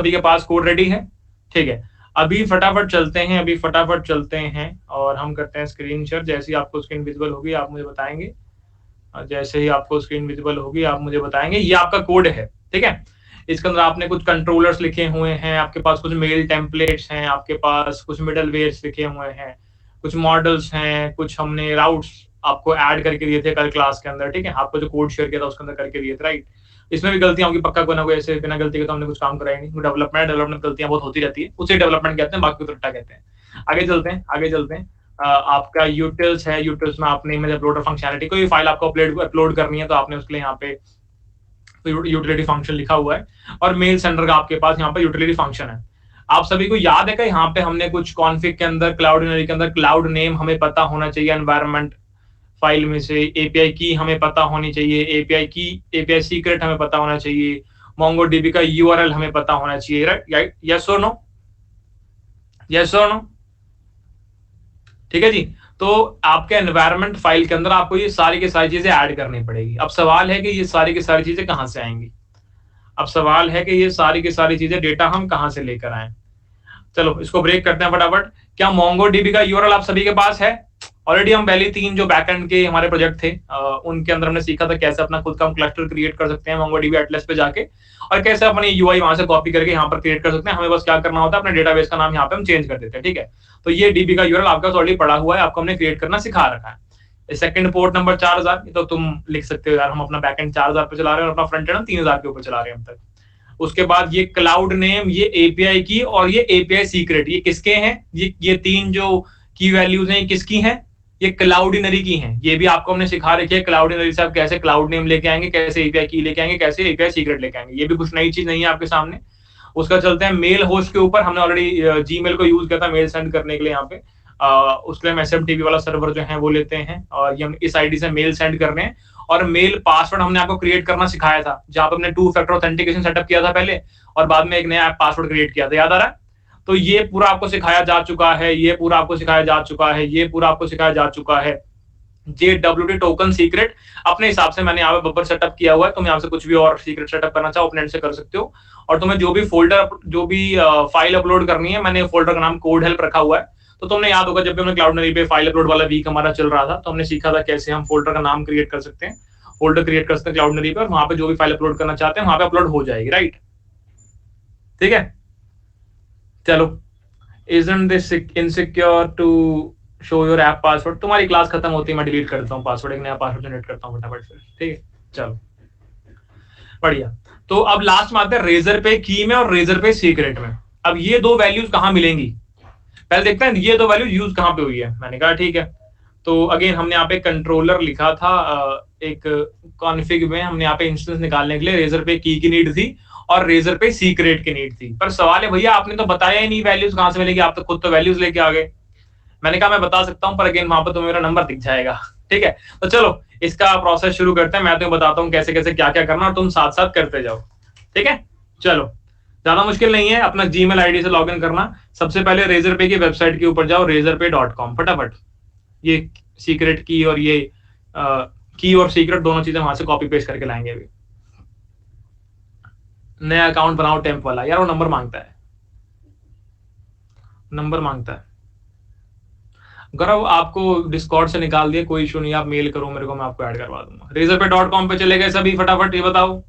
सभी के पास code ready है, ठीक है। अभी फटाफट चलते हैं और हम करते हैं स्क्रीन शेयर। जैसे ही आपको स्क्रीन विजिबल होगी आप मुझे बताएंगे, जैसे ही आपको स्क्रीन विजिबल होगी आप मुझे बताएंगे। ये आपका कोड है, ठीक है। इसके अंदर आपने कुछ कंट्रोलर्स लिखे हुए हैं, आपके पास कुछ मेल टेम्पलेट्स हैं, आपके पास कुछ मिडल वेयर्स लिखे हुए हैं, कुछ मॉडल्स हैं, कुछ हमने राउट्स आपको ऐड करके दिए थे कल क्लास के अंदर, ठीक है। आपको जो कोड शेयर किया था उसके अंदर करके दिए थे, राइट। इसमें भी गलतियां होंगी पक्का, कोई ना कोई, ऐसे बिना गलती के तो हमने कुछ काम कराया नहीं। डेवलपमेंट गलतियां बहुत होती रहती है, उसे डेवलपमेंट कहते हैं, बाकी को रट्टा कहते हैं। आगे चलते हैं। आपका यूटिल्स है, यूटिल्स में आपने इमेज अपलोडर फंक्शनलिटी, कोई फाइल आपको अपलोड करनी है तो आपने उसके लिए यहाँ पे यूटिलिटी फंक्शन लिखा हुआ है। और मेल सेंडर का आपके पास यहाँ पे यूटिलिटी फंक्शन है। आप सभी को याद है कि यहाँ पे हमने कुछ कॉन्फ़िग के अंदर, क्लाउडनरी के अंदर क्लाउड नेम हमें पता होना चाहिए, एनवायरनमेंट फाइल में से एपीआई की हमें पता होनी चाहिए, एपीआई सीक्रेट हमें पता होना चाहिए, मोंगोडीबी का यूआरएल हमें पता होना चाहिए, राइट। यस और नो, यस और नो, ठीक है जी। तो आपके एनवायरनमेंट फाइल के अंदर आपको ये सारी की सारी चीजें ऐड करनी पड़ेगी। अब सवाल है कि ये सारी की सारी चीजें कहां से आएंगी। अब सवाल है कि ये सारी की सारी चीजें डेटा हम कहां से लेकर आए। चलो इसको ब्रेक करते हैं फटाफट। क्या मोंगोडीबी का यूआरएल आप सभी के पास है? ऑलरेडी हम पहले 3 जो बैकएंड के हमारे प्रोजेक्ट थे उनके अंदर हमने सीखा था कैसे अपना खुद का हम क्लस्टर क्रिएट कर सकते हैं मोंगोडीबी एटलस पे जाके, और कैसे अपनी यूआई वहां से कॉपी करके यहाँ पर क्रिएट कर सकते हैं। हमें बस क्या करना होता है, अपने डेटाबेस का नाम यहाँ पे हम चेंज कर देते हैं, ठीक है। तो ये डीबी का यूआरएल आपका ऑलरेडी पड़ा हुआ है, आपको हमने क्रिएट करना सिखा रखा है। सेकंड पोर्ट नंबर 4000, तो तुम लिख सकते हो यार, हम अपना बैकएंड 4000 पे चला रहे हैं और अपना फ्रंट एंड 3000 के ऊपर चला रहे हैं अब तक। उसके बाद ये क्लाउड नेम, ये एपीआई की और ये एपीआई सीक्रेट, ये किसके हैं? ये 3 जो की वैल्यूज हैं किसकी हैं? ये क्लाउडिनरी की हैं। ये भी आपको हमने सिखा रखी है क्लाउडिनरी से आप कैसे क्लाउड नेम लेके आएंगे, कैसे एपीआई की लेके आएंगे, कैसे एपीआई सीक्रेट लेके आएंगे। ये भी कुछ नई चीज नहीं है आपके सामने। उसका चलते हैं मेल होस्ट के ऊपर। हमने ऑलरेडी जीमेल को यूज किया था मेल सेंड करने के लिए यहाँ पे। उसके लिए हम एसएमटीपी वाला सर्वर जो है वो लेते हैं और ये हम इस आईडी से मेल सेंड कर रहे हैं। और मेल पासवर्ड हमने आपको क्रिएट करना सिखाया था, जहां पर हमने 2 फैक्टर ऑथेंटिकेशन सेटअप किया था पहले, और बाद में एक नया पासवर्ड क्रिएट किया था, याद आ रहा है? तो ये पूरा आपको सिखाया जा चुका है, ये पूरा आपको सिखाया जा चुका है, ये पूरा आपको सिखाया जा चुका है। JWT टोकन सीक्रेट अपने हिसाब से मैंने यहाँ पे बफर सेटअप किया हुआ है। तुम यहाँ से कुछ भी और सीक्रेट सेटअप करना चाहो अपने एंड से कर सकते हो। और तुम्हें जो भी फाइल अपलोड करनी है, मैंने फोल्डर का नाम कोड हेल्प रखा हुआ है। तो तुमने याद होगा जब भी हमने क्लाउडनरी पे फाइल अपलोड वाला वीक हमारा चल रहा था, तो हमने सीखा था कैसे हम फोल्डर का नाम क्रिएट कर सकते हैं, फोल्डर क्रिएट कर सकते हैं क्लाउडनरी पे, और वहां पे जो भी फाइल अपलोड करना चाहते हैं वहां पे अपलोड हो जाएगी, राइट। ठीक है, चलो। Isn't this insecure to show your app password? तुम्हारी क्लास खत्म होती है, मैं डिलीट करता हूँ पासवर्ड, एक नया पासवर्ड जनरेट करता हूँ फटाफट से, ठीक है। चलो बढ़िया। तो अब लास्ट में आते हैं रेजर पे की में और रेजर पे सीक्रेट में। अब ये 2 वैल्यूज कहां मिलेंगी, पहले देखते हैं ये 2 वैल्यूज यूज कहां पे हुई है। मैंने कहा ठीक है। तो अगेन हमने यहाँ पे कंट्रोलर लिखा था, एक कॉन्फ़िग में हमने यहाँ पे इंस्टेंस निकालने के लिए रेजर पे की नीड थी और रेजर पे सीक्रेट की नीड थी। पर सवाल है भैया आपने तो बताया ही नहीं वैल्यूज कहां से मिलेगी, आप तो खुद तो वैल्यूज लेके आ गए। मैंने कहा मैं बता सकता हूं, पर अगेन वहां पर तो मेरा नंबर दिख जाएगा, ठीक है। तो चलो इसका प्रोसेस शुरू करते हैं। मैं तुम्हें बताता हूँ कैसे कैसे क्या क्या करना, और तुम साथ साथ करते जाओ, ठीक है। चलो ज्यादा मुश्किल नहीं है, अपना जीमेल आईडी से लॉगिन करना। सबसे पहले रेजर पे की वेबसाइट के ऊपर जाओ, razorpay.com, फटाफट। ये सीक्रेट की और ये की और सीक्रेट दोनों चीजें वहां से कॉपी पेस्ट करके लाएंगे। अभी नया अकाउंट बनाओ टेम्प वाला, यार वो नंबर मांगता है, नंबर मांगता है। गौरव आपको डिस्कॉर्ड से निकाल दिया, कोई इशू नहीं, आप मेल करो मेरे को, मैं आपको ऐड करवा दूंगा। razorpay.com पे चले गए सभी? फटाफट ये बताओ,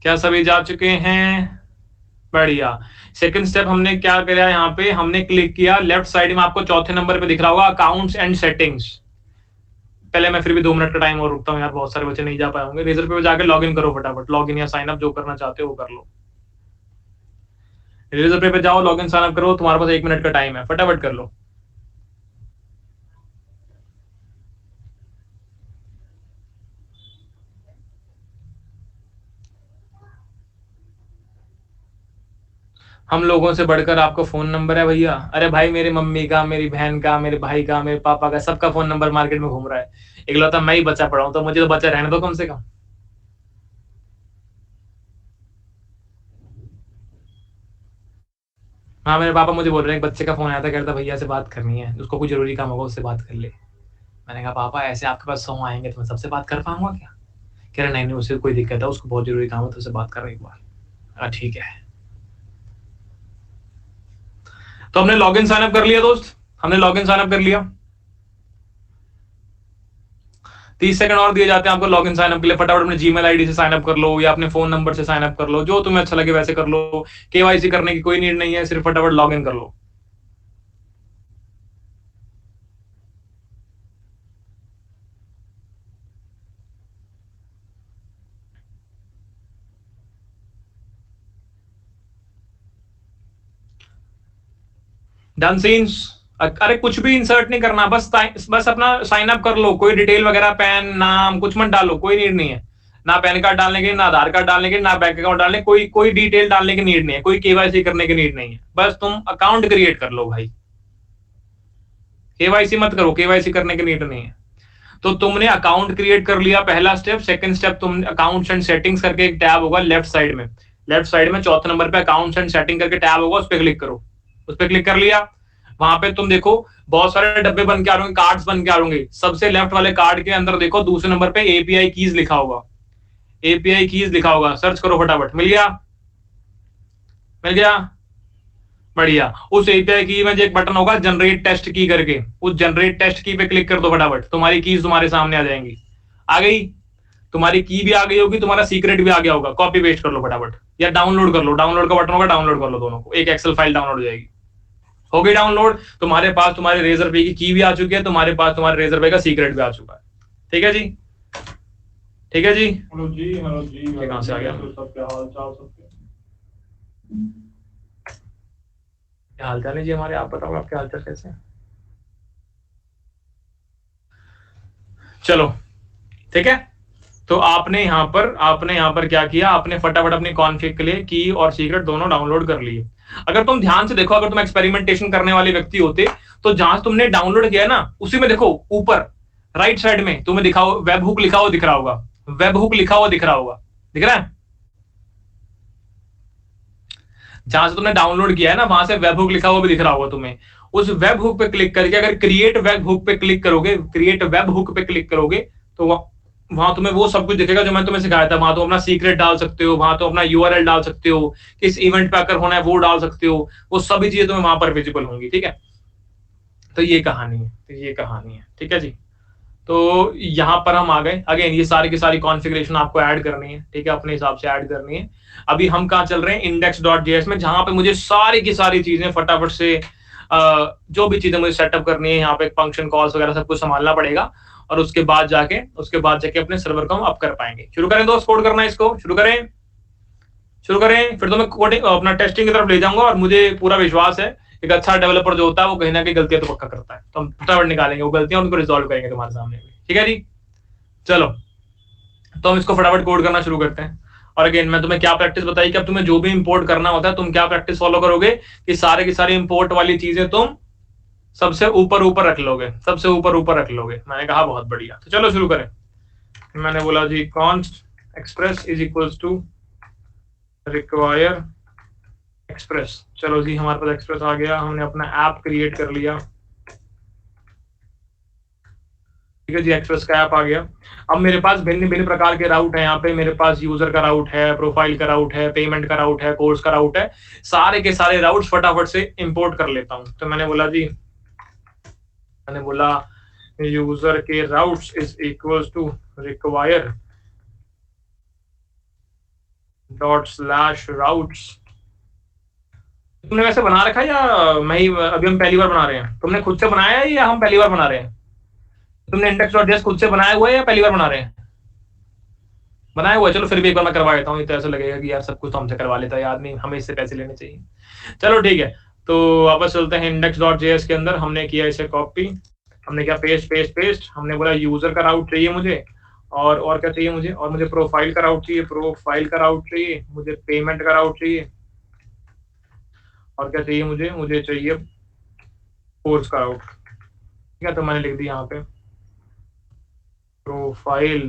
क्या सभी जा चुके हैं? बढ़िया। सेकंड स्टेप हमने क्या किया, यहाँ पे हमने क्लिक किया, लेफ्ट साइड में आपको चौथे नंबर पे दिख रहा होगा अकाउंट्स एंड सेटिंग्स। पहले मैं फिर भी 2 मिनट का टाइम और रुकता हूँ यार, बहुत सारे बच्चे नहीं जा पाए होंगे। रेजर पे जाकर लॉग इन करो फटाफट, लॉग इन या साइन अप जो करना चाहते हो वो कर लो। रेजर पे जाओ, लॉग इन साइन अप करो, तुम्हारे पास 1 मिनट का टाइम है, फटाफट कर लो। हम लोगों से बढ़कर आपको फोन नंबर है भैया? अरे भाई मेरी मम्मी का, मेरी बहन का, मेरे भाई का, मेरे पापा का, सबका फोन नंबर मार्केट में घूम रहा है। इकलौता मैं ही बचा पड़ा हूं, तो मुझे तो बचा रहने दो कम से कम। हाँ मेरे पापा मुझे बोल रहे हैं, एक बच्चे का फोन आया था, कह रहा था भैया से बात करनी है, उसको कुछ जरूरी काम होगा, उससे बात कर ले। मैंने कहा पापा ऐसे आपके पास 100 आएंगे तो मैं सबसे बात कर पाऊंगा क्या? कह रहा नहीं नहीं, उससे कोई दिक्कत है, उसको बहुत जरूरी काम है, तो उससे बात कर एक बार। ठीक है, तो हमने लॉगिन साइन अप कर लिया दोस्त, हमने लॉगिन साइन अप कर लिया। 30 सेकंड और दिए जाते हैं आपको लॉगिन साइन अप के लिए। फटाफट अपने जीमेल आईडी से साइन अप कर लो या अपने फोन नंबर से साइन अप कर लो, जो तुम्हें अच्छा लगे वैसे कर लो। केवाईसी करने की कोई नीड नहीं है, सिर्फ फटाफट लॉगिन कर लो। Done scenes. अरे कुछ भी इंसर्ट नहीं करना, बस अपना साइन अप कर लो। कोई डिटेल वगैरह, पैन, नाम कुछ मत डालो, कोई नीड नहीं है। ना पैन कार्ड डालने की, ना आधार कार्ड डालने की, ना बैंक अकाउंट डालने, कोई डिटेल डालने की नीड नहीं है, कोई केवाईसी करने की नीड नहीं है। बस तुम अकाउंट क्रिएट कर लो भाई, केवाईसी मत करो, केवाईसी करने की नीड नहीं है। तो तुमने अकाउंट क्रिएट कर लिया, पहला स्टेप। सेकंड स्टेप, तुम अकाउंट्स एंड सेटिंग्स करके एक टैब होगा लेफ्ट साइड में, चौथे नंबर पे अकाउंट्स एंड सेटिंग करके टैब होगा, उस पर क्लिक करो। उस पर क्लिक कर लिया, वहां पे तुम देखो बहुत सारे डब्बे बन के आ रहे होंगे, कार्ड्स बन के आ रहे होंगे। सबसे लेफ्ट वाले कार्ड के अंदर देखो दूसरे नंबर पे एपीआई कीज लिखा होगा, एपीआई कीज लिखा होगा, सर्च करो फटाफट। मिल गया? मिल गया? बढ़िया। उस एपीआई की में जो एक बटन होगा जनरेट टेस्ट की करके, उस जनरेट टेस्ट की पे क्लिक कर दो फटाफट। तुम्हारी कीज तुम्हारे सामने आ जाएंगी। आ गई? तुम्हारी की भी आ गई होगी, तुम्हारा सीक्रेट भी आ गया होगा। कॉपी पेस्ट कर लो फटाफट, या डाउनलोड कर लो, डाउनलोड का बटन होगा, डाउनलोड कर लो दोनों को। एक एक्सेल फाइल डाउनलोड हो जाएगी। हो गई डाउनलोड? तुम्हारे पास तुम्हारे रेजर पे की भी आ चुकी है, तुम्हारे पास तुम्हारे रेजर पे का सीक्रेट भी आ चुका है। ठीक है जी? ठीक है जी? हेलो जी, हेलो जी। कहां से आ गया? सब क्या हाल चाल? सबके क्या हाल चाल है जी हमारे? आप बताओ आपके हाल चाल कैसे हैं? चलो ठीक है। तो आपने यहाँ पर क्या किया, आपने फटाफट अपनी कॉन्फ़िग के लिए की और सीक्रेट दोनों डाउनलोड कर लिए। अगर तुम ध्यान से देखो, अगर तुम एक्सपेरिमेंटेशन करने वाले व्यक्ति होते, तो जहां तुमने डाउनलोड किया ना, उसी में देखो ऊपर राइट साइड में तुम्हें दिखा वेब हुक लिखा हुआ दिख रहा होगा, वेब हुक लिखा हुआ दिख रहा होगा, दिख रहा है? जहां से तुमने डाउनलोड किया है ना, वहां से वेब हुक लिखा हुआ भी दिख रहा होगा तुम्हें। उस वेब हुक पे क्लिक करके अगर क्रिएट वेब हुक पे क्लिक करोगे, क्रिएट वेब हुक पे क्लिक करोगे, तो वहां तुम्हें वो सब कुछ दिखेगा जो मैंने तुम्हें सिखाया था। वहां तो अपना सीक्रेट डाल सकते हो, वहां तो अपना यूआरएल डाल सकते हो, किस इवेंट पे आकर होना है वो डाल सकते हो, वो सभी चीजें तुम्हें वहां पर विजिबल होंगी। ठीक है? तो ये कहानी है, ठीक है जी। तो यहां पर हम आ गए। अगेन ये सारी की सारी कॉन्फ़िगरेशन आपको ऐड करनी है, ठीक है, अपने हिसाब से ऐड करनी है। अभी हम कहाँ चल रहे हैं? index.js में, जहां पे मुझे सारी की सारी चीजें फटाफट से जो भी चीजें मुझे सेटअप करनी है, यहाँ पे फंक्शन कॉल्स वगैरह सब कुछ संभालना पड़ेगा, और उसके बाद जाके अपने सर्वर को हम अप कर पाएंगे। शुरू करें दोस्त, कोड करना इसको शुरू करें। फिर तो मैं कोडिंग अपना टेस्टिंग की तरफ ले जाऊंगा, और मुझे पूरा विश्वास है एक अच्छा डेवलपर जो होता है वो कहीं ना कहीं गलतियां तो पक्का करता है। तो हम फटाफट निकालेंगे वो गलतियां, उनको रिजॉल्व करेंगे तुम्हारे सामने भी। ठीक है जी? चलो, तो हम इसको फटाफट कोड करना शुरू करते हैं। और अगेन मैं तुम्हें क्या प्रैक्टिस बताई कि अब तुम्हें जो भी इंपोर्ट करना होता है, तुम क्या प्रैक्टिस फॉलो करोगे कि सारे की सारी इंपोर्ट वाली चीजें तुम सबसे ऊपर ऊपर रख लोगे, सबसे ऊपर ऊपर रख लोगे। मैंने कहा बहुत बढ़िया, तो चलो शुरू करें। मैंने बोला जी const express is equals to require express. चलो जी, हमारे पास एक्सप्रेस आ गया, हमने अपना ऐप क्रिएट कर लिया। ठीक है जी, एक्सप्रेस का ऐप आ गया। अब मेरे पास भिन्न भिन्न प्रकार के राउट है। यहाँ पे मेरे पास यूजर का राउट है, प्रोफाइल का राउट है, पेमेंट का राउट है, कोर्स का राउट है। सारे के सारे राउट्स फटाफट से इंपोर्ट कर लेता हूँ। तो मैंने बोला यूजर के routes is equals to require dot slash routes. तुमने वैसे बना रखा है या मैं ही, अभी हम पहली बार बना रहे हैं? तुमने खुद से बनाया है या हम पहली बार बना रहे हैं? तुमने index.js खुद से बनाया हुआ है या पहली बार बना रहे हैं? बनाया हुआ है। चलो फिर भी एक बार मैं करवा देता हूँ, तो ऐसा लगेगा कि यार सब कुछ तो हमसे करवा लेता है आदमी, हमें इससे पैसे लेने चाहिए। चलो ठीक है, तो वापस चलते हैं। index.js के अंदर हमने किया इसे कॉपी, हमने क्या पेस्ट पेस्ट पेस्ट। हमने बोला यूजर का राउट चाहिए मुझे, और क्या चाहिए मुझे, और मुझे प्रोफाइल का राउट चाहिए, मुझे पेमेंट का राउट चाहिए, और क्या चाहिए मुझे चाहिए कोर्स का राउट। ठीक है, तो मैंने लिख दिया यहाँ पे प्रोफाइल,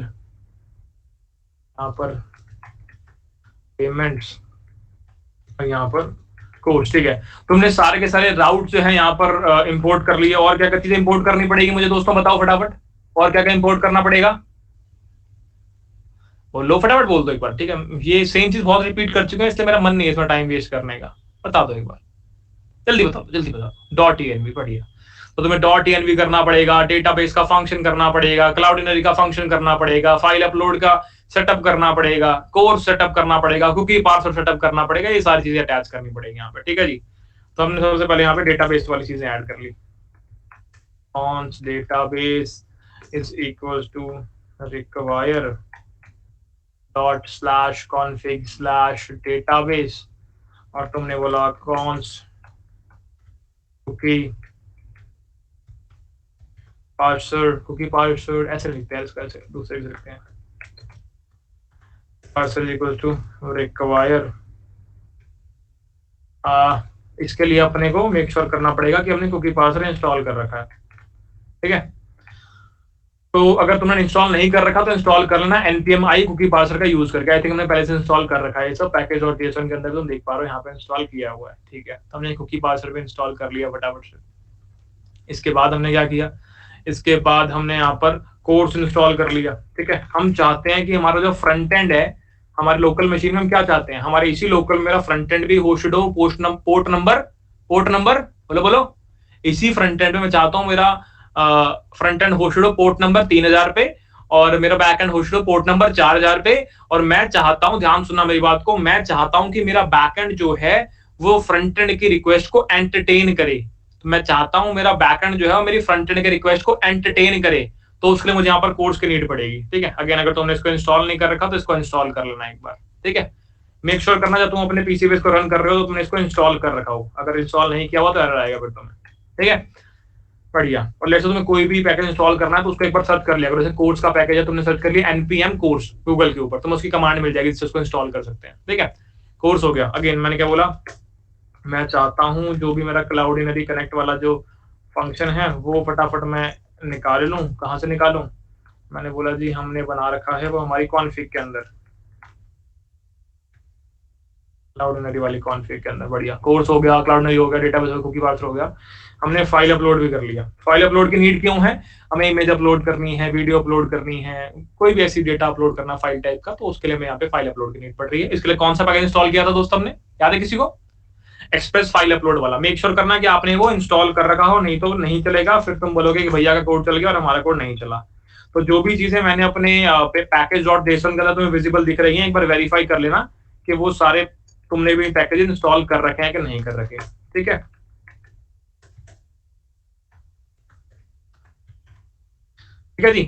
यहाँ पर पेमेंट्स, और यहाँ पर कोर्स। ठीक है, तुमने सारे के सारे राउट जो है यहाँ पर इंपोर्ट कर लिए। और क्या क्या चीजें इंपोर्ट करनी पड़ेगी मुझे दोस्तों, बताओ फटाफट। और क्या क्या इंपोर्ट करना पड़ेगा? बोलो फटाफट बोल दो एक बार, ठीक है। ये सेम चीज बहुत रिपीट कर चुके हैं, इसलिए मेरा मन नहीं है इसमें टाइम वेस्ट करने का। बता दो एक बार, जल्दी बताओ, जल्दी बताओ। डॉट ईएनवी, बढ़िया। तो तुम्हें डॉट ईएनवी करना पड़ेगा, डेटाबेस का फंक्शन करना पड़ेगा, क्लाउडिनरी का फंक्शन करना पड़ेगा, फाइल अपलोड का सेटअप करना पड़ेगा, कोर्स सेटअप करना पड़ेगा, कुकी पार्सर सेटअप करना पड़ेगा, ये सारी चीजें अटैच करनी पड़ेगी यहाँ पे, ठीक है जी। तो हमने सबसे पहले यहाँ पे डेटाबेस वाली चीजें ऐड कर ली। Const database is equal to require dot slash config slash database, और तुमने बोला const cookie parser, cookie parser ऐसे लिखते हैं, इसका ऐसे दूसरे भी लिखते हैं, पार्सर इक्वल टू रिक्वायर। इसके लिए अपने को मेक श्योर करना पड़ेगा कि हमने कुकी पार्सर इंस्टॉल कर रखा है, ठीक है। तो अगर तुमने इंस्टॉल नहीं कर रखा तो इंस्टॉल कर लेना npm i कुकी पार्सर का यूज करके। आई थिंक हमने पहले से इंस्टॉल कर रखा है ये सब पैकेज और JSON के अंदर, तुम देख पा रहे हो यहाँ पे इंस्टॉल किया हुआ है, ठीक है। तो हमने कुकी पार्सर पे इंस्टॉल कर लिया फटाफट से। इसके बाद हमने क्या किया, इसके बाद हमने यहाँ पर कोर्स इंस्टॉल कर लिया, ठीक है। हम चाहते हैं कि हमारा जो फ्रंट एंड है हमारे लोकल मशीन में, हम क्या चाहते हैं, हमारे इसी लोकल मेरा फ्रंट एंड भी होस्टेड हो पोर्ट नंबर बोलो बोलो, इसी फ्रंट एंड में मैं चाहता हूँ मेरा फ्रंट एंड होस्टेड हो पोर्ट नंबर 3000 पे, और मेरा बैक एंड होस्टेड हो पोर्ट नंबर 4000 पे। और मैं चाहता हूं, ध्यान सुनना मेरी बात को, मैं चाहता हूं कि मेरा बैक एंड जो है वो फ्रंट एंड की रिक्वेस्ट को एंटरटेन करे। तो मैं चाहता हूं मेरा बैक एंड जो है वो मेरी फ्रंट एंड के रिक्वेस्ट को एंटरटेन करे, तो उसके लिए मुझे यहाँ पर कोर्स की नीड पड़ेगी, ठीक है। अगेन अगर तुमने इसको इंस्टॉल नहीं कर रखा तो इसको इंस्टॉल कर लेना एक बार, ठीक है। मेक श्योर करना जब तुम अपने पीसी पे इसको रन कर रहे हो तो तुमने इसको इंस्टॉल कर रखा हो, अगर इंस्टॉल नहीं किया हुआ तो एरर आएगा फिर तुम्हें, ठीक है। बढ़िया। और लेट्स से तुम्हें कोई भी पैकेज इंस्टॉल करना है तो उसको एक बार सर्च कर लिया, अगर जैसे कोर्स का पैकेज है तुमने सर्च कर लिया npm कोर्स गूगल के ऊपर, तुम उसकी कमांड मिल जाएगी जिससे उसको इंस्टॉल कर सकते हैं, ठीक है। कोर्स हो गया। अगेन मैंने क्या बोला, मैं चाहता हूं जो भी मेरा क्लाउडिनरी कनेक्ट वाला जो फंक्शन है वो फटाफट मैं निकाल लूं। कहां से निकालूं, मैंने बोला जी हमने बना रखा है वो हमारी कॉन्फिग के अंदर, क्लाउडिनरी वाली कॉन्फिग के अंदर। बढ़िया। कोर्स हो गया, क्लाउडिनरी हो गया, डेटाबेस और कुकी पार्सर हो गया। हमने फाइल अपलोड भी कर लिया। फाइल अपलोड की नीड क्यों है, हमें इमेज अपलोड करनी है, वीडियो अपलोड करनी है, कोई भी ऐसी डेटा अपलोड करना फाइल टाइप का, तो उसके लिए मैं यहाँ पे फाइल अपलोड की नीड पड़ रही है। इसके लिए कौन सा पैकेज इंस्टॉल किया था दोस्तों हमने, याद है किसी को, एक्सप्रेस फाइल अपलोड वाला। मेक श्योर करना कि आपने वो इंस्टॉल कर रखा हो, नहीं तो नहीं चलेगा, फिर तुम बोलोगे कि भैया का कोड चल गया और हमारा कोड नहीं चला। तो जो भी चीजें मैंने अपने पैकेज डॉट जेसन के अंदर तुम्हें विजिबल दिख रही है, एक बार वेरीफाई कर लेना कि वो सारे तुमने भी पैकेज इंस्टॉल कर रखे हैं कि नहीं कर रखे, ठीक है। ठीक है जी।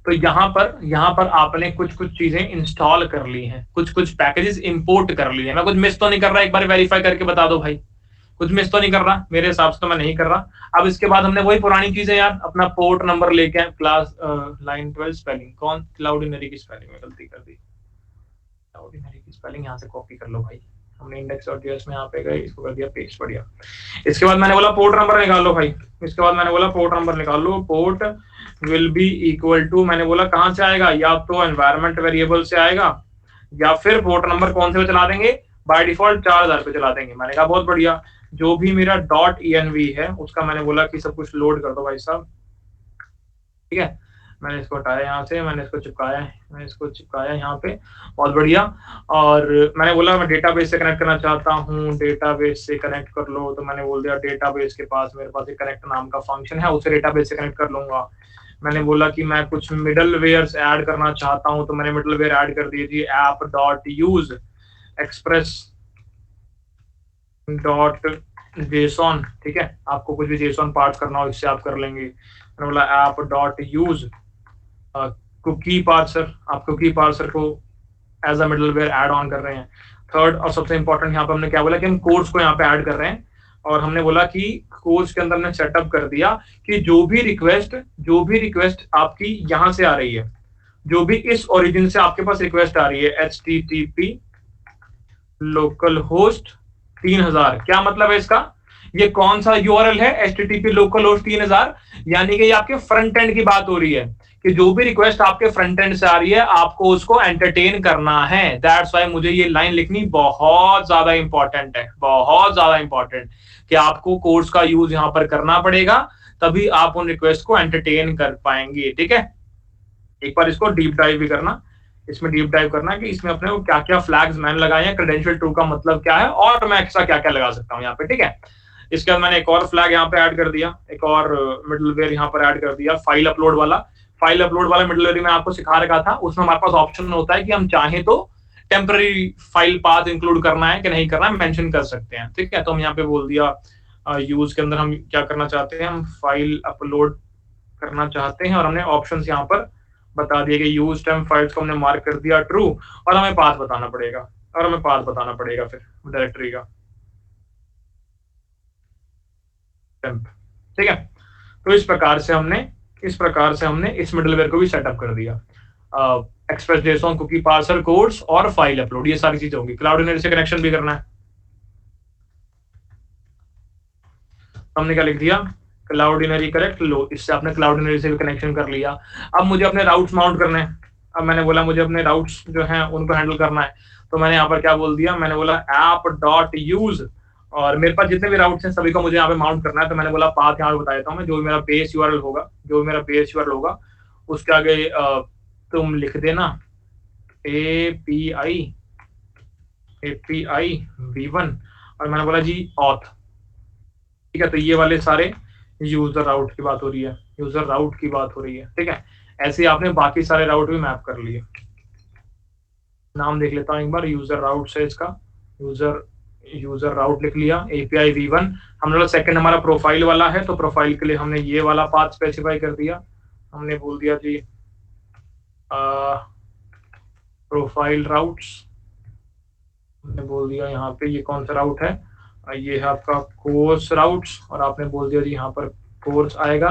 तो यहाँ पर आपने कुछ चीजें इंस्टॉल कर ली हैं, कुछ पैकेजेस इंपोर्ट कर लिए हैं। मैं कुछ मिस तो नहीं कर रहा, एक बार वेरीफाई करके बता दो भाई, कुछ मिस तो नहीं कर रहा, मेरे हिसाब से तो मैं नहीं कर रहा। अब इसके बाद हमने वही पुरानी चीजें यार, अपना पोर्ट नंबर लेके आए, क्लास लाइन 12 स्पेलिंग, कौन क्लाउडिनरी की स्पेलिंग में गलती कर दी, क्लाउडिनरी की स्पेलिंग यहाँ से कॉपी कर लो भाई, हमने index.js में यहाँ पे गए, इसको कर दिया पेस्ट, बढ़िया। इसके बाद मैंने बोला पोर्ट नंबर निकाल लो भाई, इसके बाद मैंने बोला पोर्ट नंबर निकाल लो, port will be equal to, मैंने बोला कहां से आएगा, या तो एनवायरमेंट वेरिएबल से आएगा या फिर पोर्ट नंबर कौन से पे चला देंगे, बाय डिफॉल्ट 4000 पे चला देंगे। मैंने कहा बहुत बढ़िया। जो भी मेरा .env है उसका मैंने बोला कि सब कुछ लोड कर दो भाई साहब, ठीक है। मैंने इसको हटाया यहाँ से, मैंने इसको चिपकाया यहाँ पे, बहुत बढ़िया। और मैंने बोला मैं डेटाबेस से कनेक्ट करना चाहता हूँ, डेटाबेस से कनेक्ट कर लो, तो मैंने बोल दिया डेटाबेस के पास मेरे पास एक कनेक्ट नाम का फंक्शन है, उसे डेटाबेस से कनेक्ट कर लूंगा। मैंने बोला कि मैं कुछ मिडल वेयर्स ऐड करना चाहता हूँ, तो मैंने मिडल वेयर ऐड कर दिए थी, app.use express .json, ठीक है। आपको कुछ भी JSON पार्ट करना हो इससे आप कर लेंगे। मैंने बोला app.use कुकी पार्सर, आप कुकी पार्सर को as a middleware add on कर रहे हैं। थर्ड और सबसे इंपॉर्टेंट यहाँ पे हमने क्या बोला कि हम कोर्स को यहाँ पे ऐड कर रहे हैं, और हमने बोला कि कोर्स के अंदर हमने सेटअप कर दिया कि जो भी रिक्वेस्ट आपकी यहाँ से आ रही है, जो भी इस ओरिजिन से आपके पास रिक्वेस्ट आ रही है, http localhost 3000, क्या मतलब है इसका, ये कौन सा URL है, http localhost 3000, यानी कि ये आपके फ्रंट एंड की बात हो रही है कि जो भी रिक्वेस्ट आपके फ्रंट एंड से आ रही है आपको उसको एंटरटेन करना है। दैट्स व्हाई मुझे ये लाइन लिखनी बहुत ज्यादा इंपॉर्टेंट है, बहुत ज्यादा इंपॉर्टेंट, कि आपको कोर्स का यूज यहां पर करना पड़ेगा, तभी आप उन रिक्वेस्ट को एंटरटेन कर पाएंगे, ठीक है। एक बार इसको डीप डाइव भी करना, इसमें डीप डाइव करना है कि इसमें अपने को क्या क्या फ्लैग्स मैंने लगाए हैं, क्रेडेंशियल ट्रू का मतलब क्या है, और मैं एक्स्ट्रा क्या क्या लगा सकता हूँ यहाँ पे, ठीक है। इसके बाद मैंने एक और फ्लैग यहाँ पे ऐड कर दिया, एक और मिडलवेयर यहाँ पर ऐड कर दिया, फाइल अपलोड वाला मिडलवेयर मैं आपको सिखा रखा था। उसमें हमारे पास ऑप्शन होता है कि हम चाहें तो टेम्पररी फाइल पाथ इंक्लूड करना है कि नहीं करना है, मेंशन कर सकते हैं, ठीक है। तो हम यहाँ पे बोल दिया यूज के अंदर हम क्या करना चाहते हैं, हम फाइल अपलोड करना चाहते हैं, और हमने ऑप्शंस यहाँ पर बता दिए कि यूज टेम्प फाइल्स को हमने मार्क कर दिया ट्रू, और हमें पाथ बताना पड़ेगा, फिर डायरेक्टरी का टेम्प, ठीक है। तो इस प्रकार से हमने इस मिडलवेयर को भी सेटअप कर दिया। Express JSON, cookie parser, codes और फाइल अपलोड, ये सारी चीजें होंगी। क्लाउडीनरी से कनेक्शन भी करना है, हमने क्या लिख दिया, क्लाउडीनरी करेक्ट लो, इससे आपने क्लाउडीनरी से भी कनेक्शन कर लिया। अब मुझे अपने राउट्स माउंट करने हैं। अब मैंने बोला मुझे अपने राउट्स जो हैं उनको हैंडल करना है, तो मैंने यहाँ पर क्या बोल दिया, मैंने बोला app.use, और मेरे पास जितने भी राउट्स हैं सभी को मुझे यहाँ पे माउंट करना है। तो मैंने बोला पाथ यहाँ पे बता देता हूँ मैं, जो भी मेरा बेस यूआरएल होगा, उसके आगे तुम लिख देना API v1, और मैंने बोला जी auth, ठीक है। तो ये वाले सारे यूजर राउट की बात हो रही है, ठीक है। ऐसे ही आपने बाकी सारे राउट भी मैप कर लिए। नाम देख लेता हूँ एक बार, यूजर राउट से इसका यूजर राउट लिख लिया, API v1। हमने बोला सेकंड हमारा प्रोफाइल वाला है, तो प्रोफाइल के लिए हमने ये वाला पाथ स्पेसिफाई कर दिया। हमने बोल दिया जी प्रोफाइल राउट्स, हमने बोल दिया यहाँ पे ये कौन सा राउट है, ये है आपका कोर्स राउट्स, और आपने बोल दिया जी यहाँ पर कोर्स आएगा,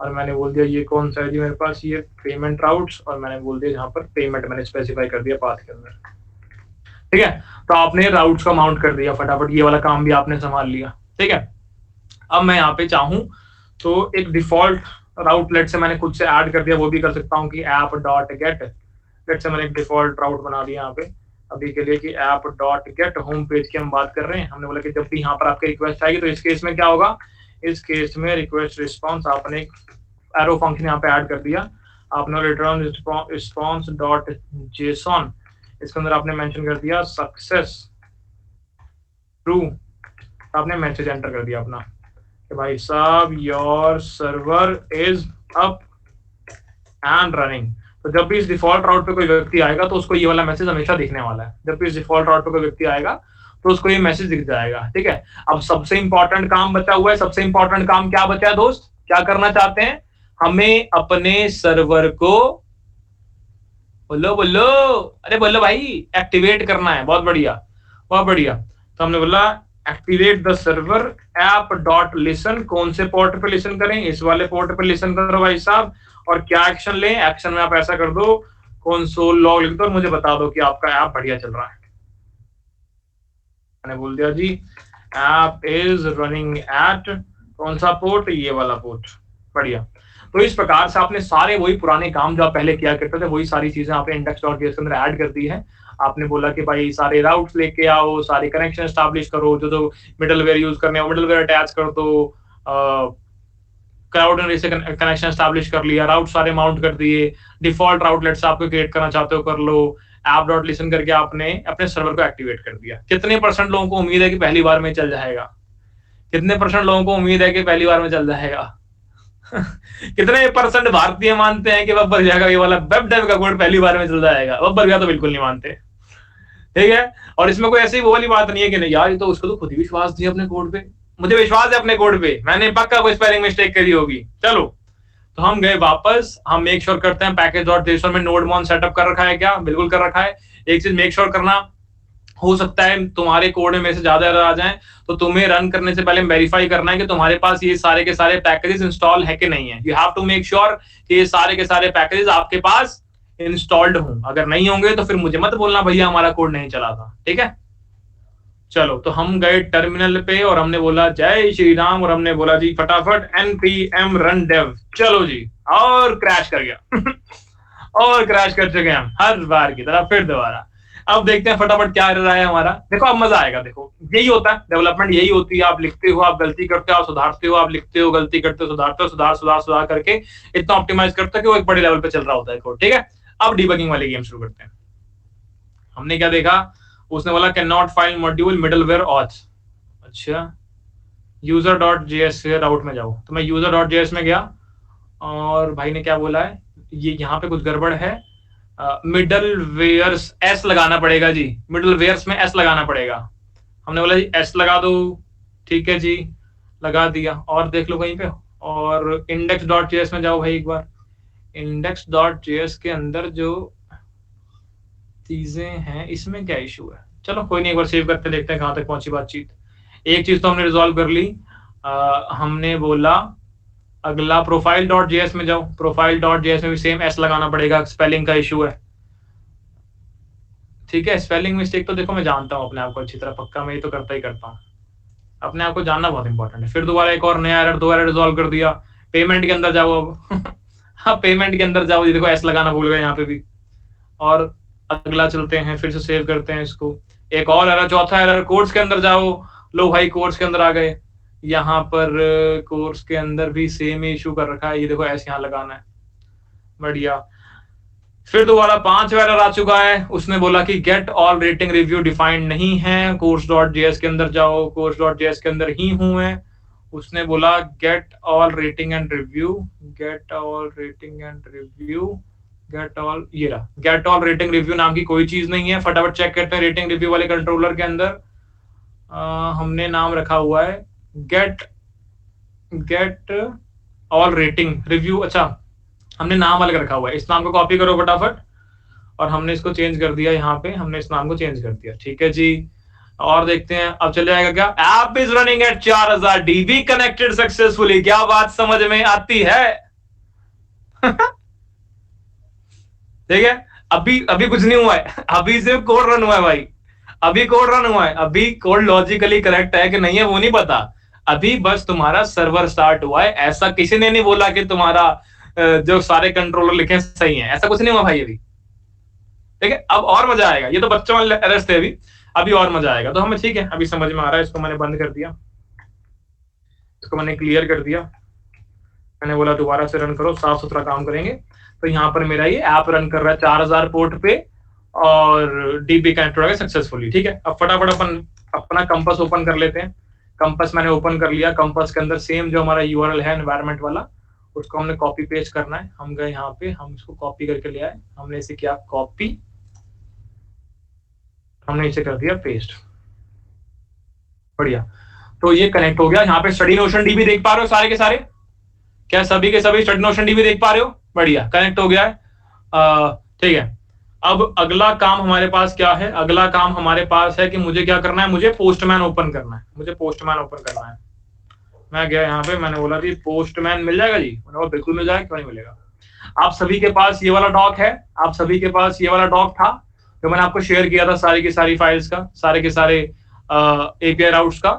और मैंने बोल दिया ये कौन सा है जी मेरे पास, ये पेमेंट राउट्स, और मैंने बोल दिया यहाँ पर पेमेंट मैंने स्पेसिफाई कर दिया पाथ के अंदर, ठीक है। तो आपने राउट्स का माउंट कर दिया फटाफट, ये वाला काम भी आपने संभाल लिया, ठीक है। अब मैं यहाँ पे चाहूँ तो एक डिफॉल्ट राउटलेट से मैंने खुद से ऐड कर दिया, वो भी कर सकता हूँ कि app.get, लेट से मैंने एक डिफॉल्ट राउट बना दिया यहाँ पे अभी के लिए कि app.get होम पेज की हम बात कर रहे हैं। हमने बोला कि जब भी यहाँ पर आपकी रिक्वेस्ट आएगी तो इस केस में क्या होगा, इस केस में रिक्वेस्ट रिस्पॉन्स, आपने एक एरो फंक्शन यहाँ पे ऐड कर दिया, आपने रिटर्न रिस्पॉन्स डॉट जेसॉन, इसके अंदर आपने मेंशन कर दिया सक्सेस ट्रू, आपने मैसेज एंटर कर दिया अपना कि भाई साहब your server is up and running. तो जब भी इस डिफॉल्ट राउट पे कोई व्यक्ति आएगा तो उसको ये वाला मैसेज हमेशा दिखने वाला है। जब भी इस डिफॉल्ट राउट पे कोई व्यक्ति आएगा तो उसको ये मैसेज दिख जाएगा, ठीक है। अब सबसे इंपॉर्टेंट काम बचा हुआ है, सबसे इंपॉर्टेंट काम क्या बचा है दोस्त, क्या करना चाहते हैं, हमें अपने सर्वर को बोलो अरे बोलो भाई, एक्टिवेट करना है। बहुत बढ़िया। तो हमने बोला एक्टिवेट द सर्वर app.listen, कौन से पोर्ट पे लिसन करें, इस वाले पोर्ट पे लिसन करो भाई साहब, और क्या एक्शन लें, एक्शन में आप ऐसा कर दो console log लिख दो और मुझे बता दो कि आपका ऐप बढ़िया चल रहा है। मैंने बोल दिया जी ऐप इज रनिंग एट कौन सा पोर्ट, ये वाला पोर्ट, बढ़िया। तो इस प्रकार से आपने सारे वही पुराने काम जो आप पहले किया करते थे वही सारी चीजें आपने index.js के अंदर ऐड कर दी है। आपने बोला कि भाई सारे राउट्स लेके आओ, सारे कनेक्शन एस्टैब्लिश करो, जो मिडलवेयर यूज करने हो मिडलवेयर अटैच कर दो, क्लाउडीनरी से कनेक्शन एस्टैब्लिश कर लिया, राउट सारे माउंट कर दिए, डिफॉल्ट राउटलेट्स आपको क्रिएट करना चाहते हो कर लो, app.listen करके आपने अपने सर्वर को एक्टिवेट कर दिया। कितने परसेंट लोगों को उम्मीद है कि पहली बार में चल जाएगा, कितने परसेंट लोगों को उम्मीद है कि पहली बार में चल जाएगा कितने परसेंट भारतीय मानते हैं कि वेब बर्गिया का ये वाला वेब डेव का कोड पहली बार में चल जाएगा? वेब बर्गिया तो बिल्कुल नहीं मानते, ठीक है। और इसमें कोई ऐसी वो वाली बात नहीं है कि नहीं यार ये तो उसको तो खुद ही विश्वास दिया अपने कोड पे, मुझे विश्वास है अपने कोड पे, मैंने पक्का कोई स्पेलिंग मिस्टेक करी होगी। चलो तो हम गए वापस, हम मेक श्योर करते हैं पैकेज.json में नोडमॉन सेटअप कर रखा है क्या, बिल्कुल कर रखा है। एक चीज मेक श्योर करना, हो सकता है तुम्हारे कोड में से ज्यादा एरर आ जाएं, तो तुम्हें रन करने से पहले वेरीफाई करना है कि तुम्हारे पास ये सारे के सारे पैकेजेस इंस्टॉल है कि नहीं है। You have to make sure कि ये सारे के सारे पैकेजेस आपके पास इंस्टॉल्ड हों। अगर नहीं होंगे तो फिर मुझे मत बोलना भैया हमारा कोड नहीं चला था, ठीक है। चलो तो हम गए टर्मिनल पे और हमने बोला जय श्री राम, और हमने बोला जी फटाफट npm run dev, चलो जी, और क्रैश कर गया और क्रैश कर चुके हम हर बार की तरह फिर दोबारा। अब देखते हैं फटाफट क्या एरर आया हमारा। देखो अब मजा आएगा, देखो यही होता है डेवलपमेंट, यही होती है। आप लिखते हो, आप गलती करते हो, आप सुधारते हो, आप लिखते हो, गलती करते हो, सुधारते हो, सुधार करके इतना ऑप्टिमाइज करते हो कि वो एक बड़े लेवल पे चल रहा होता है कोड, ठीक है। अब डिबगिंग वाली गेम शुरू करते हैं। हमने क्या देखा, उसने बोला can not find module middleware auth. अच्छा, यूजर डॉट जेएस से राउट में जाओ, तो मैं यूजर डॉट जेएस में गया और भाई ने क्या बोला है, ये यहाँ पे कुछ गड़बड़ है, मिडल वेयर्स एस लगाना पड़ेगा जी, मिडल वेयर्स में एस लगाना पड़ेगा। हमने बोला जी एस लगा दो, ठीक है जी, लगा दिया। और देख लो कहीं पे, और इंडेक्स डॉट जेएस में जाओ भाई एक बार। इंडेक्स डॉट जेएस के अंदर जो चीजें हैं इसमें क्या इशू है, चलो कोई नहीं, एक बार सेव करके देखते हैं कहां तक पहुंची बातचीत। एक चीज तो हमने रिजॉल्व कर ली, हमने बोला अगला प्रोफाइल डॉट जेएस में जाओ, प्रोफाइल डॉट जेएस में भी सेम एस लगाना पड़ेगा, स्पेलिंग का इशू है, ठीक है। स्पेलिंग मिस्टेक तो देखो मैं जानता हूं अपने आप को अच्छी तरह, पक्का मैं ये तो करता ही करता हूँ, अपने आप को जानना बहुत इंपॉर्टेंट है। फिर दोबारा एक और नया एरर, दो एरर रिजॉल्व कर दिया। पेमेंट के अंदर जाओ अब हाँ पेमेंट के अंदर जाओ, ये देखो एस लगाना भूल गए यहाँ पे भी। और अगला चलते हैं, फिर से सेव करते हैं इसको। एक और एरर, चौथा एरर, कोर्स के अंदर जाओ। लो भाई कोर्स के अंदर आ गए, यहाँ पर कोर्स के अंदर भी सेम इशू कर रखा है, ये देखो एस यहाँ लगाना है, बढ़िया। फिर दोबारा 5 एरर आ चुका है, उसने बोला कि get all rating review defined नहीं है, कोर्स डॉट जेएस के अंदर जाओ, कोर्स डॉट जेएस के अंदर ही हूं मैं। उसने बोला get all rating and review, get all rating and review, get all, ये रहा, गेट ऑल रेटिंग रिव्यू नाम की कोई चीज नहीं है। फटाफट चेक करते हैं रेटिंग रिव्यू वाले कंट्रोलर के अंदर। हमने नाम रखा हुआ है गेट ऑल रेटिंग रिव्यू, अच्छा हमने नाम अलग रखा हुआ है, इस नाम को कॉपी करो फटाफट, और हमने इसको चेंज कर दिया, यहाँ पे हमने इस नाम को चेंज कर दिया, ठीक है जी। और देखते हैं अब चल जाएगा क्या, app is running at 4000 DB connected successfully, क्या बात समझ में आती है ठीक है, अभी अभी कुछ नहीं हुआ है, अभी सिर्फ कोड रन हुआ है भाई, अभी कोड रन हुआ है, अभी कोड लॉजिकली करेक्ट है कि नहीं है वो नहीं पता, अभी बस तुम्हारा सर्वर स्टार्ट हुआ है। ऐसा किसी ने नहीं बोला कि तुम्हारा जो सारे कंट्रोलर लिखे सही हैं, ऐसा कुछ नहीं हुआ भाई अभी, ठीक है। अब और मजा आएगा, ये तो बच्चों वाले एरर्स थे अभी और मजा आएगा। तो हमें ठीक है, अभी समझ में आ रहा है, इसको मैंने बंद कर दिया, इसको मैंने क्लियर कर दिया, मैंने बोला दोबारा से रन करो, साफ सुथरा काम करेंगे। तो यहाँ पर मेरा ये ऐप रन कर रहा है 4000 पोर्ट पे और DB कनेक्ट हो गया सक्सेसफुली, ठीक है। अब फटाफट अपन अपना कंपास ओपन कर लेते हैं। कंपास मैंने ओपन कर लिया, कंपास के अंदर सेम जो हमारा URL है एनवायरमेंट वाला, उसको हमने कॉपी पेस्ट करना है। हम गए यहाँ पे, हम इसको कॉपी करके ले आए, हमने इसे किया कॉपी, हमने इसे कर दिया पेस्ट, बढ़िया। तो ये कनेक्ट हो गया। यहाँ पे स्टडी नोशन DB देख पा रहे हो सारे के सारे, क्या सभी के सभी स्टडी नोशन DB देख पा रहे हो, बढ़िया कनेक्ट हो गया है, ठीक है। अब अगला काम हमारे पास क्या है, अगला काम हमारे पास है कि मुझे क्या करना है, मुझे पोस्टमैन ओपन करना है, मुझे पोस्टमैन ओपन करना है। मैं गया यहाँ पे, मैंने बोला जी पोस्टमैन मिल जाएगा जी, मैंने बोला बिल्कुल मिल जाएगा, क्यों नहीं मिलेगा। आप सभी के पास ये वाला डॉक है, आप सभी के पास ये वाला डॉक था जो मैंने आपको शेयर किया था, सारी की सारी फाइल्स का, सारे के सारे API राउट्स का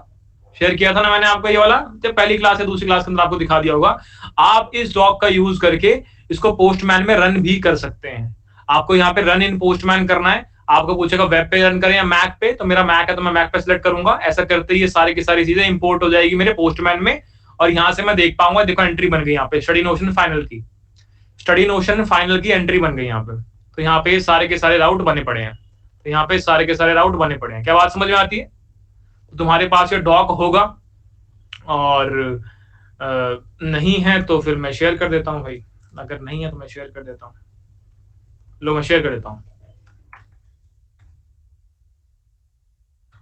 शेयर किया था ना मैंने आपको, ये वाला जब पहली क्लास या दूसरी क्लास के अंदर आपको दिखा दिया होगा। आप इस डॉक का यूज करके इसको पोस्टमैन में रन भी कर सकते हैं। आपको यहाँ पे रन इन पोस्टमैन करना है, आपको पूछेगा वेब पे रन करें या मैक पे, तो मेरा मैक है तो मैं मैक पे सिलेक्ट करूंगा। ऐसा करते ही ये सारी की सारी चीजें इंपोर्ट हो जाएगी मेरे पोस्टमैन में, और यहाँ से मैं देख पाऊंगा, देखो एंट्री बन गई यहाँ पे स्टडी नोशन फाइनल की, स्टडी नोशन फाइनल की एंट्री बन गई यहाँ पे। तो यहाँ पे सारे के सारे राउट बने पड़े हैं, तो यहाँ पे सारे के सारे राउट बने पड़े हैं। क्या बात समझ में आती है? तो तुम्हारे पास ये डॉक होगा, और नहीं है तो फिर मैं शेयर कर देता हूँ भाई, अगर नहीं है तो मैं शेयर कर देता हूँ। लो मैं शेयर कर देता हूँ।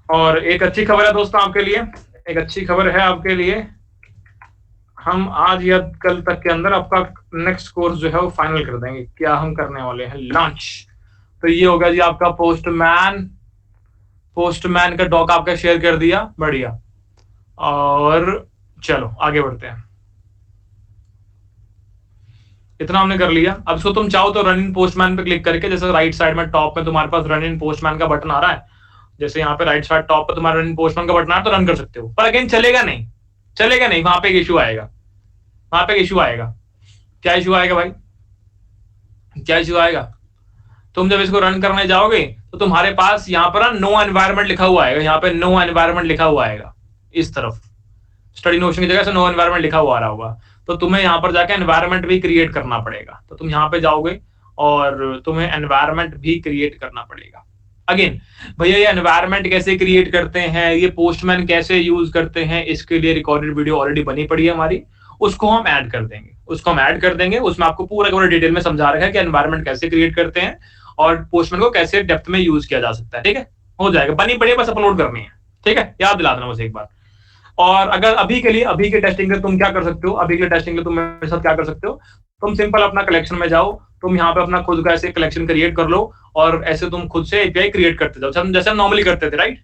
और एक अच्छी खबर है दोस्तों आपके लिए, एक अच्छी खबर है आपके लिए, हम आज या कल तक के अंदर आपका नेक्स्ट कोर्स जो है वो फाइनल कर देंगे। क्या हम करने वाले हैं, लॉन्च। तो ये होगा जी आपका पोस्टमैन का डॉक आपका शेयर कर दिया, बढ़िया। और चलो आगे बढ़ते हैं, इतना हमने कर लिया। अब इसको तुम चाहो तो रन इन पोस्टमैन पे क्लिक करके, जैसे राइट साइड में टॉप में तुम्हारे पास रन इन पोस्टमैन का बटन आ रहा है, जैसे यहाँ पे राइट साइड टॉप पे तुम्हारा रन इन पोस्टमैन का बटन आ रहा है, तो रन कर सकते हो। पर अगेन चलेगा नहीं, चलेगा नहीं, वहां पे एक इशू आएगा, वहां पे एक इशू आएगा। क्या इशू आएगा भाई, क्या इशू आएगा? तुम जब इसको रन करने जाओगे तो तुम्हारे पास यहाँ पर नो एनवायरमेंट लिखा हुआ आएगा, यहाँ पे नो एनवायरमेंट लिखा हुआ आएगा, इस तरफ स्टडी नोशन की जगह से नो एनवायरमेंट लिखा हुआ आ रहा होगा। तो तुम्हें यहाँ पर जाके एनवायरमेंट भी क्रिएट करना पड़ेगा। तो तुम यहाँ पे जाओगे और तुम्हें एनवायरनमेंट भी क्रिएट करना पड़ेगा। अगेन भैया ये एनवायरनमेंट कैसे क्रिएट करते हैं, ये पोस्टमैन कैसे यूज करते हैं, इसके लिए रिकॉर्डेड वीडियो ऑलरेडी बनी पड़ी है हमारी, उसको हम ऐड कर देंगे। उसमें आपको पूरा डिटेल में समझा रखा है कि एनवायरनमेंट कैसे क्रिएट करते हैं और पोस्टमैन को कैसे डेप्थ में यूज किया जा सकता है। ठीक है, हो जाएगा, बनी पड़ी है, बस अपलोड करनी है। ठीक है, याद दिला देना बस एक बार। और अगर अभी के टेस्टिंग के लिए तुम क्या कर सकते हो, अभी के टेस्टिंग के लिए तुम मेरे साथ क्या कर सकते हो, तुम सिंपल अपना कलेक्शन में जाओ, तुम यहाँ पे अपना खुद का ऐसे कलेक्शन क्रिएट कर लो और ऐसे तुम खुद से एपीआई क्रिएट करते जाओ, जैसे हम नॉर्मली करते थे। राइट,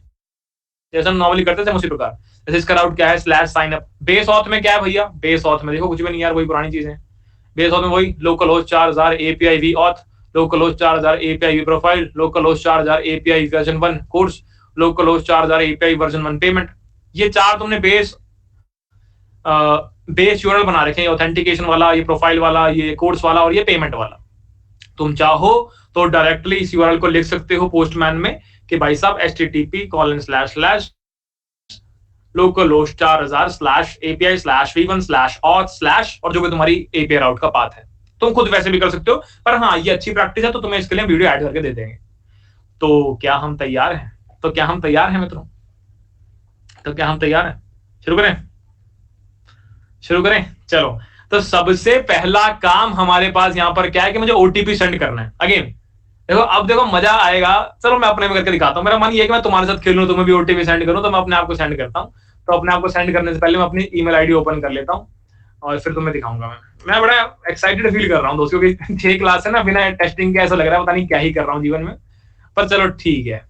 जैसे हम नॉर्मली करते थे उसी प्रकार। जैसे इसका राउट क्या है, /साइनअप। बेस ऑथ में क्या है भैया, बेस ऑथ में देखो कुछ भी नहीं यार, वही पुरानी चीजें। बेस ऑथ में वही local host 4000 API v auth, local host 4000 API v profile, local host 4000 API version 1 course, local host 4000 API version 1 payment. ये चार तुमने बेस यूआरएल बना रखे हैं, ऑथेंटिकेशन वाला, ये प्रोफाइल वाला, ये कोर्स वाला और ये पेमेंट वाला। तुम चाहो तो डायरेक्टली इस यूआरएल को लिख सकते हो पोस्टमैन में कि भाई साहब http:// localhost 4000/API/v1/auth/ और जो भी तुम्हारी एपीआई राउट का पाथ है, तुम खुद वैसे भी कर सकते हो। पर हाँ, ये अच्छी प्रैक्टिस है, तो तुम्हें इसके लिए वीडियो ऐड करके दे देंगे। तो क्या हम तैयार हैं? मित्रों? तो क्या हम तैयार हैं? शुरू करें? चलो, तो सबसे पहला काम हमारे पास यहाँ पर क्या है कि मुझे ओटीपी सेंड करना है। अगेन देखो, अब देखो मजा आएगा। चलो मैं अपने में करके दिखाता हूँ। मेरा मन ये है कि मैं तुम्हारे साथ खेलूं, तुम्हें भी ओटीपी सेंड करूं, तो मैं अपने आप को सेंड करता हूँ। तो अपने आप को सेंड करने से पहले मैं अपनी ईमेल आईडी ओपन कर लेता हूँ और फिर तुम्हें दिखाऊंगा। मैं बड़ा एक्साइटेड फील कर रहा हूँ दोस्तों, क्योंकि 6 क्लास है ना, बिना टेस्टिंग के ऐसा लग रहा है पता नहीं क्या ही कर रहा हूँ जीवन में। पर चलो ठीक है,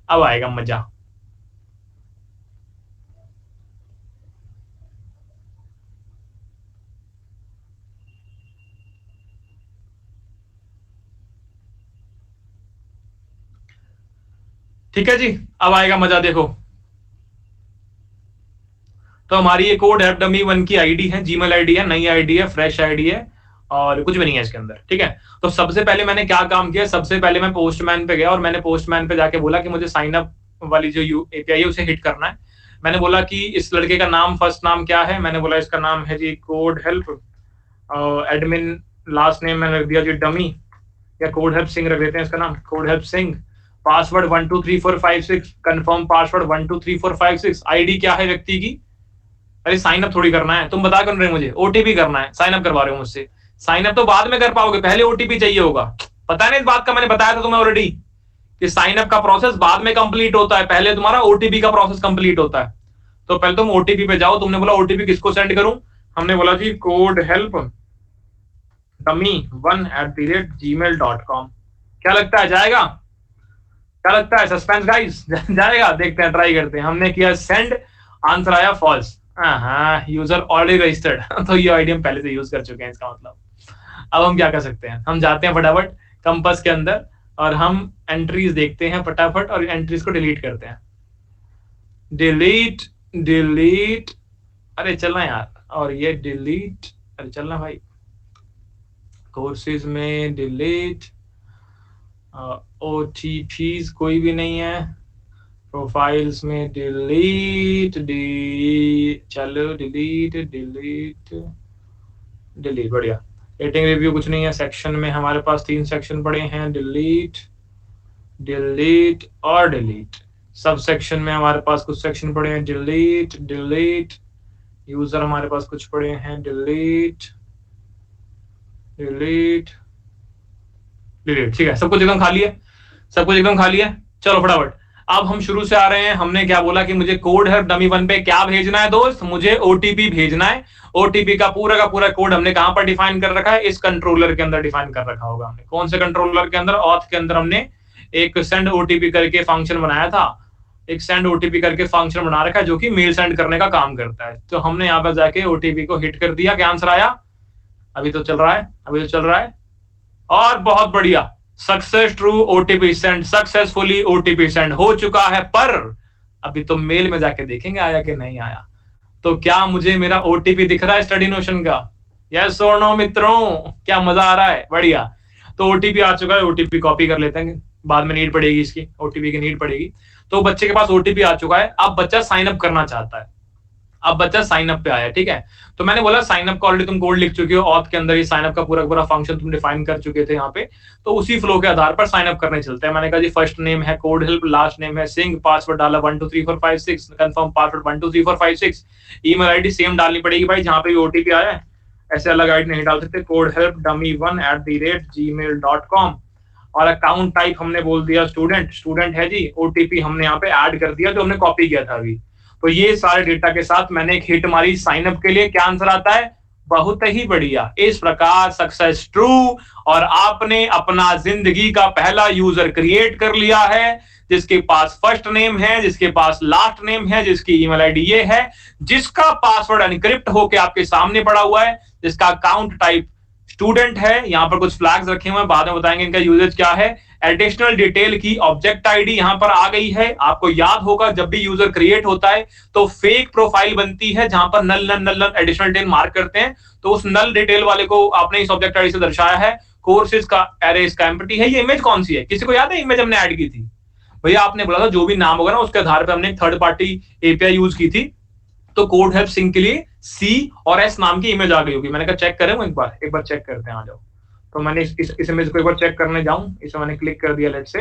अब आएगा मजा। ठीक है जी, अब आएगा मजा। देखो, तो हमारी ये कोड है डमी 1 की आईडी है, जीमेल आईडी है, नई आईडी है, फ्रेश आईडी है और कुछ भी नहीं है इसके अंदर। ठीक है, तो सबसे पहले मैंने क्या काम किया, सबसे पहले मैं पोस्टमैन पे गया और मैंने पोस्टमैन पे जाके बोला कि मुझे साइन अप वाली जो एपीआई है उसे हिट करना है। मैंने बोला कि इस लड़के का नाम, फर्स्ट नाम क्या है, मैंने बोला इसका नाम है जी code help, admin last name मैंने रख दिया जी डमी, या कोड हेल्प सिंह रख देते हैं इसका नाम, code help Singh. Password 123456, confirm password 123456। ID क्या है व्यक्ति की? अरे साइन अप थोड़ी करना है, तुम बता क्यों रहे, मुझे ओटीपी करना है। साइन अप करवा रहे हो मुझसे, साइन अप तो बाद में कर पाओगे, पहले ओटीपी चाहिए होगा। पता है ना इस बात का, मैंने बताया था तुम्हें ऑलरेडी कि साइन अप का प्रोसेस बाद में कंप्लीट होता है, पहले तुम्हारा ओटीपी का प्रोसेस कंप्लीट होता है। तो पहले तुम ओटीपी पे जाओ। तुमने बोला ओटीपी किसको सेंड करूं, हमने बोला जी कोड हेल्प dummy1@gmail.com। क्या लगता है जाएगा? क्या लगता है? सस्पेंस गाइस, जाएगा? देखते हैं, ट्राई करते हैं। हमने किया सेंड, आंसर आया फॉल्स। हाँ, यूजर ऑलरेडी रजिस्टर्ड। तो ये आईडी हम पहले से यूज कर चुके हैं, इसका मतलब। अब हम क्या कर सकते हैं, हम जाते हैं फटाफट कंपास के अंदर और हम एंट्रीज देखते हैं फटाफट और एंट्रीज को डिलीट करते हैं। डिलीट, अरे चलना यार, और ये डिलीट, अरे चलना भाई, कोर्सेज में डिलीट, ओटीपीज कोई भी नहीं है, प्रोफाइल्स में डिलीट, चलो डिलीट, बढ़िया। रेटिंग रिव्यू कुछ नहीं है, सेक्शन में हमारे पास 3 सेक्शन पड़े हैं, डिलीट और डिलीट। सब सेक्शन में हमारे पास कुछ सेक्शन पड़े हैं, डिलीट। यूजर हमारे पास कुछ पड़े हैं, डिलीट। ठीक है, सब कुछ एकदम खाली है, चलो फटाफट। अब हम शुरू से आ रहे हैं। हमने क्या बोला कि मुझे कोड है डमी 1 पे क्या भेजना है दोस्त, मुझे ओटीपी भेजना है। ओटीपी का पूरा कोड हमने कहां पर डिफाइन कर रखा है, इस कंट्रोलर के अंदर डिफाइन कर रखा होगा हमने। कौन से कंट्रोलर के अंदर? ऑथ के अंदर हमने एक सेंड ओटीपी करके फंक्शन बनाया था, एक सेंड ओटीपी करके फंक्शन बना रखा है जो कि मेल सेंड करने का काम करता है। तो हमने यहाँ पर जाके ओटीपी को हिट कर दिया। क्या आंसर आया? अभी तो चल रहा है और बहुत बढ़िया, success true, OTP send, successfully OTP send हो चुका है। पर अभी तो मेल में जाके देखेंगे आया कि नहीं आया। तो क्या मुझे मेरा ओटीपी दिख रहा है स्टडी नोशन का? यस और नो मित्रों, क्या मजा आ रहा है? बढ़िया। तो ओटीपी आ चुका है, ओटीपी कॉपी कर लेते हैं, बाद में नीड पड़ेगी इसकी, ओटीपी की नीड पड़ेगी। तो बच्चे के पास ओटीपी आ चुका है। अब बच्चा साइन अप करना चाहता है। अब बच्चा साइन अप पे आया, ठीक है। तो मैंने बोला साइन अप का ऑलरेडी तुम कोड लिख चुके हो, ऑथ के अंदर ही साइन अप का पूरा फंक्शन तुम डिफाइन कर चुके थे यहाँ पे, तो उसी फ्लो के आधार पर साइन अप करने चलते हैं। मैंने कहा जी फर्स्ट नेम है कोड हेल्प, लास्ट नेम है सिंह, पासवर्ड डाला 12345 confirm password 12345, email ID same डालनी पड़ेगी भाई जहां पे ओटीपी आया है, ऐसे अलग आईडी नहीं डाल सकते, कोड हेल्प dummy1@gmail.com। और अकाउंट टाइप हमने बोल दिया स्टूडेंट, स्टूडेंट है जी, ओटीपी हमने यहाँ पे ऐड कर दिया जो हमने कॉपी किया था अभी। तो ये सारे डेटा के साथ मैंने एक हिट मारी साइन अप के लिए, क्या आंसर आता है, बहुत ही बढ़िया। इस प्रकार सक्सेस ट्रू, और आपने अपना जिंदगी का पहला यूजर क्रिएट कर लिया है, जिसके पास फर्स्ट नेम है, जिसके पास लास्ट नेम है, जिसकी ईमेल आईडी ये है, जिसका पासवर्ड एनक्रिप्ट होके आपके सामने पड़ा हुआ है, जिसका अकाउंट टाइप स्टूडेंट है। यहाँ पर कुछ फ्लैग्स रखे हुए हैं, बाद में बताएंगे इनका यूजेज क्या है। एडिशनल डिटेल की ऑब्जेक्ट आईडी यहाँ पर आ गई है। आपको याद होगा जब भी यूजर क्रिएट होता है तो फेक प्रोफाइल बनती है जहां पर नल नल नल नल एडिशनल डिटेल मार्क करते हैं, तो उस नल डिटेल वाले को आपने इस ऑब्जेक्ट आईडी से दर्शाया है। कोर्सेज का एरे इसका एम्प्टी है। ये इमेज कौन सी है, किसी को याद है इमेज हमने ऐड की थी? भैया आपने बोला था जो भी नाम होगा ना उसके आधार पर हमने थर्ड पार्टी एपीआई यूज की थी, तो कोड हेल्प सिंह के लिए सी और एस नाम की इमेज आ गई होगी। मैंने कहा चेक करें एक बार चेक करते हैं, आ जाओ। तो मैंने इस इमेज को एक बार चेक करने जाऊं, इसमें मैंने क्लिक कर दिया लेट से,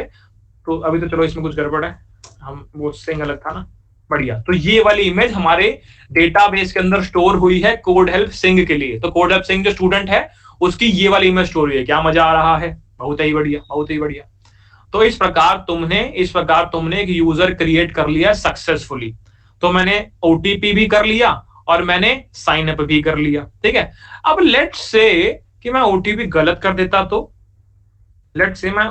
तो अभी तो चलो इसमें कुछ गड़बड़ है, हम वो सिंह अलग था ना, बढ़िया। तो ये वाली इमेज हमारे डेटाबेस के अंदर स्टोर हुई है कोड हेल्प सिंह के लिए। तो कोड हेल्प सिंह जो स्टूडेंट है उसकी ये वाली इमेज स्टोर हुई है। क्या मजा आ रहा है, बहुत ही बढ़िया, बहुत ही बढ़िया। तो इस प्रकार तुमने एक यूजर क्रिएट कर लिया सक्सेसफुली। तो मैंने ओटीपी भी कर लिया और मैंने साइन अप भी कर लिया, ठीक है। अब लेट्स से कि मैं ओटीपी गलत कर देता तो, लेट्स से गलत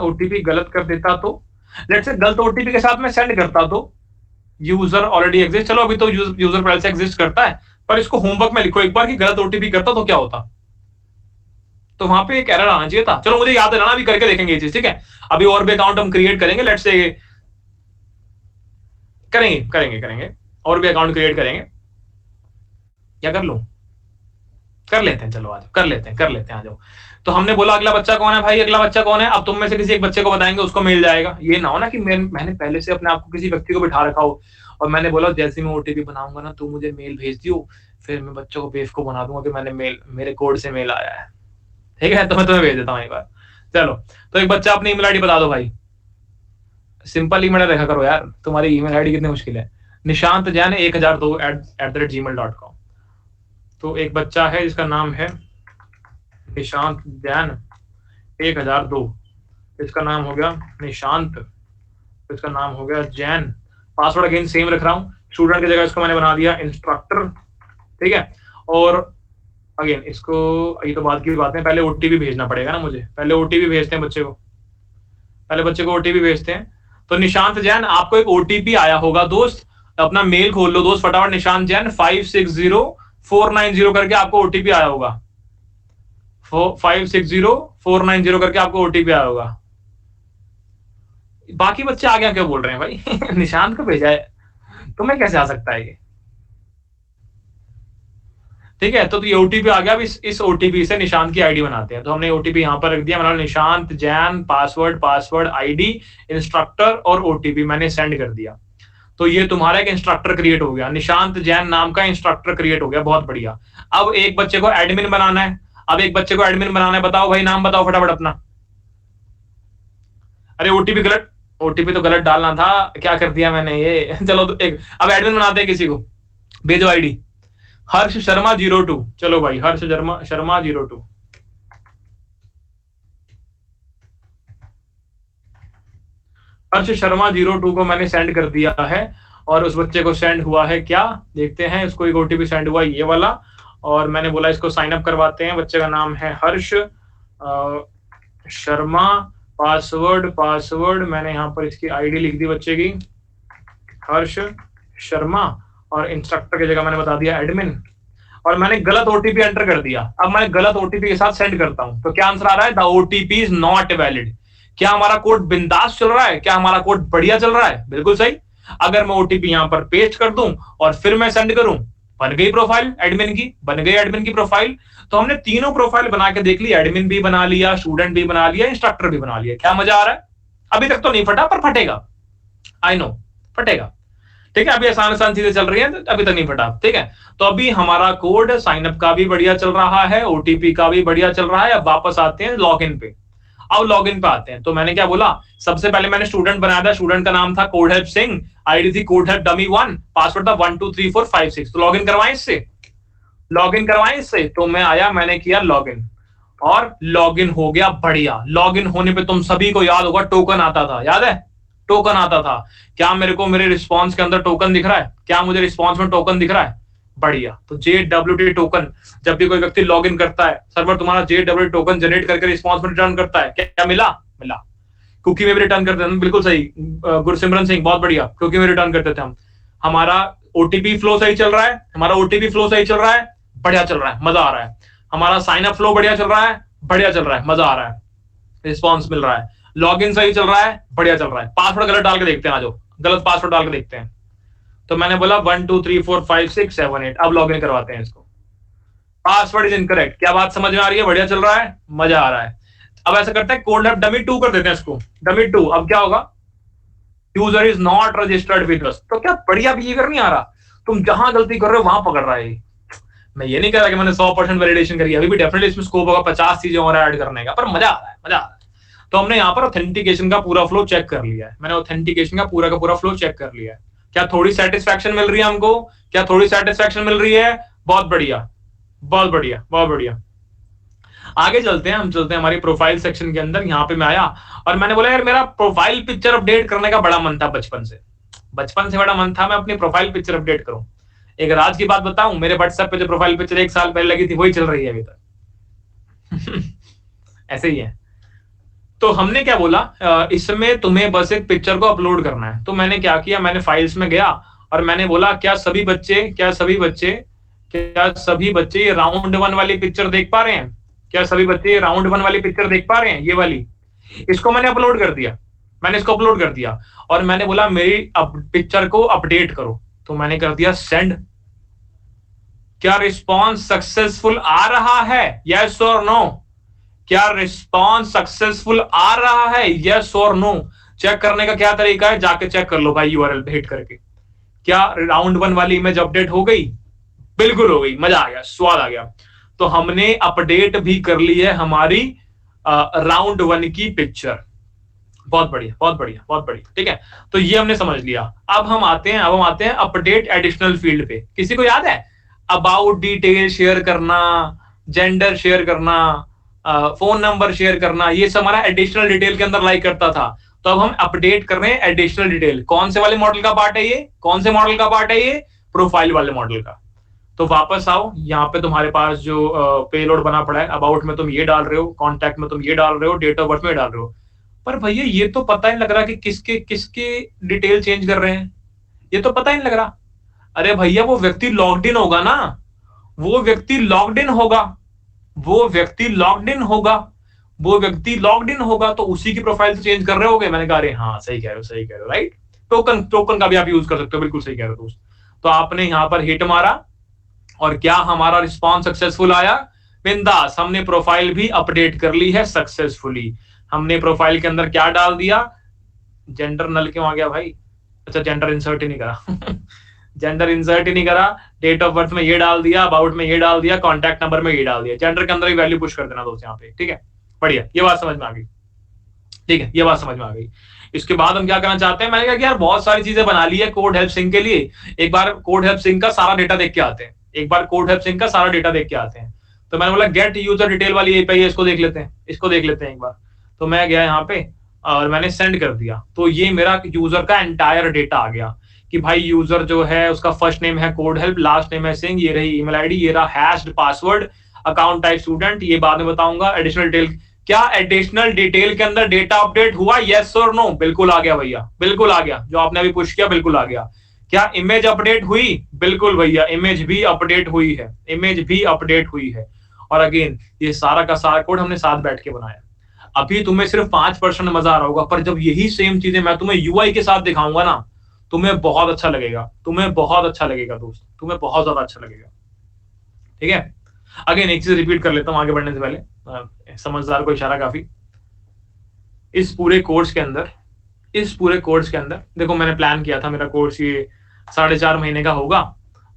ओटीपी के साथ मैं सेंड करता तो, यूजर ऑलरेडी एग्जिस्ट, चलो अभी तो यूजर पहले से एग्जिस्ट करता है, पर इसको होमवर्क में लिखो एक बार कि गलत ओटीपी करता तो क्या होता। तो वहां पे एक एरर आना चाहिए था। चलो मुझे याद दिलाना, अभी करके देखेंगे ये चीज, ठीक है। अभी और भी अकाउंट हम क्रिएट करेंगे, लेट्स से करेंगे और भी अकाउंट क्रिएट करेंगे। क्या कर लूं, कर लेते हैं, चलो आज कर लेते हैं, आ जाओ। तो हमने बोला अगला बच्चा कौन है भाई, अगला बच्चा कौन है। अब तुम में से किसी एक बच्चे को बताएंगे, उसको मिल जाएगा। ये ना हो ना कि मैंने पहले से अपने आप को किसी व्यक्ति को बिठा रखा हो और मैंने बोला जैसे मैं ओटीपी बनाऊंगा ना तू मुझे मेल भेज दियो, फिर मैं बच्चों को बेवकूफ बना दूंगा कि मेरे कोड से मेल आया है, ठीक है। तो मैं तुम्हें भेज देता हूँ एक बार। चलो तो एक बच्चा अपनी ईमेल आईडी बता दो भाई, सिंपल ईमेल रखा करो यार, तुम्हारी ईमेल आईडी कितनी मुश्किल है। निशांत जैन 1002@gmail.com। तो एक बच्चा है जिसका नाम है निशांत जैन 1002, इसका नाम हो गया निशांत, इसका नाम हो गया जैन। पासवर्ड अगेन सेम रख रहा हूँ, स्टूडेंट की जगह इसको मैंने बना दिया इंस्ट्रक्टर, ठीक है। और अगेन इसको, ये तो बात की बात है, पहले ओटीपी भेजना पड़ेगा ना मुझे, पहले ओटीपी भेजते हैं बच्चे को ओटीपी भेजते हैं। तो निशांत जैन आपको एक ओटीपी आया होगा दोस्त, अपना मेल खोल लो दोस्त फटाफट, निशांत जैन 560490 करके आपको ओटीपी आया होगा, 560490 करके आपको ओटीपी आया होगा। बाकी बच्चे आगे क्या बोल रहे हैं भाई निशांत को भेजा है, तुम्हें कैसे आ सकता है ये, ठीक है। तो ये ओटीपी आ गया। अब इस ओटीपी से निशांत की आईडी बनाते हैं। तो हमने ओटीपी यहां पर रख दिया, मतलब Nishant Jain password ID instructor और ओटीपी मैंने सेंड कर दिया। तो ये तुम्हारा एक इंस्ट्रक्टर क्रिएट हो गया, निशांत जैन नाम का इंस्ट्रक्टर क्रिएट हो गया, बहुत बढ़िया। अब एक बच्चे को एडमिन बनाना है, बताओ भाई नाम बताओ फटाफट अपना। अरे ओटीपी तो गलत डालना था, क्या कर दिया मैंने ये चलो तो एक अब एडमिन बनाते हैं, किसी को भेजो आईडी। हर्ष शर्मा 02, चलो भाई हर्ष शर्मा 02। हर्ष शर्मा 02 को मैंने सेंड कर दिया है और उस बच्चे को सेंड हुआ है क्या, देखते हैं। उसको एक ओटीपी सेंड हुआ ये वाला, और मैंने बोला इसको साइन अप करवाते हैं। बच्चे का नाम है हर्ष शर्मा, पासवर्ड मैंने यहाँ पर इसकी आईडी लिख दी बच्चे की, हर्ष शर्मा, और इंस्ट्रक्टर की जगह मैंने बता दिया एडमिन, और मैंने गलत ओटीपी एंटर कर दिया। अब मैं गलत ओटीपी के साथ सेंड करता हूं, तो क्या आंसर आ रहा है, the OTP is not valid. क्या हमारा कोड बिंदास चल रहा है, क्या हमारा कोड बढ़िया चल रहा है, बिल्कुल सही। अगर मैं ओटीपी यहां पर पेस्ट कर दूं और फिर मैं सेंड करूं, बन गई प्रोफाइल एडमिन की प्रोफाइल। तो हमने तीनों प्रोफाइल बना के देख ली, एडमिन भी बना लिया, स्टूडेंट भी बना लिया, इंस्ट्रक्टर भी बना लिया। क्या मजा आ रहा है, अभी तक तो नहीं फटा पर फटेगा, आई नो फटेगा। ठीक है, अभी आसान आसान चीजें चल रही हैं, तो अभी तक नहीं फटा, ठीक है। तो अभी हमारा कोड साइन अप का भी बढ़िया चल रहा है, ओटीपी का भी बढ़िया चल रहा है। अब वापस आते हैं लॉगिन पे। अब लॉगिन पे आते हैं, तो मैंने क्या बोला, सबसे पहले मैंने स्टूडेंट बनाया था, स्टूडेंट का नाम था कोड हेल्प सिंह, आईडी थी कोड हेल्प डमी 1, पासवर्ड था 123456। तो लॉगिन करवाएं इससे, लॉगिन करवाएं इससे। तो मैं आया, मैंने किया लॉगिन, और लॉगिन हो गया बढ़िया। लॉगिन होने पे तुम सभी को याद होगा टोकन आता था, याद है, टोकन आता था। क्या मेरे को मेरे रिस्पॉन्स के अंदर टोकन दिख रहा है? क्या मुझे रिस्पॉन्स में टोकन दिख रहा है? बढ़िया। तो JWT टोकन, जब भी कोई व्यक्ति लॉगिन करता है, सर्वर तुम्हारा JWT टोकन जनरेट करके रिस्पॉन्स में रिटर्न करता है। क्या मिला? मिला। कुकी में भी रिटर्न करते थे, बिल्कुल सही गुरसिमरन सिंह, बहुत बढ़िया, कुकी में रिटर्न करते थे हम। हमारा ओटीपी फ्लो सही चल रहा है, हमारा ओटीपी फ्लो सही चल रहा है, बढ़िया चल रहा है, मजा आ रहा है। हमारा साइन अप फ्लो बढ़िया चल रहा है, बढ़िया चल रहा है, मजा आ रहा है, रिस्पॉन्स मिल रहा है, लॉगिन सही चल रहा है, बढ़िया चल रहा है। पासवर्ड गलत डाल के देखते हैं, आज गलत पासवर्ड डाल के देखते हैं। तो मैंने बोला 1 2 3 4 5 6 7 8, अब लॉगिन करवाते हैं इसको। Password is incorrect. क्या बात समझ में आ रही है? बढ़िया चल रहा है, मजा आ रहा है। अब ऐसा करते हैं, कोड लैब डमी 2 कर देते हैं इसको, डमी 2। अब क्या होगा? User is not registered with us. तो क्या बढ़िया बिहेवियर नहीं आ रहा? तुम जहां गलती कर रहे हो वहां पकड़ रहा है। मैं ये नहीं कह रहा कि मैंने 100% वैलिडेशन करी, अभी भी डेफिनेटली इसमें स्कोप होगा 50 चीजें और ऐड करने का, पर मजा आ रहा है, मजा आ रहा है। तो हमने यहाँ पर ऑथेंटिकेशन का पूरा फ्लो चेक कर लिया है, मैंने ऑथेंटिकेशन का पूरा फ्लो चेक कर लिया है। क्या थोड़ी सेटिस्फैक्शन मिल रही है हमको? क्या थोड़ी सेटिस्फैक्शन मिल रही है? बहुत बढ़िया, बहुत बढ़िया, बहुत बढ़िया। आगे चलते हैं, हम चलते हैं हमारी प्रोफाइल सेक्शन के अंदर। यहाँ पे मैं आया और मैंने बोला, यार मेरा प्रोफाइल पिक्चर अपडेट करने का बड़ा मन था, बचपन से बड़ा मन था मैं अपनी प्रोफाइल पिक्चर अपडेट करूं। एक राज की बात बताऊं, मेरे व्हाट्सएप पे जो प्रोफाइल पिक्चर 1 साल पहले लगी थी वही चल रही है अभी तक। ऐसे ही है। तो हमने क्या बोला, इसमें तुम्हें बस एक पिक्चर को अपलोड करना है। तो मैंने क्या किया, मैंने फाइल्स में गया और मैंने बोला, क्या सभी बच्चे ये राउंड 1 वाली पिक्चर देख पा रहे हैं? क्या सभी बच्चे ये राउंड 1 वाली पिक्चर देख पा रहे हैं? ये वाली, इसको मैंने अपलोड कर दिया, मैंने इसको अपलोड कर दिया और मैंने बोला मेरी पिक्चर को अपडेट करो। तो मैंने कर दिया सेंड। क्या रिस्पॉन्स सक्सेसफुल आ रहा है? यस और नो? क्या रिस्पॉन्स सक्सेसफुल आ रहा है? यस और नो? चेक करने का क्या तरीका है? जाके चेक कर लो भाई, यूआरएल पे हिट करके। क्या राउंड 1 वाली इमेज अपडेट हो गई? बिल्कुल हो गई, मजा आ गया, स्वाद आ गया। तो हमने अपडेट भी कर ली है हमारी राउंड 1 की पिक्चर। बहुत बढ़िया, बहुत बढ़िया, बहुत बढ़िया, ठीक है। तो ये हमने समझ लिया। अब हम आते हैं अपडेट एडिशनल फील्ड पे। किसी को याद है? अबाउट डिटेल शेयर करना, जेंडर शेयर करना, फोन नंबर शेयर करना, ये सब हमारा एडिशनल डिटेल के अंदर लाइक करता था। तो अब हम अपडेट कर रहे हैं एडिशनल डिटेल। कौन से वाले मॉडल का पार्ट है ये? कौन से मॉडल का पार्ट है ये? प्रोफाइल वाले मॉडल का। तो वापस आओ, यहाँ पे तुम्हारे पास जो पेलोड बना पड़ा है, अबाउट में तुम ये डाल रहे हो, कॉन्टैक्ट में तुम ये डाल रहे हो, डेट ऑफ बर्थ में डाल रहे हो। पर भैया ये तो पता ही लग रहा कि किसके किसके डिटेल चेंज कर रहे हैं, ये तो पता ही नहीं लग रहा। अरे भैया वो व्यक्ति लॉग्ड इन होगा ना, वो व्यक्ति लॉग्ड इन होगा, वो व्यक्ति लॉग्ड इन होगा, वो व्यक्ति लॉग्ड इन होगा, तो उसी की प्रोफाइल से चेंज कर रहे होगे। मैंने कहा अरे हाँ सही कह रहे हो, सही कह रहे हो, राइट। टोकन का भी आप यूज कर सकते हो, बिल्कुल सही कह रहे हो दोस्त। तो आपने यहाँ पर हिट मारा और क्या हमारा रिस्पॉन्स सक्सेसफुल आया? बिंदास, हमने प्रोफाइल भी अपडेट कर ली है सक्सेसफुली। हमने प्रोफाइल के अंदर क्या डाल दिया? जेंडर नल क्यों आ गया भाई? अच्छा, जेंडर इंसर्ट ही नहीं करा। जेंडर इंसर्ट ही नहीं करा, डेट ऑफ बर्थ में ये डाल दिया, अबाउट में ये डाल दिया, कॉन्टैक्ट नंबर में ये डाल दिया। जेंडर के अंदर ही वैल्यू पुश कर देना दोस्त यहाँ पे, ठीक है। बढ़िया, ये बात समझ में आ गई, ठीक है, ये बात समझ में आ गई। इसके बाद हम क्या करना चाहते हैं, मैंने कहा कि यार बहुत सारी चीजें बना ली है कोड हेल्प सिंह के लिए, एक बार कोड हेल्प सिंह का सारा डेटा देख के आते हैं, एक बार कोड हेल्प सिंह का सारा डेटा देख के आते हैं। तो मैंने बोला गेट यूजर डिटेल वाली एपीआई है, इसको देख लेते हैं, इसको देख लेते हैं एक बार। तो मैं गया यहाँ पे और मैंने सेंड कर दिया। तो ये मेरा यूजर का एंटायर डेटा आ गया कि भाई यूजर जो है उसका फर्स्ट नेम है कोड हेल्प, लास्ट नेम है सिंह, ये रही ईमेल आईडी, ये रहा hatched password, account type student, ये बाद में बताऊंगा। एडिशनल डिटेल, क्या एडिशनल डिटेल के अंदर डेटा अपडेट हुआ? यस और नो? बिल्कुल आ गया भैया, बिल्कुल आ गया, जो आपने अभी पुश किया बिल्कुल आ गया। क्या इमेज अपडेट हुई? बिल्कुल भैया, इमेज भी अपडेट हुई है, इमेज भी अपडेट हुई है। और अगेन ये सारा का सारा कोड हमने साथ बैठ के बनाया। अभी तुम्हें सिर्फ 5% मजा आ रहा होगा, पर जब यही सेम चीजें मैं तुम्हें यूआई के साथ दिखाऊंगा ना, तुम्हें बहुत अच्छा लगेगा, तुम्हें बहुत अच्छा लगेगा दोस्त, तुम्हें बहुत ज्यादा अच्छा लगेगा, ठीक है। अगेन एक चीज रिपीट कर लेता हूं आगे बढ़ने से पहले, समझदार को इशारा काफी। इस पूरे कोर्स के अंदर देखो मैंने प्लान किया था, मेरा कोर्स ये 4.5 महीने का होगा,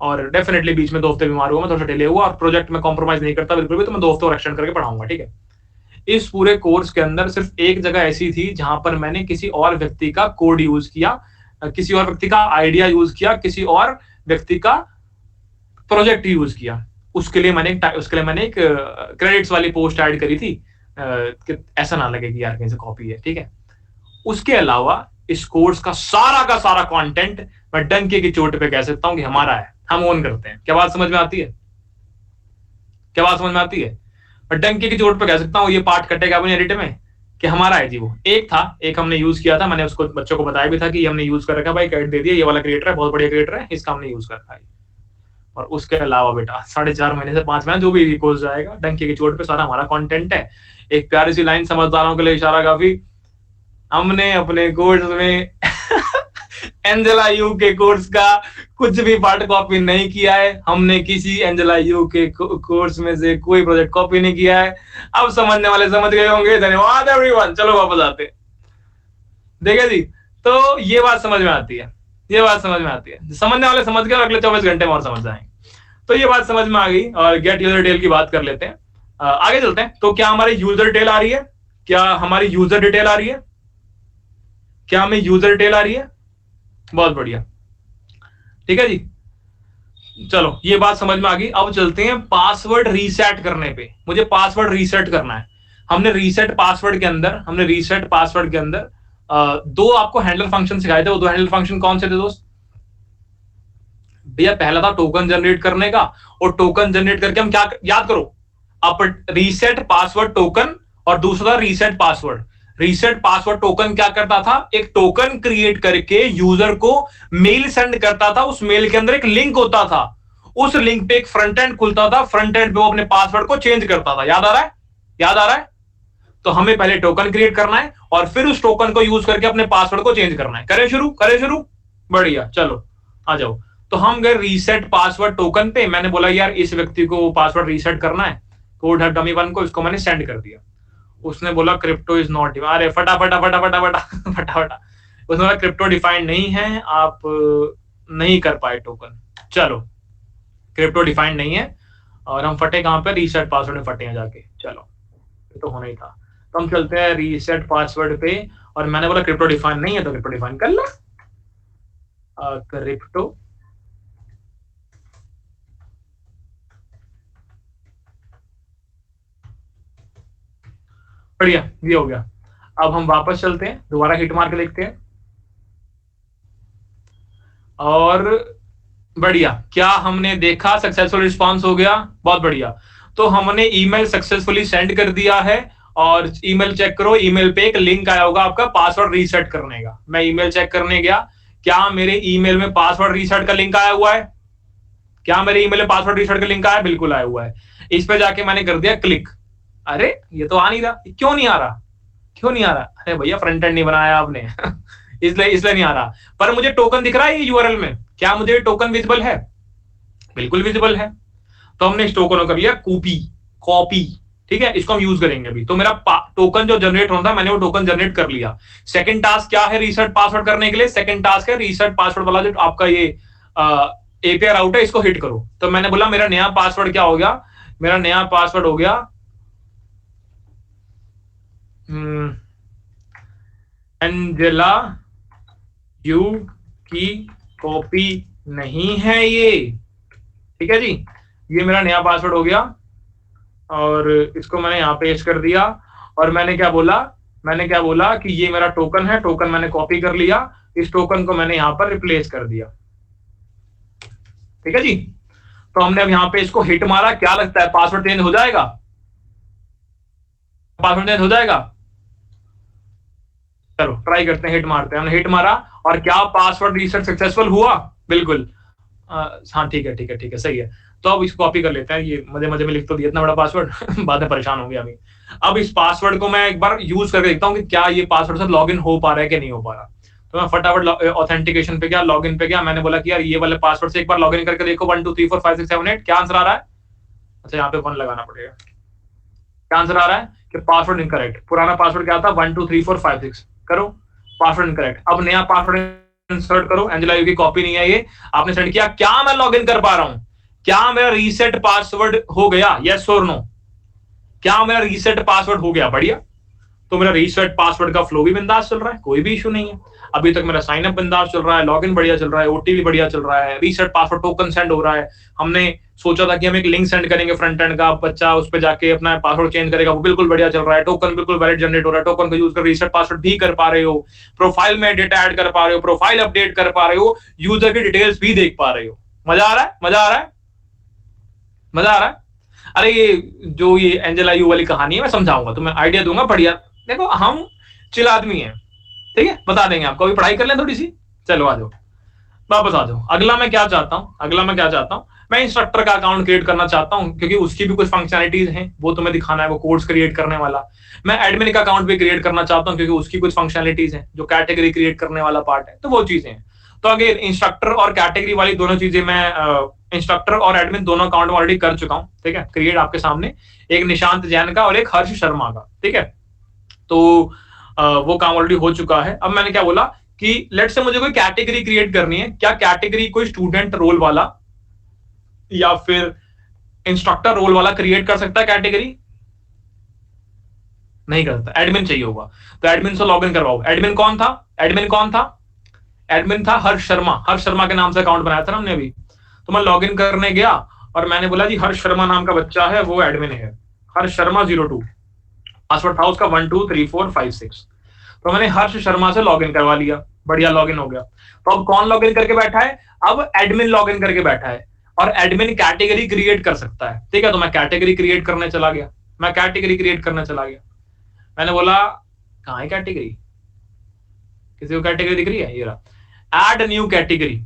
और डेफिनेटली बीच में 2 हफ्ते बीमार हुआ मैं, थोड़ा सा डिले हुआ, और प्रोजेक्ट में कॉम्प्रोमाइज नहीं करता बिल्कुल भी, तो मैं 2 हफ्ते और एक्सटेंड करके पढ़ाऊंगा, ठीक है। इस पूरे कोर्स के अंदर सिर्फ एक जगह ऐसी थी जहां पर मैंने किसी और व्यक्ति का कोड यूज किया, किसी और व्यक्ति का आइडिया यूज किया, किसी और व्यक्ति का प्रोजेक्ट यूज किया। उसके लिए मैंने एक क्रेडिट्स वाली पोस्ट ऐड करी थी, कि ऐसा ना लगे कि यार कहीं से कॉपी है, ठीक है। उसके अलावा इस कोर्स का सारा कंटेंट मैं डंके की चोट पे कह सकता हूं कि हमारा है, हम ओन करते हैं। क्या बात समझ में आती है? क्या बात समझ में आती है? मैं डंके की चोट पे कह सकता हूं ये पार्ट कटेगा अपने एडिट में कि हमारा है जी। वो एक हमने यूज किया था, मैंने उसको बच्चों को बताया भी था कि ये हमने यूज कर रखा, भाई क्रेडिट दे दिया, ये वाला क्रिएटर है, बहुत बढ़िया क्रिएटर है, इसका हमने यूज कर रखा है। और उसके अलावा बेटा 4.5 महीने से 5 महीने जो भी कोर्स जाएगा, डंके की चोट पे सारा हमारा कंटेंट है। एक प्यारी सी लाइन समझदारों के लिए इशारा काफी, हमने अपने कोर्स में एंजेला यू के कोर्स का कुछ भी पार्ट कॉपी नहीं किया है, हमने किसी एंजेला यू के कोर्स में से कोई प्रोजेक्ट कॉपी नहीं किया है। अब समझने वाले समझ गए होंगे, धन्यवाद एवरीवन। चलो वापस आते हैं, देखिए जी, तो ये बात समझ में आती है, ये बात समझ में आती है, समझने वाले समझ गए और अगले 24 घंटे में और समझ जाएंगे। तो ये बात समझ में आ गई, और गेट यूजर डिटेल की बात कर लेते हैं, आगे चलते हैं। तो क्या हमारी यूजर डिटेल आ रही है? क्या हमारी यूजर डिटेल आ रही है? क्या हमें यूजर डिटेल आ रही है? बहुत बढ़िया, ठीक है जी। चलो ये बात समझ में आ गई। अब चलते हैं पासवर्ड रीसेट करने पे। मुझे पासवर्ड रीसेट करना है। हमने रीसेट पासवर्ड के अंदर दो आपको हैंडलर फंक्शन सिखाए थे। वो दो हैंडलर फंक्शन कौन से थे दोस्त? भैया पहला था टोकन जनरेट करने का, और टोकन जनरेट करके हम क्या याद करो, अब रीसेट पासवर्ड टोकन, और दूसरा reset password. Reset password token क्या करता था, एक टोकन क्रिएट करके यूजर को मेल सेंड करता था। उस मेल के अंदर एक लिंक होता था, उस लिंक पे एक फ्रंट एंड खुलता था, फ्रंट एंड पे वो अपने पासवर्ड को चेंज करता था। याद आ रहा है? याद आ रहा है? तो हमें पहले टोकन क्रिएट करना है और फिर उस टोकन को यूज करके अपने पासवर्ड को चेंज करना है। करें शुरू? बढ़िया, चलो आ जाओ। तो हम गए रीसेट पासवर्ड टोकन पे। मैंने बोला यार इस व्यक्ति को पासवर्ड रीसेट करना है, कोड है डमी 1 को, इसको मैंने सेंड कर दिया। उसने बोला क्रिप्टो इज नॉट, अरे फटाफट उसने बोला क्रिप्टो डिफाइंड नहीं है, आप नहीं कर पाए टोकन। चलो क्रिप्टो डिफाइंड नहीं है, और हम फटे कहां पे? रीसेट पासवर्ड में फटे हैं जाके। चलो ये तो होना ही था। तो हम चलते हैं रीसेट पासवर्ड पे, और मैंने बोला क्रिप्टो डिफाइंड नहीं है तो क्रिप्टो डिफाइन कर ला। क्रिप्टो बढ़िया, ये हो गया। अब हम वापस चलते हैं, दोबारा हिट मार के देखते हैं, और बढ़िया, क्या हमने देखा सक्सेसफुल रिस्पांस हो गया? बहुत बढ़िया। तो हमने ईमेल सक्सेसफुली सेंड कर दिया है, और ईमेल चेक करो, ईमेल पे एक लिंक आया होगा आपका पासवर्ड रीसेट करने का। मैं ईमेल चेक करने गया, क्या मेरे ईमेल में पासवर्ड रीसेट का लिंक आया हुआ है? क्या मेरे ईमेल में पासवर्ड रीसेट का लिंक आया? बिल्कुल आया हुआ है। इस पे जाके मैंने कर दिया क्लिक। अरे ये तो आ नहीं रहा, क्यों नहीं आ रहा? अरे भैया फ्रंट एंड नहीं बनाया आपने इसलिए नहीं आ रहा। पर मुझे टोकन दिख रहा है यूआरएल में। क्या मुझे टोकन विजिबल है? बिल्कुल विजिबल है। तो हमने इस टोकन को कर लिया कॉपी, ठीक है, इसको हम यूज करेंगे अभी। तो मेरा टोकन जो जनरेट होता है, मैंने वो टोकन जनरेट कर लिया। सेकंड टास्क क्या है रीसेट पासवर्ड करने के लिए? सेकंड टास्क है रीसेट पासवर्ड वाला, जो आपका ये एपीआई राउट है, इसको हिट करो। तो मैंने बोला मेरा नया पासवर्ड क्या हो गया? मेरा नया पासवर्ड हो गया एंजेला यू की कॉपी नहीं है ये, ठीक है जी। ये मेरा नया पासवर्ड हो गया, और इसको मैंने यहाँ पेस्ट कर दिया। और मैंने क्या बोला कि ये मेरा टोकन है, टोकन मैंने कॉपी कर लिया, इस टोकन को मैंने यहाँ पर रिप्लेस कर दिया, ठीक है जी। तो हमने अब यहाँ पे इसको हिट मारा। क्या लगता है पासवर्ड चेंज हो जाएगा? पासवर्ड चेंज हो जाएगा? चलो ट्राई करते हैं, हिट मारते हैं। हमने हिट मारा, और क्या पासवर्ड रीसेट सक्सेसफुल हुआ? बिल्कुल। हाँ ठीक है, सही है। तो अब इसको कॉपी कर लेते हैं। ये मजे में लिख तो दिया इतना बड़ा पासवर्ड बाद में परेशान हो गया अभी। अब इस पासवर्ड को मैं एक बार यूज करके देखता हूँ कि क्या ये पासवर्ड से लॉगिन हो पा रहा है कि नहीं हो पा रहा। तो मैं फटाफट ऑथेंटिकेशन पे गया, लॉगिन पे गया। मैंने बोला कि यार ये वाले पासवर्ड से एक बार लॉगिन करके देखो, 1 2 3 4 5 6 7 8। क्या आंसर आ रहा है? अच्छा यहाँ पे 1 लगाना पड़ेगा। क्या आंसर आ रहा है कि पासवर्ड इनकरेक्ट। पुराना पासवर्ड क्या था? 1 2 3 4 5 6। करो, पासवर्ड इनकरेक्ट। अब नया पासवर्ड इंसर्ट करो, एंजेला यू की कॉपी नहीं है ये, आपने सेंड किया, क्या मैं लॉगिन कर पा रहा हूं, क्या मेरा रीसेट पासवर्ड हो गया, यस और नो, क्या मेरा रीसेट पासवर्ड हो गया, बढ़िया। तो मेरा रीसेट पासवर्ड का फ्लो भी बिंदास चल रहा है, कोई भी इशू नहीं है। अभी तक मेरा साइन अप बिंदास चल रहा है, लॉगिन बढ़िया चल रहा है, ओटीपी बढ़िया चल रहा है, रीसेट पासवर्ड टोकन सेंड हो रहा है। हमने सोचा था कि हम एक लिंक सेंड करेंगे फ्रंट एंड का, बच्चा उस पर जाके अपना पासवर्ड चेंज करेगा, वो बिल्कुल बढ़िया चल रहा है, टोकन बिल्कुल वैलिड जनरेट हो रहा है, टोकन का यूज कर रीसेट पासवर्ड भी कर पा रहे हो, प्रोफाइल में डेटा ऐड कर पा रहे हो, प्रोफाइल अपडेट कर पा रहे हो, यूजर की डिटेल्स भी देख पा रहे हो। मजा आ रहा है, मजा आ रहा है, मजा आ रहा है। अरे ये जो ये एंजेला यू वाली कहानी है, मैं समझाऊंगा तुम्हें, आइडिया दूंगा बढ़िया। देखो हम चिल आदमी है, ठीक है, बता देंगे आपको, अभी पढ़ाई कर लें थोड़ी सी, चलो आ जाओ, वापस आ जाओ। अगला मैं क्या चाहता हूं, अगला मैं क्या चाहता हूं, मैं इंस्ट्रक्टर का अकाउंट क्रिएट करना चाहता हूं, क्योंकि उसकी भी कुछ फंक्शनलिटीज हैं, वो तुम्हें दिखाना है, वो कोड्स क्रिएट करने वाला। मैं एडमिन का अकाउंट भी क्रिएट करना चाहता हूं, क्योंकि उसकी कुछ फंक्शनलिटीज हैं, जो कैटेगरी क्रिएट करने वाला पार्ट है, तो वो चीजें हैं। तो अगर इंस्ट्रक्टर और कैटेगरी वाली दोनों चीजें मैं इंस्ट्रक्टर और एडमिन दोनों अकाउंट में ऑलरेडी कर चुका हूं, ठीक है, क्रिएट आपके सामने, एक निशांत जैन का और एक हर्ष शर्मा का, ठीक है। तो वो काम ऑलरेडी हो चुका है। अब मैंने क्या बोला कि लेट से मुझे कोई कैटेगरी क्रिएट करनी है, क्या कैटेगरी कोई स्टूडेंट रोल वाला या फिर इंस्ट्रक्टर रोल वाला क्रिएट कर सकता है कैटेगरी? नहीं कर सकता, एडमिन चाहिए होगा। तो एडमिन से लॉगिन करवाओ। एडमिन कौन था, एडमिन कौन था, एडमिन था हर्ष शर्मा, हर्ष शर्मा के नाम से अकाउंट बनाया था ना हमने अभी। तो मैं लॉगिन करने गया और मैंने बोला जी हर्ष शर्मा नाम का बच्चा है, वो एडमिन है, हर्ष शर्मा 02, पासवर्ड था उसका 123456। तो मैंने हर्ष शर्मा से लॉगिन करवा लिया, बढ़िया लॉगिन हो गया। तो अब कौन लॉगिन करके बैठा है, अब एडमिन लॉगिन करके बैठा है, और एडमिन कैटेगरी क्रिएट कर सकता है, ठीक है। तो मैं कैटेगरी क्रिएट करने चला गया, मैं कैटेगरी क्रिएट करने चला गया। मैंने बोला कहां है कैटेगरी, किसी को कैटेगरी दिख रही है, ये रहा, ऐड न्यू कैटेगरी।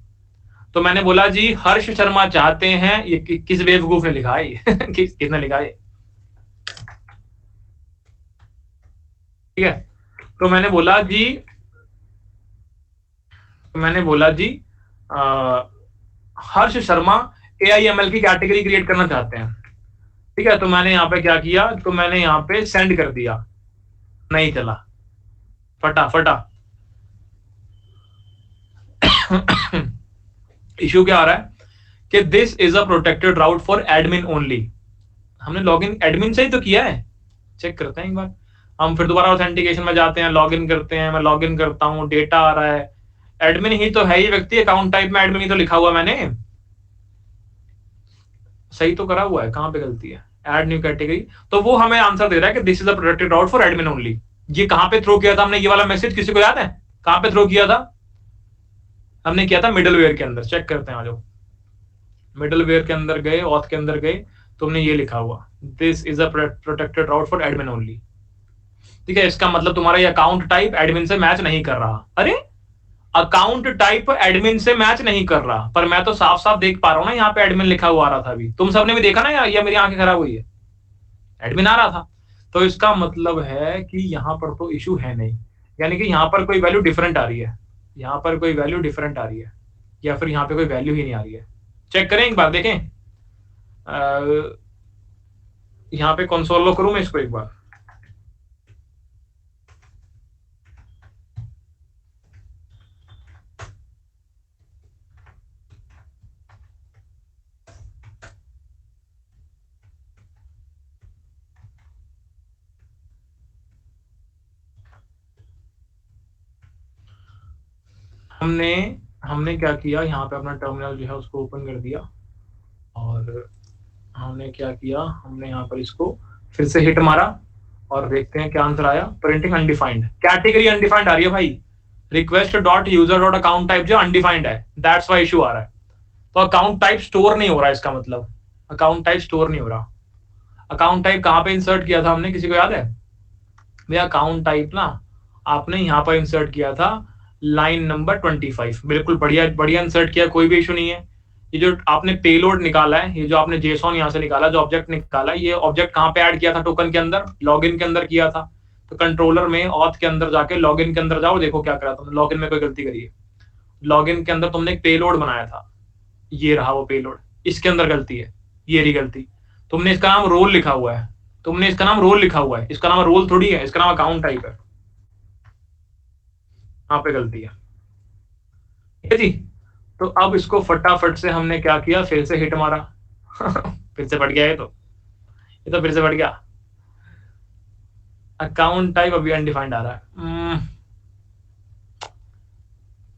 तो मैंने बोला जी हर्ष शर्मा चाहते हैं, ये किस बेवकूफ ने लिखा है किसने लिखा है, ठीक है। तो मैंने बोला जी हर्ष शर्मा AIML की कैटेगरी क्रिएट करना चाहते हैं, ठीक है। तो मैंने यहाँ पे क्या किया, तो मैंने यहाँ पे सेंड कर दिया, नहीं चला, फटा इश्यू क्या आ रहा है कि this is a protected route for admin only. हमने लॉगिन एडमिन से ही तो किया है, चेक करते हैं एक बार। हम फिर दोबारा ऑथेंटिकेशन में जाते हैं, लॉगिन करते हैं, मैं लॉगिन करता हूं, डेटा आ रहा है, एडमिन ही तो है ये व्यक्ति, अकाउंट टाइप में एडमिन ही तो लिखा हुआ, मैंने सही तो करा हुआ है, कहां पे गलती है, ऐड न्यू कैटेगरी। तो वो हमें आंसर दे रहा है कि this is a protected route for admin only. ये कहां पे थ्रो किया था हमने, ये वाला मैसेज किसी को याद है, कहां पे थ्रो किया था, हमने किया था मिडलवेयर के अंदर, चेक करते हैं आ जाओ। मिडलवेयर के अंदर गए, ऑथ के अंदर गए, तुमने ये लिखा हुआ this is a protected route for admin only, ठीक है। इसका मतलब तुम्हारा ये अकाउंट टाइप एडमिन से मैच नहीं कर रहा। अरे अकाउंट टाइप एडमिन से मैच नहीं कर रहा, पर मैं तो साफ साफ देख पा रहा हूं ना, यहाँ पे एडमिन लिखा हुआ आ रहा था अभी, तुम सबने भी देखा ना, या मेरी आंखें खराब हुई है, एडमिन आ रहा था। तो इसका मतलब है कि यहाँ पर तो इशू है नहीं, यानी कि यहाँ पर कोई वैल्यू डिफरेंट आ रही है, यहाँ पर कोई वैल्यू डिफरेंट आ रही है, या फिर यहाँ पे कोई वैल्यू ही नहीं आ रही है। चेक करें एक बार, देखें यहाँ पे कंसोल लो करूं मैं इसको एक बार, हमने क्या किया, यहाँ पे अपना टर्मिनल जो है उसको ओपन कर दिया, और हमने क्या किया, हमने यहाँ पर इसको फिर से हिट मारा, और देखते हैं क्या आंसर आया। प्रिंटिंग अनडिफाइंड, कैटेगरी अनडिफाइंड आ रही है भाई, request dot user dot account type जो अनडिफाइंड है, दैट्स व्हाई इशू आ रहा है। तो अकाउंट टाइप स्टोर नहीं हो रहा है, इसका मतलब अकाउंट टाइप स्टोर नहीं हो रहा। अकाउंट टाइप कहाँ पे इंसर्ट किया था हमने, किसी को याद है भैया? अकाउंट टाइप ना आपने यहाँ पर इंसर्ट किया था लाइन नंबर 25, बिल्कुल बढ़िया बढ़िया इंसर्ट किया, कोई भी इशू नहीं है। ये जो आपने पेलोड निकाला है, ये जो आपने जेसॉन यहाँ से निकाला, जो ऑब्जेक्ट निकाला, ये ऑब्जेक्ट कहाँ पे ऐड किया था, टोकन के अंदर, लॉगिन के अंदर किया था। तो कंट्रोलर में ऑथ के अंदर जाके लॉगिन के अंदर जाओ, देखो क्या करा तुमने, लॉगिन में कोई गलती करी है। लॉगिन के अंदर तुमने एक पेलोड बनाया था, ये रहा वो पेलोड, इसके अंदर गलती है, ये रही गलती। तुमने इसका नाम रोल लिखा हुआ है, तुमने इसका नाम रोल लिखा हुआ है, इसका नाम रोल थोड़ी है, इसका नाम अकाउंट टाइप है, यहाँ पे गलती है। ठीक है जी। तो अब इसको फटाफट से हमने क्या किया, फिर से हिट मारा फिर से बढ़ गया ये तो फिर से बढ़ गया। अकाउंट टाइप अभी अनडिफाइंड आ रहा है।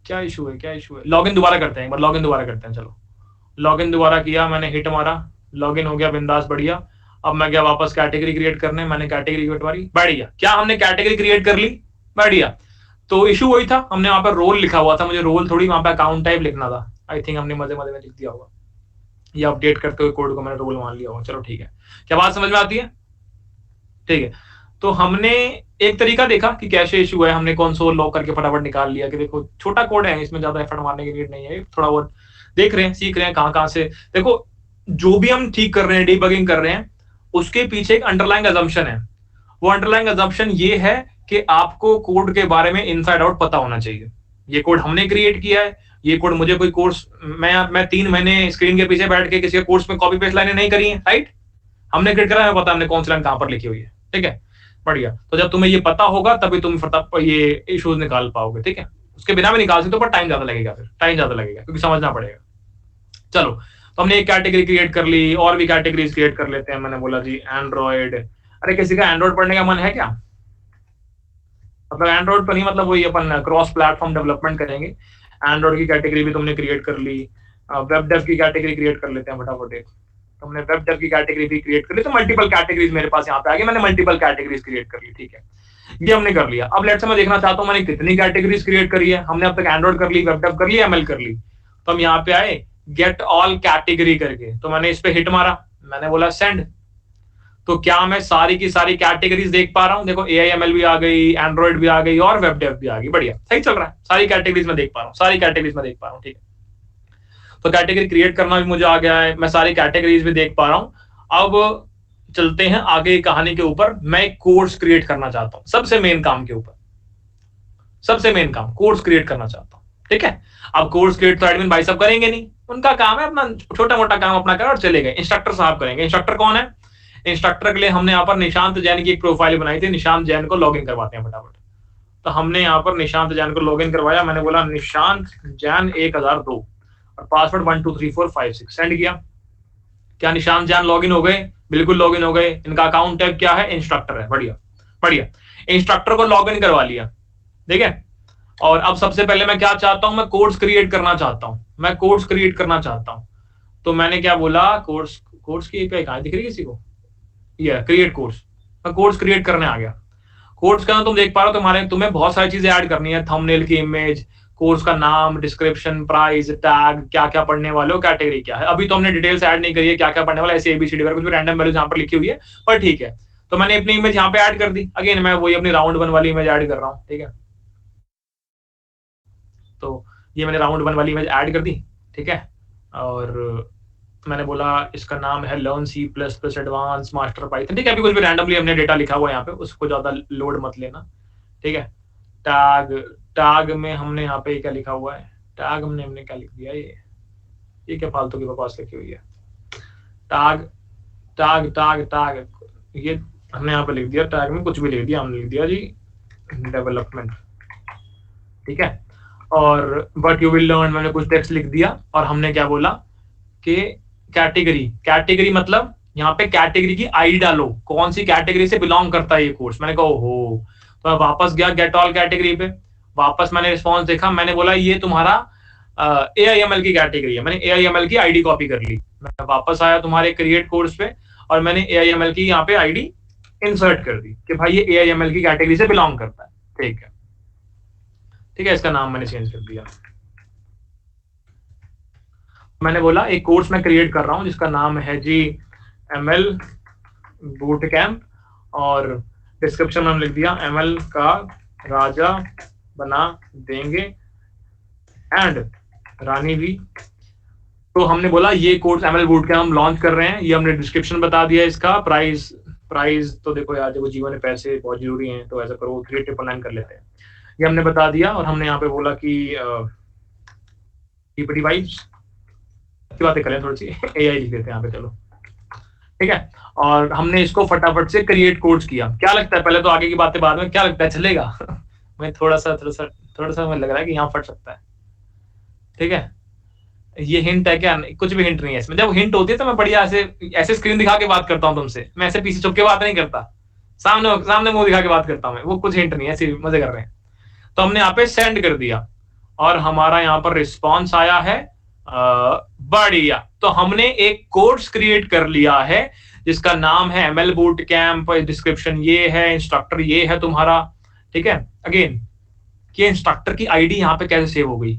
क्या इशू है, लॉगिन दोबारा करते हैं, एक बार लॉगिन दोबारा करते हैं। चलो लॉगिन दोबारा किया, मैंने हिट मारा, लॉगिन हो गया, बिंदास, बढ़िया। अब मैं गया वापस कैटेगरी क्रिएट करने, मैंने कैटेगरी क्रिएट मारी, बढ़िया। क्या हमने कैटेगरी क्रिएट कर ली, बढ़िया। तो इशू वही था, हमने वहां पर रोल लिखा हुआ था, मुझे रोल थोड़ी वहां पर अकाउंट टाइप लिखना था। आई थिंक हमने मजे मजे में लिख दिया होगा, या अपडेट करते हुए कोड को मैंने रोल मान लिया होगा। चलो ठीक है, क्या बात समझ में आती है? ठीक है, तो हमने एक तरीका देखा कि कैसे इशू है, हमने कंसोल लॉग करके फटाफट निकाल लिया कि देखो छोटा कोड है, इसमें ज्यादा एफर्ट मारने की नीड नहीं है, थोड़ा बहुत देख रहे हैं, सीख रहे हैं कहां से। देखो जो भी हम ठीक कर रहे हैं, डीबगिंग कर रहे हैं, उसके पीछे एक अंडरलाइंग अजम्पशन है। वो अंडरलाइंग अजम्पशन ये है कि आपको कोड के बारे में इनसाइड आउट पता होना चाहिए। ये कोड हमने क्रिएट किया है, ये कोड मुझे कोई कोर्स, मैं 3 महीने स्क्रीन के पीछे बैठ के किसी कोर्स में कॉपी पेस्ट लाइनें नहीं करी है, राइट? हमने क्रिएट करा है, पता हमने कौन सी लाइन कहां पर लिखी हुई है, ठीक है, बढ़िया। तो जब तुम्हें ये पता होगा तभी तुम ये इश्यूज निकाल पाओगे, ठीक है। उसके बिना भी निकाल सकते हो, पर टाइम ज्यादा लगेगा, फिर टाइम ज्यादा लगेगा क्योंकि समझना पड़ेगा। चलो, तो हमने एक कैटेगरी क्रिएट कर ली, और भी कैटेगरीज क्रिएट कर लेते हैं। मैंने बोला जी एंड्रॉइड, अरे किसी का एंड्रॉइड पढ़ने का मन है क्या? मतलब एंड्रॉइड तो नहीं, मतलब वही अपन क्रॉस प्लेटफॉर्म डेवलपमेंट करेंगे। एंड्रॉइड की कैटेगरी भी तुमने क्रिएट कर ली, वेब डेव की कैटेगरी क्रिएट कर लेते हैं फटाफट। एक तुमने वेब डेव की कैटेगरी भी क्रिएट कर ली, तो मल्टीपल कैटेगरीज मेरे पास यहाँ पे आ गई, मैंने मल्टीपल कैटेगरीज क्रिएट कर ली, ठीक है, ये हमने कर लिया। अब लेट्स से मैं देखना चाहता हूँ मैंने कितनी कैटेगरीज क्रिएट करी है। हमने अब तक एंड्रॉइड कर ली, वेब डेव कर ली, एमएल कर ली। तो हम यहाँ पे आए गेट ऑल कैटेगरी करके, तो मैंने इस पे हिट मारा, मैंने बोला सेंड। तो क्या मैं सारी की सारी कैटेगरीज देख पा रहा हूँ? देखो AIML भी आ गई, एंड्रॉइड भी आ गई, और वेब डेव भी आ गई, बढ़िया, सही चल रहा है। सारी कैटेगरीज में देख पा रहा हूँ, सारी कैटेगरीज में देख पा रहा हूँ, ठीक है। तो कैटेगरी क्रिएट करना भी मुझे आ गया है, मैं सारी कैटेगरीज भी देख पा रहा हूँ। अब चलते हैं आगे कहानी के ऊपर। मैं एक कोर्स क्रिएट करना चाहता हूँ, सबसे मेन काम के ऊपर, सबसे मेन काम कोर्स क्रिएट करना चाहता हूँ, ठीक है। अब कोर्स क्रिएट तो एडमिन भाई सब करेंगे नहीं, उनका काम है अपना छोटा मोटा काम अपना करें और चले गए। इंस्ट्रक्टर साहब करेंगे। इंस्ट्रक्टर कौन है? इंस्ट्रक्टर के लिए हमने यहाँ पर निशांत जैन की एक प्रोफाइल बनाई थी, निशांत जैन को लॉगिन करवाते हैं फटाफट। तो हमने यहाँ पर निशांत जैन को लॉगिन करवाया, मैंने बोला निशांत जैन 1002 और पासवर्ड 123456 सेंड किया। क्या निशांत जैन लॉगिन हो गए? बिल्कुल लॉगिन हो गए। इनका अकाउंट टाइप क्या है? इंस्ट्रक्टर है, बढ़िया बढ़िया। इंस्ट्रक्टर को लॉगिन करवा लिया, ठीक है। और अब सबसे पहले मैं क्या चाहता हूं? मैं कोर्स क्रिएट करना चाहता हूं, मैं कोर्स क्रिएट करना चाहता हूं। तो मैंने क्या बोला, कोर्स की API कहां दिख रही है किसी को? ये क्रिएट कोर्स, मैं कोर्स क्रिएट करने आ गया। कोर्स का तुम देख पा रहे हो, तुम्हें बहुत सारी चीजें ऐड करनी है, थंबनेल की इमेज, कोर्स का नाम, डिस्क्रिप्शन, प्राइस, टैग, क्या क्या पढ़ने वाले हो, कैटेगरी क्या है। अभी तो हमने डिटेल्स ऐड नहीं करी है क्या क्या पढ़ने वाला, ऐसे ABCD कुछ भी रैंडम वैल्यूज यहाँ पर लिखी हुई है, पर ठीक है। तो मैंने अपनी इमेज यहाँ पे ऐड कर दी। अगेन मैं वही अपनी राउंड 1 वाली इमेज ऐड कर रहा हूँ, ठीक है। तो ये मैंने राउंड 1 वाली इमेज ऐड कर दी, ठीक है। और मैंने बोला इसका नाम है learn C++ advance master Python, ठीक है। अभी कुछ भी रैंडमली हमने डेटा लिखा हुआ है यहाँ पे, उसको ज्यादा लोड मत लेना, ठीक है। टैग, टैग में हमने यहाँ पे क्या लिखा हुआ है? टैग हमने क्या लिख दिया? ये क्या फालतू की बकवास लिखी हुई है? टैग टैग टैग टैग, ये हमने यहाँ पे लिख दिया, टैग में कुछ भी लिख दिया, हमने लिख दिया जी डेवलपमेंट, ठीक है। और बट यू विल लर्न, मैंने कुछ टेक्स्ट लिख दिया। और हमने क्या बोला कि कैटेगरी मतलब यहाँ पे कैटेगरी की आईडी डालो, कौन सी कैटेगरी से बिलोंग करता है ये कोर्स। मैंने कहा ओहो, तो मैं वापस गया गेट ऑल कैटेगरी पे, वापस मैंने रिस्पॉन्स देखा, मैंने बोला ये तुम्हारा AIML की कैटेगरी है। मैंने AIML की आईडी कॉपी कर ली, मैं वापस आया तुम्हारे क्रिएट कोर्स पे और मैंने AIML की यहाँ पे आईडी इंसर्ट कर दी कि भाई ये AIML की कैटेगरी से बिलोंग करता है, ठीक है, ठीक है। इसका नाम मैंने चेंज कर दिया। मैंने बोला एक कोर्स मैं क्रिएट कर रहा हूं जिसका नाम है जी ML बूट कैंप, और डिस्क्रिप्शन में लिख दिया ML का राजा बना देंगे एंड रानी भी। तो हमने बोला ये कोर्स ML बूट कैंप हम लॉन्च कर रहे हैं, ये हमने डिस्क्रिप्शन बता दिया। इसका प्राइस तो देखो यार, देखो जीवन में पैसे बहुत जरूरी हैं, तो ऐसा करो 399 कर लेते हैं, ये हमने बता दिया। और हमने यहाँ पे बोला कि डिवाइस की बातें करें थोड़ी सी AI लिख देते हैं यहाँ पे, चलो ठीक है। और हमने इसको फटाफट से क्रिएट कोर्स किया। क्या लगता है, पहले तो आगे की बातें बाद में, क्या लगता है चलेगा? मैं थोड़ा सा मुझे लग रहा है कि यहाँ फट सकता है। ठीक है, ये हिंट है क्या? कुछ भी हिंट नहीं है इसमें। जब हिंट होती है तो मैं बढ़िया ऐसे ऐसे स्क्रीन दिखा के बात करता हूँ तुमसे, मैं ऐसे पीछे छुप के बात नहीं करता, सामने सामने मुंह दिखा के बात करता हूँ मैं। वो कुछ हिंट नहीं है, ऐसे मजे कर रहे हैं। तो हमने यहाँ पे सेंड कर दिया और हमारा यहाँ पर रिस्पॉन्स आया है बढ़िया। तो हमने एक कोर्स क्रिएट कर लिया है जिसका नाम है ML बूट कैंप। डिस्क्रिप्शन ये है, इंस्ट्रक्टर ये है तुम्हारा, ठीक है। अगेन, ये इंस्ट्रक्टर की आईडी यहाँ पे कैसे सेव हो गई?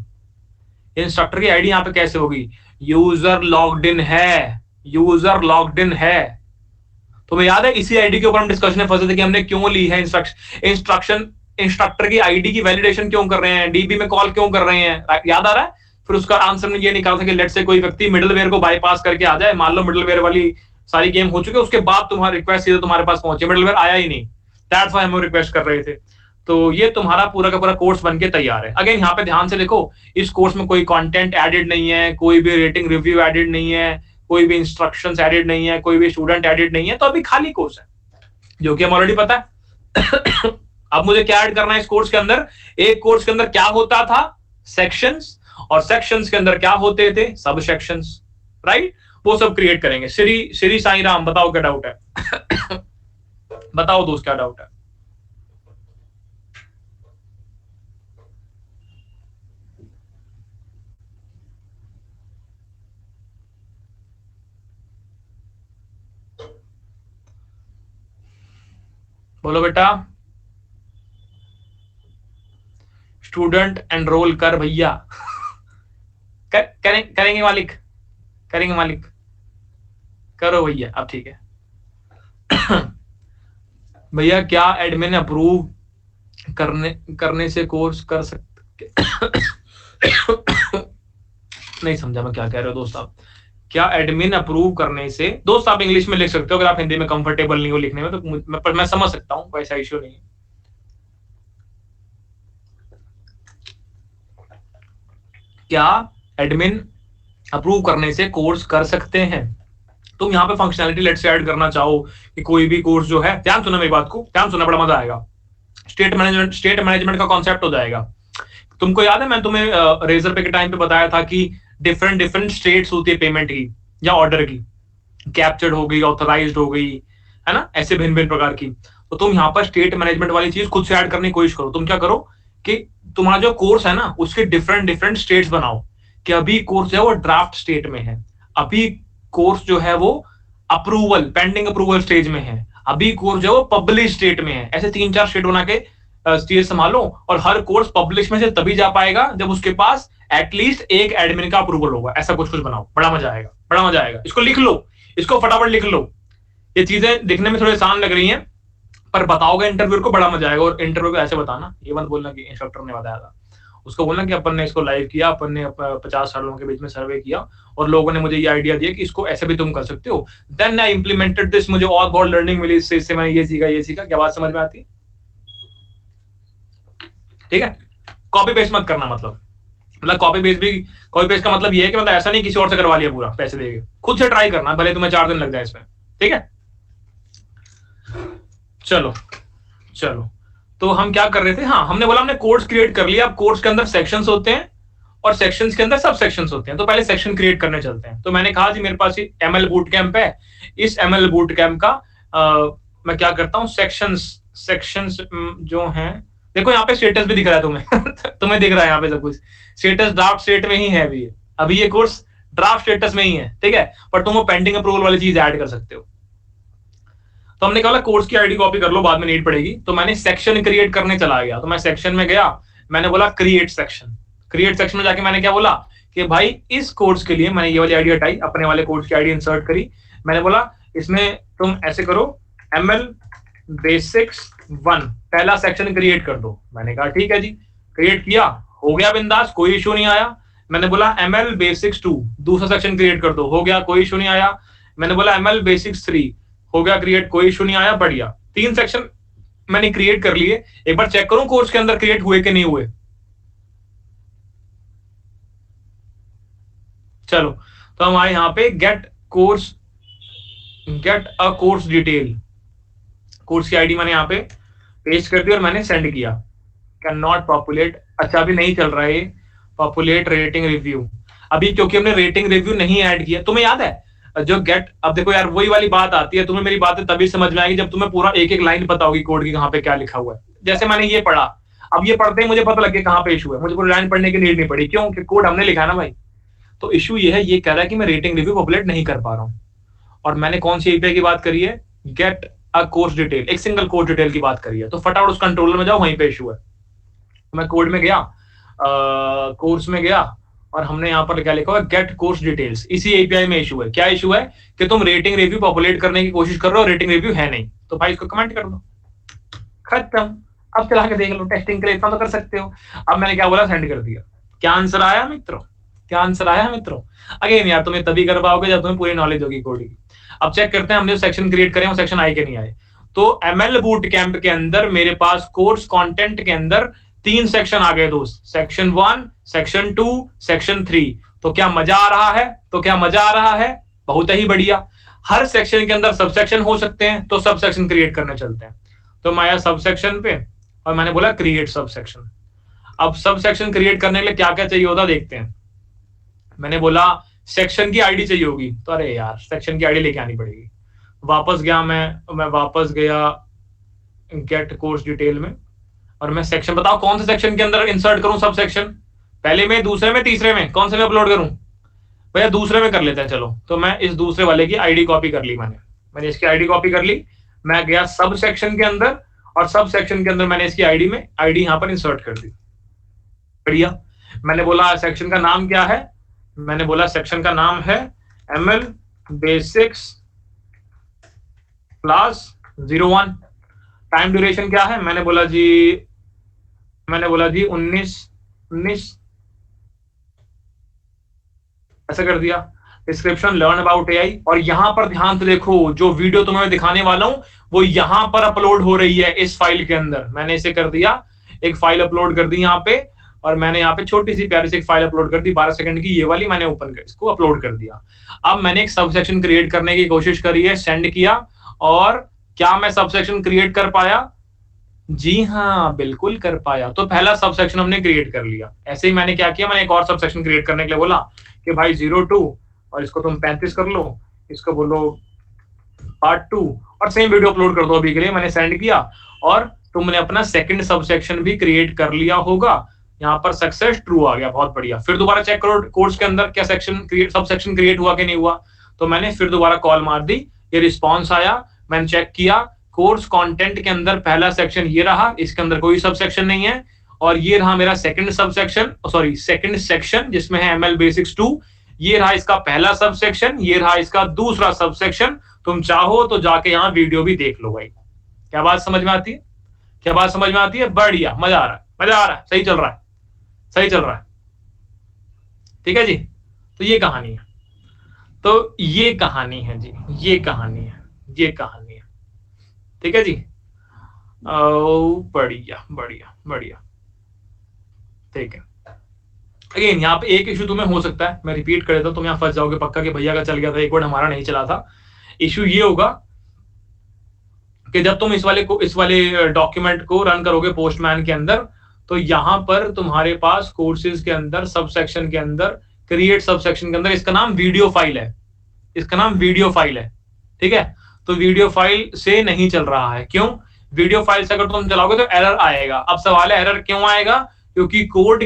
इंस्ट्रक्टर की आईडी यहाँ पे कैसे होगी? यूजर लॉग्ड इन है, यूजर लॉग्ड इन है। तुम्हें याद है इसी आईडी के ऊपर हम डिस्कशन में फंसे थे कि हमने क्यों ली है इंस्ट्रक्शन, इंस्ट्रक्टर की आईडी की वैलिडेशन क्यों कर रहे हैं, डीबी में कॉल क्यों कर रहे हैं, याद आ रहा है? फिर उसका आंसर ने ये निकाला था कि लेट से कोई व्यक्ति मिडलवेयर को बाईपास करके आ जाए, मान लो मिडलवेयर वाली सारी गेम हो चुकी है, उसके बाद तुम्हारा रिक्वेस्ट सीधे तुम्हारे पास पहुंचे, मिडलवेयर आया ही नहीं, दैट्स व्हाई हम रिक्वेस्ट कर रहे थे। तो ये तुम्हारा पूरा का पूरा कोर्स बन के तैयार है। अगेन यहाँ पे ध्यान से देखो, इस कोर्स में कोई कंटेंट एडेड नहीं है, कोई भी रेटिंग रिव्यू एडेड नहीं है, कोई भी इंस्ट्रक्शंस एडेड नहीं है, कोई भी स्टूडेंट एडेड नहीं है, तो अभी खाली कोर्स है, जो कि हम ऑलरेडी पता है। अब मुझे क्या ऐड करना है इस कोर्स के अंदर? एक कोर्स के अंदर क्या होता था? सेक्शंस, और सेक्शंस के अंदर क्या होते थे? सब सेक्शंस, राइट? वो सब क्रिएट करेंगे। श्री साई राम, बताओ क्या डाउट है? बताओ दोस्त क्या डाउट है? बोलो बेटा। स्टूडेंट एनरोल कर भैया। करेंगे मालिक, करेंगे मालिक, करो भैया। अब ठीक है। भैया क्या एडमिन अप्रूव करने से कोर्स कर सकते? नहीं समझा मैं क्या कह रहे हो दोस्त आप। क्या एडमिन अप्रूव करने से? दोस्त आप इंग्लिश में लिख सकते हो अगर आप हिंदी में कंफर्टेबल नहीं हो लिखने में, तो मैं समझ सकता हूं, वैसा इश्यू नहीं है। क्या एडमिन अप्रूव करने से कोर्स कर सकते हैं? तुम यहाँ पे फंक्शनैलिटी लेट से ऐड करना चाहो कि कोई भी कोर्स जो है, ध्यान सुना मेरी बात को, ध्यान सुना, बड़ा मजा आएगा। स्टेट मैनेजमेंट का कॉन्सेप्ट हो जाएगा। तुमको याद है मैं तुम्हें रेजर पे के टाइम पे बताया था कि डिफरेंट स्टेट्स होती है पेमेंट की या ऑर्डर की, कैप्चर्ड हो गई, ऑथराइज्ड हो गई, है ना, ऐसे भिन्न भिन्न प्रकार की। तो तुम यहाँ पर स्टेट मैनेजमेंट वाली चीज खुद से ऐड करने की कोशिश करो। तुम क्या करो कि तुम्हारा जो कोर्स है ना उसके डिफरेंट स्टेट्स बनाओ, कि अभी कोर्स है वो ड्राफ्ट स्टेट में है, अभी कोर्स जो है वो अप्रूवल, पेंडिंग अप्रूवल स्टेज में है, अभी कोर्स जो है वो पब्लिश स्टेट में है। ऐसे 3-4 स्टेट बना के स्टेज संभालो, और हर कोर्स पब्लिश में से तभी जा पाएगा जब उसके पास एटलीस्ट एक एडमिन का अप्रूवल होगा। ऐसा कुछ बनाओ, बड़ा मजा आएगा, बड़ा मजा आएगा। इसको लिख लो, इसको फटाफट लिख लो। ये चीजें दिखने में थोड़ी आसान लग रही हैं, पर बताओगे इंटरव्यू को, बड़ा मजा आएगा। और इंटरव्यू को ऐसे बताना, ये मत बोलना कि इंस्ट्रक्टर ने बताया था, उसको बोलना कि अपन ने इसको लाइव किया, अपन ने 50 लोगों के बीच में सर्वे किया और लोगों ने मुझे ये आइडिया दिया कि इसको ऐसे भी तुम कर सकते हो, देन आई इंप्लीमेंटेड दिस, मुझे और बहुत लर्निंग मिली इससे मैंने ये सीखा। क्या बात समझ में आती है? ठीक है, कॉपी पेस्ट मत करना। मतलब कॉपी पेस्ट का मतलब ये है कि मतलब ऐसा नहीं किसी और से करवा लिया पूरा पैसे देके, खुद से ट्राई करना, भले तुम्हें 4 दिन लग जाए इसमें। ठीक है, चलो तो हम क्या कर रहे थे? हाँ, हमने बोला हमने कोर्स क्रिएट कर लिया। अब कोर्स के अंदर सेक्शंस होते हैं और सेक्शंस के अंदर सब सेक्शंस होते हैं। तो पहले सेक्शन क्रिएट करने चलते हैं। तो मैंने कहा जी मेरे पास ML बूट कैंप है, इस ML बूट कैंप का मैं क्या करता हूँ, सेक्शंस जो हैं, देखो यहाँ पे स्टेटस भी दिख रहा है तुम्हें। तुम्हें दिख रहा है यहाँ पे सब कुछ, स्टेटस ड्राफ्ट स्टेट में ही है अभी ये कोर्स ड्राफ्ट स्टेटस में ही है, ठीक है। पर तुम वो पेंडिंग अप्रूवल वाली चीज ऐड कर सकते हो। तो हमने कहा कोर्स की आईडी कॉपी कर लो, बाद में नीड पड़ेगी। तो मैंने सेक्शन क्रिएट करने चला गया। तो मैं सेक्शन में गया, मैंने बोला क्रिएट सेक्शन में जाके मैंने क्या बोला कि भाई इस कोर्स के लिए मैंने ये वाली आईडी हटाई, अपने वाले कोर्स की आईडी इंसर्ट करी। मैंने बोला इसमें तुम ऐसे करो, ML बेसिक्स 1 पहला सेक्शन क्रिएट कर दो। मैंने कहा ठीक है जी, क्रिएट किया, हो गया बिंदास, कोई इशू नहीं आया। मैंने बोला ML बेसिक्स 2 दूसरा सेक्शन क्रिएट कर दो, हो गया, कोई इशू नहीं आया। मैंने बोला ML बेसिक्स 3 हो गया क्रिएट, कोई इशू नहीं आया, बढ़िया। 3 सेक्शन मैंने क्रिएट कर लिए। एक बार चेक करूं कोर्स के अंदर क्रिएट हुए कि नहीं हुए। चलो, तो हम आए यहाँ पे get a course detail, course की आईडी मैंने यहाँ पे पेस्ट कर दी और मैंने सेंड किया। कैन नॉट पॉपुलेट, अच्छा अभी नहीं चल रहा है, पॉपुलेट रेटिंग रिव्यू। अभी क्योंकि हमने रेटिंग रिव्यू नहीं ऐड किया, तुम्हें याद है जो गेट, अब देखो यार वही वाली बात आती है, तुम्हें मेरी बातें तभी समझ में आएगी जब तुम्हें पूरा एक एक लाइन पता होगी कोड की कहाँ पे क्या लिखा हुआ है। जैसे मैंने ये पढ़ा, अब ये पढ़ते ही मुझे पता लग गया कहाँ पे इशू है, मुझे पूरी लाइन पढ़ने की नीड नहीं पड़ी, क्यों? कि कोड हमने लिखा है ना भाई। तो इशू ये है, ये कह रहा है कि मैं रेटिंग रिव्यू पॉपुलेट नहीं कर पा रहा हूं। और मैंने कौन सी एपीआई की बात करी है? गेट अ कोर्स डिटेल, एक सिंगल कोर्स डिटेल की बात करी है। तो फटाफट उस कंट्रोलर में जाओ, वहीं पे इशू है। मैं कोड में गया, कोर्स में गया, और हमने यहाँ पर क्या लिखा हुआ है? Get course details. इसी एपीआई में इशू है। क्या इशू है? कि तुम रेटिंग रिव्यू पॉपुलेट करने की कोशिश कर रहे हो, रेटिंग रिव्यू है नहीं, तो भाई इसको कमेंट कर दो, खत्म। अब चला के देख लो, टेस्टिंग के लिए इतना तो कर सकते हो। अब मैंने क्या बोला? सेंड कर दिया। क्या आंसर आया मित्रों? क्या आंसर आया मित्रों? अगेन यार तुम्हें तभी कर पाओगे जब तुम्हें पूरी नॉलेज होगी कोड की। अब चेक करते हैं हमने जो सेक्शन क्रिएट करे वो सेक्शन आए कि नहीं आए। तो एमएल बूट कैंप के अंदर मेरे पास कोर्स कंटेंट के अंदर 3 सेक्शन आ गए दोस्त, सेक्शन 1, सेक्शन 2, सेक्शन 3। तो क्या मजा आ रहा है? तो क्या मजा आ रहा है? बहुत ही बढ़िया। हर सेक्शन के अंदर सब सेक्शन हो सकते हैं, तो सब सेक्शन क्रिएट करने चलते हैं। तो मैं आया सब सेक्शन पे और मैंने बोला क्रिएट सब सेक्शन। अब सब सेक्शन क्रिएट करने के लिए क्या क्या चाहिए होता देखते हैं। मैंने बोला सेक्शन की आईडी चाहिए होगी, तो अरे यार सेक्शन की आईडी लेके आनी पड़ेगी। वापस गया मैं वापस गया गेट कोर्स डिटेल में, और मैं सेक्शन, बताओ कौन से सेक्शन के अंदर इंसर्ट करूं सब सेक्शन? पहले में, दूसरे में, तीसरे में? कौन से में अपलोड करूं? भैया दूसरे में कर लेते हैं चलो। तो मैं इस दूसरे वाले की आईडी कॉपी कर ली, मैंने इसकी आईडी कॉपी कर ली। मैं गया सब सेक्शन के अंदर, और सब सेक्शन के अंदर मैंने इसकी आईडी यहां पर इंसर्ट कर दी। बढ़िया। मैंने बोला सेक्शन का नाम क्या है? मैंने बोला सेक्शन का नाम है ML basics class 01। Time duration क्या है? मैंने बोला जी 19 ऐसा कर दिया। डिस्क्रिप्शन लर्न अबाउट एआई, और यहां पर ध्यान से देखो, जो वीडियो तुम्हें दिखाने वाला हूं वो यहां पर अपलोड हो रही है इस फाइल के अंदर। मैंने इसे कर दिया, एक फाइल अपलोड कर दी यहाँ पे, और मैंने यहाँ पे छोटी सी प्यारी सी एक फाइल अपलोड कर दी 12 सेकंड की, ये वाली मैंने ओपन कर इसको अपलोड कर दिया। अब मैंने एक सब सेक्शन क्रिएट करने की कोशिश करी है, सेंड किया, और क्या मैं सब सेक्शन क्रिएट कर पाया? जी हाँ, बिल्कुल कर पाया। तो पहला सब सेक्शन हमने क्रिएट कर लिया। ऐसे ही मैंने क्या किया, मैंने एक और सब सेक्शन क्रिएट करने के लिए बोला कि भाई 02, और इसको तुम 35 कर लो, इसको बोलो पार्ट 2, और सेम वीडियो अपलोड कर दो अभी के लिए। मैंने सेंड किया, और तुमने अपना सेकंड सब सेक्शन भी क्रिएट कर लिया होगा। यहाँ पर सक्सेस ट्रू आ गया, बहुत बढ़िया। फिर दोबारा चेक करो कोर्स के अंदर क्या section create, sub section create हुआ कि नहीं हुआ। तो मैंने फिर दोबारा कॉल मार दी, ये रिस्पॉन्स आया, मैंने चेक किया कोर्स कंटेंट के अंदर पहला सेक्शन ये रहा, इसके अंदर कोई सब सेक्शन नहीं है, और ये रहा मेरा second sub section, sorry second section जिसमें है ML बेसिक्स 2। ये रहा इसका पहला सब सेक्शन, ये रहा इसका दूसरा सब सेक्शन। तुम चाहो तो जाके यहाँ वीडियो भी देख लो भाई। क्या बात समझ में आती है? क्या बात समझ में आती है? बढ़िया, मजा आ रहा है, मजा आ रहा है, सही चल रहा है, सही चल रहा है। ठीक है जी। तो ये कहानी है, तो ये कहानी है जी, ये कहानी है, ये कहानी है। ठीक है जी। बढ़िया बढ़िया बढ़िया। ठीक है। अगेन यहाँ पे एक इशू तुम्हें हो सकता है, मैं रिपीट कर देता हूं, तुम यहाँ फंस जाओगे पक्का कि भैया का चल गया था, एक वर्ड हमारा नहीं चला था। इशू ये होगा कि जब तुम इस वाले डॉक्यूमेंट को रन करोगे पोस्टमैन के अंदर, तो यहां पर तुम्हारे पास कोर्सेज के अंदर सब सेक्शन के अंदर क्रिएट सब सेक्शन के अंदर इसका नाम वीडियो फाइल है, इसका नाम वीडियो फाइल है। ठीक है। तो वीडियो फाइल से नहीं चल रहा है। क्यों? वीडियो फाइल से अगर तुम चलाओगे तो एरर आएगा। अब सवाल है एरर क्यों आएगा? क्योंकि कोड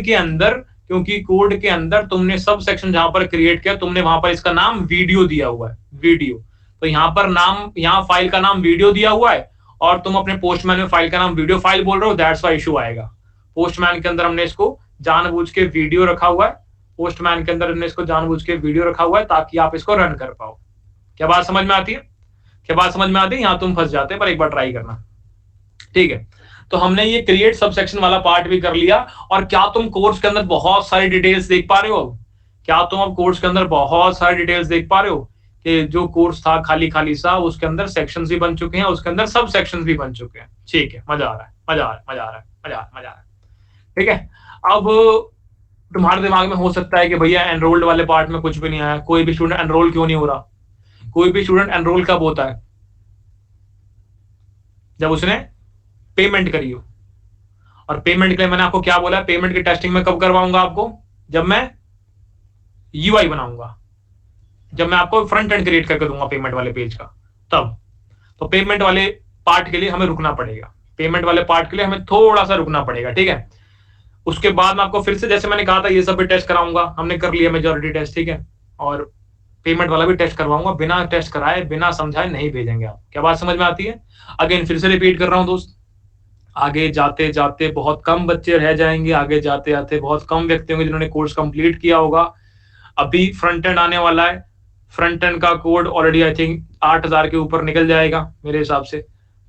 के अंदर तुमने सब सेक्शन जहां पर क्रिएट किया, तुमने वहां पर इसका नाम वीडियो दिया हुआ है, वीडियो। तो यहाँ पर नाम, यहाँ फाइल का नाम वीडियो दिया हुआ है, और तुम अपने पोस्टमैन में फाइल का नाम वीडियो फाइल बोल रहे हो, दैट्स व्हाई इशू आएगा। पोस्टमैन के अंदर हमने इसको जानबूझ के वीडियो रखा हुआ है, पोस्टमैन के अंदर हमने इसको जानबूझ के वीडियो रखा हुआ है ताकि आप इसको रन कर पाओ। क्या बात समझ में आती है? क्या बात समझ में आती है? यहाँ तुम फंस जाते हैं, पर एक बार ट्राई करना। ठीक है। तो हमने ये क्रिएट सब सेक्शन वाला पार्ट भी कर लिया। और क्या तुम कोर्स के अंदर बहुत सारी डिटेल्स देख पा रहे हो? क्या तुम अब कोर्स के अंदर बहुत सारी डिटेल्स देख पा रहे हो कि जो कोर्स था खाली खाली सा, उसके अंदर सेक्शंस भी बन चुके हैं, उसके अंदर सब सेक्शंस भी बन चुके हैं। ठीक है, मजा आ रहा है, मजा आ रहा है, मजा आ रहा है, मजा आ रहा है। ठीक है। अब तुम्हारे दिमाग में हो सकता है कि भैया एनरोल्ड वाले पार्ट में कुछ भी नहीं आया, कोई भी स्टूडेंट एनरोल क्यों नहीं हो रहा? कोई भी स्टूडेंट एनरोल कब होता है? जब उसने पेमेंट करी हो। और पेमेंट के लिए मैंने आपको क्या बोला? पेमेंट की टेस्टिंग में कब करवाऊंगा आपको? जब मैं यूआई बनाऊंगा, जब मैं आपको फ्रंट एंड क्रिएट करके दूंगा पेमेंट वाले पेज का, तब। तो पेमेंट वाले पार्ट के लिए हमें रुकना पड़ेगा, पेमेंट वाले पार्ट के लिए हमें थोड़ा सा रुकना पड़ेगा, ठीक है। उसके बाद मैं आपको फिर से, जैसे मैंने कहा था, ये सब भी टेस्ट कराऊंगा, हमने कर लिया मेजॉरिटी टेस्ट, ठीक है। और पेमेंट वाला भी टेस्ट करवाऊंगा, बिना टेस्ट कराए बिना समझाए नहीं भेजेंगे आप। क्या बात समझ में आती है? अगेन फिर से रिपीट कर रहा हूं दोस्त, आगे जाते जाते बहुत कम बच्चे रह जाएंगे, आगे जाते जाते बहुत कम व्यक्ति होंगे जिन्होंने कोर्स कंप्लीट किया होगा। अभी फ्रंट एंड आने वाला है, फ्रंट एंड का कोड ऑलरेडी आई थिंक 8,000 के ऊपर निकल जाएगा मेरे हिसाब से।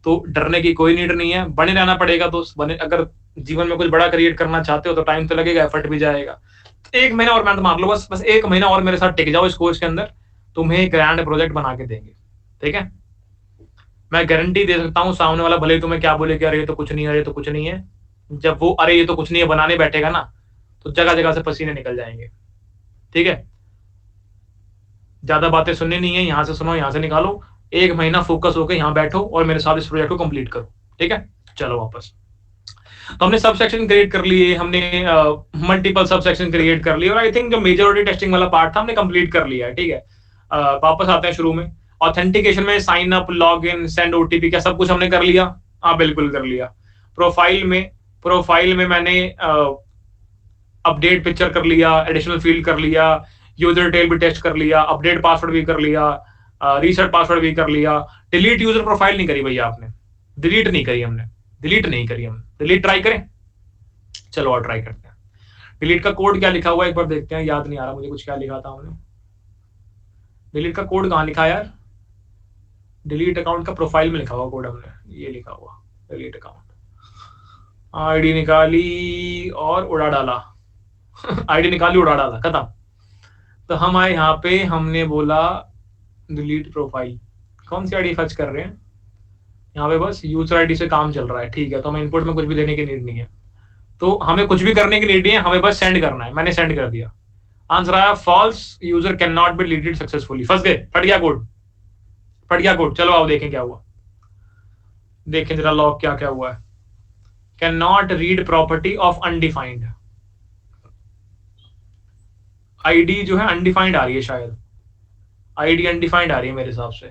तो डरने की कोई नीड नहीं है, बने रहना पड़ेगा दोस्त। बने, अगर जीवन में कुछ बड़ा क्रिएट करना चाहते हो तो टाइम तो लगेगा, एफर्ट भी जाएगा। तो 1 महीना और मेहनत मार लो, बस 1 महीना और मेरे साथ टिक जाओ इस कोर्स के अंदर, तुम्हें एक ग्रैंड प्रोजेक्ट बना के देंगे, ठीक है। मैं गारंटी दे सकता हूँ, सामने वाला भले तुम्हें क्या बोले कि अरे ये तो कुछ नहीं है, अरे ये तो कुछ नहीं है, जब वो अरे ये तो कुछ नहीं है बनाने बैठेगा ना, तो जगह जगह से पसीने निकल जाएंगे, ठीक है। ज्यादा बातें सुननी नहीं है, यहां से सुनो, यहां से निकालो। 1 महीना फोकस होकर यहां बैठो और मेरे साथ इस प्रोजेक्ट को कंप्लीट करो, ठीक है। चलो वापस, तो हमने सब सेक्शन क्रिएट कर लिए, हमने मल्टीपल सब सेक्शन क्रिएट कर लिए, और आई थिंक जो मेजॉरिटी टेस्टिंग वाला पार्ट था हमने कंप्लीट कर लिया है, ठीक है। वापस आते हैं शुरू में, ऑथेंटिकेशन में sign up, log in, send OTP, क्या सब कुछ हमने कर लिया? हाँ बिल्कुल कर लिया। प्रोफाइल में मैंने अपडेट पिक्चर कर लिया, एडिशनल फील्ड कर लिया, यूजर डिटेल भी टेस्ट कर लिया, अपडेट पासवर्ड भी कर लिया, रीसेट पासवर्ड भी कर लिया। डिलीट यूजर प्रोफाइल नहीं करी भैया आपने, डिलीट नहीं करी हमने, डिलीट नहीं करी हम। डिलीट ट्राई करें? चलो और ट्राई करते हैं। डिलीट का कोड क्या लिखा हुआ है एक बार देखते हैं, याद नहीं आ रहा मुझे कुछ क्या लिखा था हमने। डिलीट का कोड कहाँ लिखा है यार? डिलीट अकाउंट का प्रोफाइल में लिखा हुआ कोड हमने, ये लिखा हुआ डिलीट अकाउंट। आईडी निकाली और उड़ा डाला आईडी निकाली, उड़ा डाला, खत्म। तो हम आए यहाँ पे, हमने बोला डिलीट प्रोफाइल। कौन सी आईडी फर्ज कर रहे हैं यहाँ पे? बस यूजर आईडी से काम चल रहा है, ठीक है। तो हमें इनपुट में कुछ भी देने की नीड नहीं है, तो हमें कुछ भी करने की नीड नहीं है, हमें बस सेंड करना है। मैंने सेंड कर दिया, आंसर आया false, user can not be deleted successfully. फंस गए, फट गया कोड, फट गया कोड। चलो आओ देखें क्या हुआ, देखें जरा लॉग क्या क्या हुआ है। Can not read property of undefined. ID जो है अनडिफाइंड आ रही है, शायद आईडी अनडिफाइंड आ रही है मेरे हिसाब से,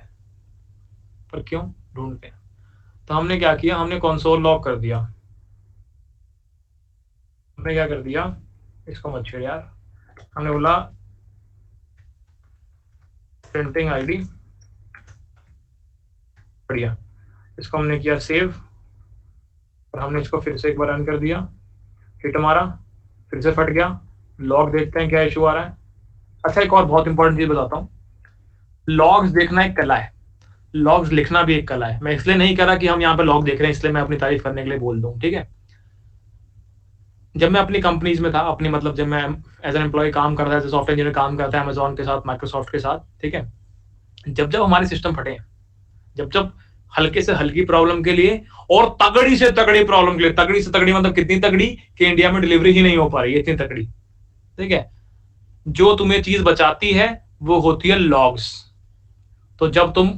पर क्यों ढूंढते हैं। तो हमने क्या किया, हमने कंसोल लॉग कर दिया। हमने क्या कर दिया, इसको मत छेड़ यार। हमने बोला प्रिंटिंग आईडी, बढ़िया। इसको हमने किया सेव, और हमने इसको फिर से एक बार रन कर दिया, हिट मारा, फिर से फट गया। लॉग देखते हैं क्या इशू आ रहा है। अच्छा, एक और बहुत इंपॉर्टेंट चीज बताता हूँ, लॉग्स देखना एक कला है, लॉग्स लिखना भी एक कला है। मैं इसलिए नहीं कह रहा कि हम यहाँ पे लॉग देख रहे हैं इसलिए मैं अपनी तारीफ करने के लिए बोल दूं, ठीक है। जब मैं अपनी कंपनीज में था, अपनी मतलब जब मैं एज एन एम्प्लॉय काम करता था, सॉफ्टवेयर इंजीनियर काम करता है अमेजोन के साथ, माइक्रोसॉफ्ट के साथ, ठीक है। जब जब हमारे सिस्टम फटे हैं, जब जब हल्के से हल्की प्रॉब्लम के लिए और तगड़ी से तगड़ी प्रॉब्लम के लिए, तगड़ी से तगड़ी मतलब कितनी तगड़ी कि इंडिया में डिलीवरी ही नहीं हो पा रही है, इतनी तगड़ी, ठीक है। जो तुम्हें चीज बचाती है वो होती है लॉग्स। तो जब तुम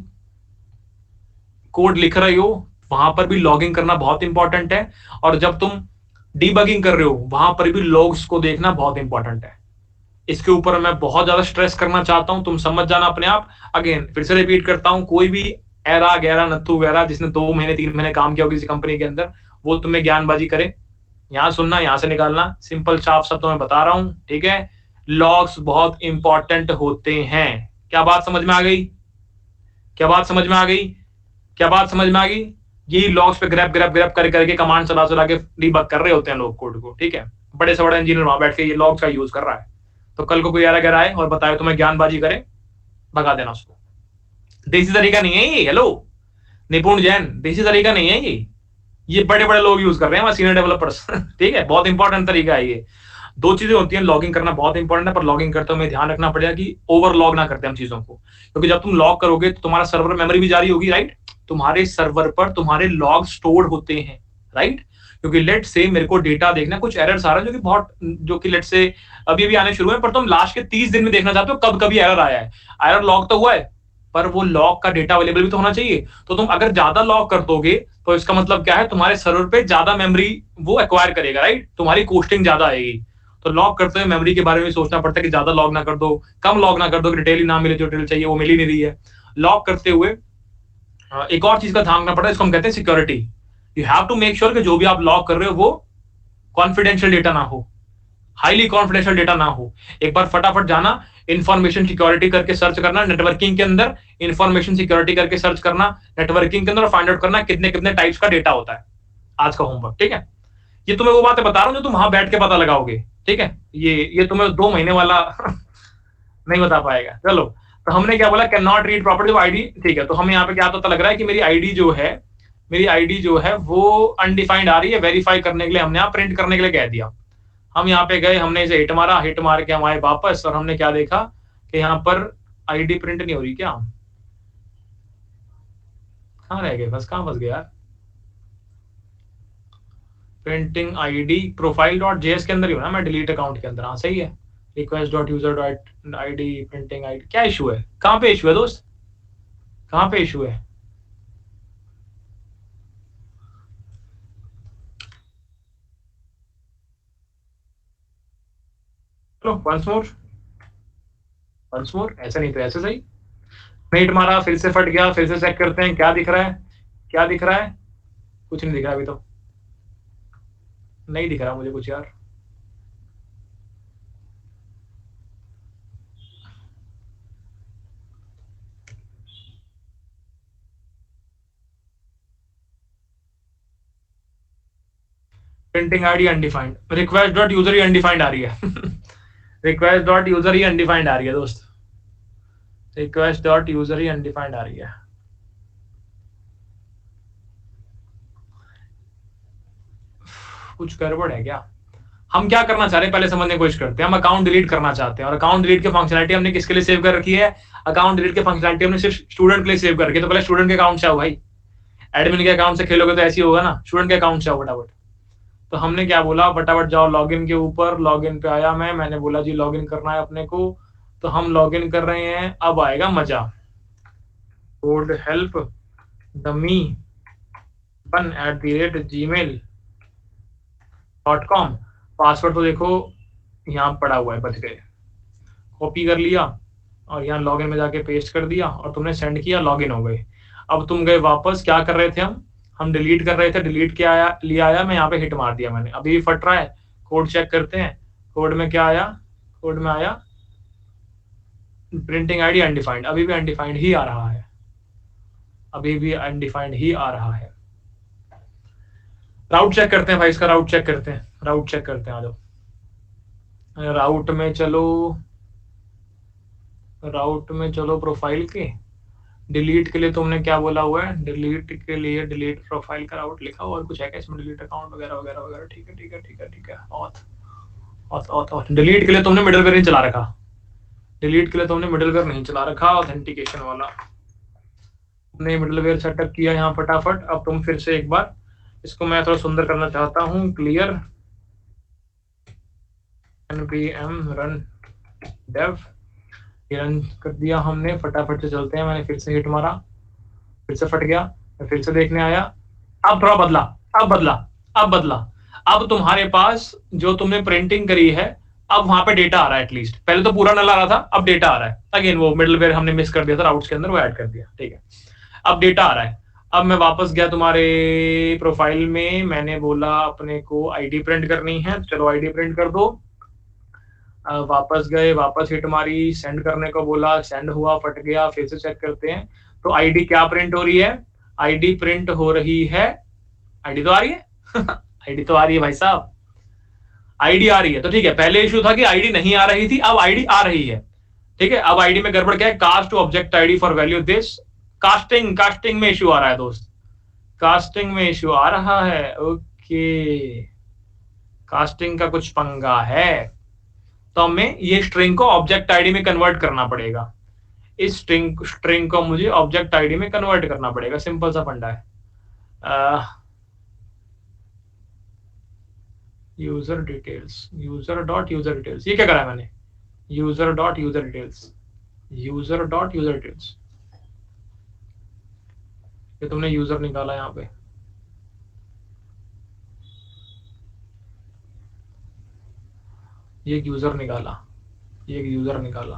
कोड लिख रहे हो वहां पर भी लॉगिंग करना बहुत इंपॉर्टेंट है, और जब तुम डीबगिंग कर रहे हो वहां पर भी लॉग्स को देखना बहुत इंपॉर्टेंट है। इसके ऊपर मैं बहुत ज्यादा स्ट्रेस करना चाहता हूं, तुम समझ जाना अपने आप। अगेन फिर से रिपीट करता हूं, कोई भी एरा गैरा नत्थु वगैरह जिसने 2 महीने 3 महीने काम किया हो किसी कंपनी के अंदर, वो तुम्हें ज्ञानबाजी करे, यहां सुनना यहां से निकालना, सिंपल साफ सब तुम्हें बता रहा हूं, ठीक है। लॉग्स बहुत इंपॉर्टेंट होते हैं। क्या बात समझ में आ गई? क्या बात समझ में आ गई? क्या बात समझ में आ गई? यही लॉग्स पे ग्रैब ग्रैब ग्रैब कर करके कमांड चला चला के डीबग कर रहे होते हैं लोग कोड को, ठीक है। बड़े से बड़ा इंजीनियर वहां बैठ के ये लॉग्स का यूज कर रहा है, तो कल को कोई एरा गैरा आए और बताए तुम्हें ज्ञानबाजी करे, भगा देना उसको। देसी तरीका नहीं है ये, हेलो निपुण जैन, देसी तरीका नहीं है ये बड़े बड़े लोग यूज कर रहे हैं, सीनियर डेवलपर्स ठीक है। बहुत इंपॉर्टेंट तरीका है ये। 2 चीजें होती हैं, लॉगिंग करना बहुत इंपॉर्टेंट है, पर लॉगिंग करते हुए ध्यान रखना पड़ेगा कि ओवर लॉग ना करते हम चीजों को, क्योंकि जब तुम लॉग करोगे तो तुम्हारा सर्वर मेमोरी भी जारी होगी, राइट। तुम्हारे सर्वर पर तुम्हारे लॉग स्टोर होते हैं, राइट। क्योंकि लेट से मेरे को डेटा देखना, कुछ एरर्स आ रहा है जो कि लेट से अभी अभी आने शुरू है, पर तुम लास्ट के 30 दिन में देखना चाहते हो कब कभी एरर आया है। एरर लॉग तो हुआ है, पर वो लॉग का डेटा अवेलेबल भी तो होना चाहिए। तो तुम अगर ज्यादा लॉग कर दोगे तो इसका मतलब क्या है, तुम्हारे सर्वर पे ज्यादा मेमोरी वो एक्वायर करेगा, राइट। तुम्हारी कोस्टिंग ज्यादा आएगी। तो लॉग करते हुए मेमोरी के बारे में सोचना पड़ता है कि ज्यादा लॉग ना कर दो, कम लॉग ना कर दो कि डिटेल ही ना मिले, जो डिटेल चाहिए वो मिल ही नहीं रही है। लॉग करते हुए एक और चीज का ध्यान रखना पड़ता है, इसको हम कहते हैं security. You have to make sure कि जो भी आप लॉग कर रहे हो वो कॉन्फिडेंशियल डेटा ना हो, हाईली कॉन्फिडेंशियल डेटा ना हो। एक बार फटाफट जाना, इंफॉर्मेशन सिक्योरिटी करके सर्च करना नेटवर्किंग के अंदर, इंफॉर्मेशन सिक्योरिटी करके सर्च करना नेटवर्किंग के अंदर, और फाइंड आउट करना कितने कितने टाइप्स का डेटा होता है। आज का होमवर्क, ठीक है। ये तुम्हें वो बातें बता रहा हूं जो तुम वहां बैठ के पता लगाओगे, ठीक है। ये तुम्हें 2 महीने वाला नहीं बता पाएगा। चलो, तो हमने क्या बोला, can not read property ID, ठीक है। तो हमें यहाँ पे क्या पता लग रहा है कि मेरी आईडी जो है वो अनडिफाइंड आ रही है। वेरीफाई करने के लिए हमने यहाँ प्रिंट करने के लिए कह दिया। हम यहाँ पे गए, हमने इसे हिट मारा, हिट मार के हम आए वापस, और हमने क्या देखा कि यहाँ पर आईडी प्रिंट नहीं हो रही। क्या कहाँ रह गए, बस कहाँ फंस गए यार। Printing ID profile dot JS के अंदर ही हो ना, मैं डिलीट अकाउंट के अंदर, हाँ सही है। Request dot user dot ID printing ID, क्या इशू है, कहाँ पे इशू है दोस्त, कहाँ पे इशू है। चलो वंस मोर, ऐसे नहीं तो ऐसे सही। मिनट मारा, फिर से फट गया, फिर से चेक करते हैं क्या दिख रहा है, क्या दिख रहा है। कुछ नहीं दिख रहा, अभी तो नहीं दिख रहा मुझे कुछ यार। Printing ID undefined, request dot user ही अनडिफाइंड आ रही है रिक्वेस्ट डॉट यूजर ही अनडिफाइंड आ रही है दोस्त, रिक्वेस्ट डॉट यूजर ही अनडिफाइंड आ रही है। कुछ गड़बड़ है क्या। हम क्या करना चाह रहे हैं पहले समझने की कोशिश करते हैं। हम अकाउंट डिलीट करना चाहते हैं, और अकाउंट डिलीट की फंक्शनलिटी हमने किसके लिए सेव कर रखी है, अकाउंट डिलीट की फंक्शनलिटी हमने सिर्फ स्टूडेंट के लिए सेव कर रखी है। तो पहले स्टूडेंट के अकाउंट से आओ भाई, एडमिन के अकाउंट से खेलोगे तो ऐसी होगा ना, स्टूडेंट के अकाउंट से आओ फटाफट। तो हमने क्या बोला, फटाफट जाओ लॉगिन के ऊपर, लॉगिन पे आया मैंने बोला जी लॉगिन करना है अपने को। तो हम लॉगिन कर रहे हैं, अब आएगा मजा। Code help dummy 1@gmail.com, password तो देखो यहाँ पड़ा हुआ है, बच गए। कॉपी कर लिया और यहाँ लॉगिन में जाके पेस्ट कर दिया, और तुमने सेंड किया, लॉगिन हो गए। अब तुम गए वापस, क्या कर रहे थे हम डिलीट कर रहे थे, डिलीट के आया लिया आया, मैं यहाँ पे हिट मार दिया मैंने, अभी भी फट रहा है। कोड चेक करते हैं, कोड में क्या आया, कोड में आया प्रिंटिंग आईडी अनडिफाइंड, अभी भी अनडिफाइंड ही आ रहा है, अभी भी अनडिफाइंड ही आ रहा है। राउट चेक करते हैं भाई, इसका राउट चेक करते हैं, राउट चेक करते हैं। आ जाओ राउट में चलो, राउट में चलो, प्रोफाइल के डिलीट के लिए तुमने क्या बोला हुआ है, डिलीट के लिए डिलीट प्रोफाइल का राउट लिखा हुआ, और कुछ है क्या इसमें, डिलीट अकाउंट वगैरह वगैरह वगैरह, ठीक है ठीक है ठीक है ठीक है। Auth auth auth auth, delete के लिए तुमने मिडलवेयर नहीं चला रखा, डिलीट के लिए तुमने मिडलवेयर नहीं चला रखा, ऑथेंटिकेशन वाला तुमने मिडलवेयर सेटअप किया यहाँ फटाफट। अब तुम फिर से एक बार इसको मैं थोड़ा सुंदर करना चाहता हूँ, clear npm run dev, run कर दिया हमने, फटाफट से चलते हैं। मैंने फिर से हिट मारा, फिर से फट गया, मैं फिर से देखने आया। अब थोड़ा बदला, अब बदला, अब बदला। अब तुम्हारे पास जो तुमने प्रिंटिंग करी है, अब वहां पे डेटा आ रहा है एटलीस्ट। पहले तो पूरा नल आ रहा था, अब डेटा आ रहा है। अगेन वो मिडलवेयर हमने मिस कर दिया था राउट्स के अंदर, वो ऐड कर दिया, ठीक है। अब डेटा आ रहा है। अब मैं वापस गया तुम्हारे प्रोफाइल में, मैंने बोला अपने को आईडी प्रिंट करनी है, चलो आईडी प्रिंट कर दो। वापस गए, वापस हिट मारी, सेंड करने को बोला, सेंड हुआ, फट गया, फिर से चेक करते हैं। तो आईडी क्या प्रिंट हो रही है, आईडी प्रिंट हो रही है, आईडी तो आ रही है आईडी तो आ रही है भाई साहब, आईडी आ रही है। तो ठीक है, पहले इशू था कि आईडी नहीं आ रही थी, अब आईडी आ रही है, ठीक है। अब आईडी में गड़बड़ क्या है, cast to object ID for value this, casting में इशू आ रहा है दोस्त, कास्टिंग में इशू आ रहा है, ओके। कास्टिंग का कुछ पंगा है, तो हमें ये स्ट्रिंग को ऑब्जेक्ट आईडी में कन्वर्ट करना पड़ेगा। इस स्ट्रिंग को मुझे ऑब्जेक्ट आईडी में कन्वर्ट करना पड़ेगा, सिंपल सा फंडा है। User details, user dot user details, ये क्या करा है मैंने, user dot user details, user dot user details, ये तुमने यूजर निकाला यहाँ पे, ये एक यूजर निकाला, ये एक यूजर निकाला,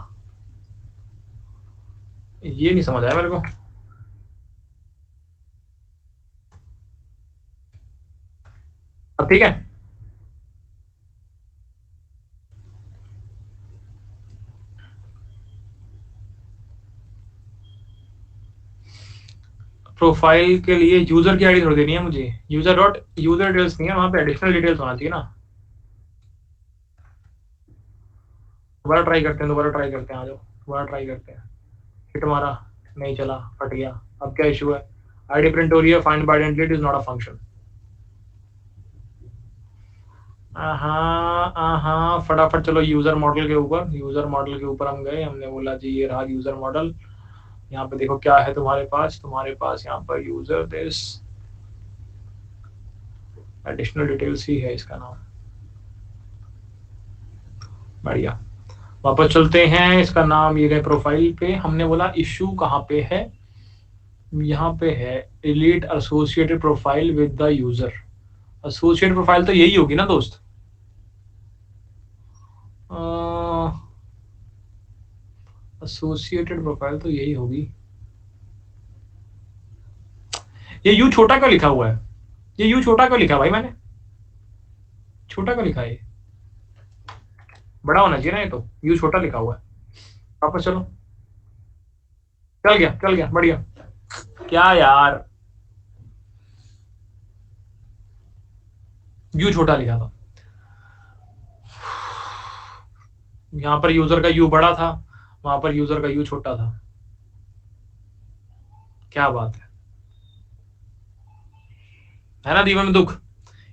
ये नहीं समझ आया मेरे को। अब ठीक है, प्रोफाइल के लिए यूजर की आईडी थोड़ी देनी है मुझे, यूजर डिटेल्स नहीं है, वहां पे एडिशनल डिटेल्स होना चाहिए ना। दोबारा ट्राई करते हैं, आ जाओ दोबारा ट्राई करते हैं। हिट मारा, नहीं चला, फट गया। अब क्या इशू है? आईडी प्रिंट हो रही है, find by identity is not a function. हाँ फटाफट चलो यूजर मॉडल के ऊपर हम गए, हमने बोला जी ये रहा यूजर मॉडल। यहाँ पे देखो क्या है तुम्हारे पास यहाँ पर यूजर दिस एडिशनल डिटेल्स ही है इसका नाम। बढ़िया, वापस चलते हैं। इसका नाम ये गए प्रोफाइल पे, हमने बोला इशू कहाँ पे है, यहाँ पे है delete associated profile with the user. Associated profile तो यही होगी ना दोस्त, एसोसिएटेड प्रोफाइल तो यही होगी। ये यू छोटा क्यों लिखा हुआ है? ये यू छोटा क्यों लिखा भाई? मैंने छोटा क्यों लिखा है? बड़ा होना चाहिए ना, ये तो यू छोटा लिखा हुआ है। वापस चलो, चल गया बढ़िया। क्या यार, यू छोटा लिखा था, यहां पर यूजर का यू बड़ा था, वहां पर यूजर का यू छोटा था। क्या बात है ना जीवन में दुख,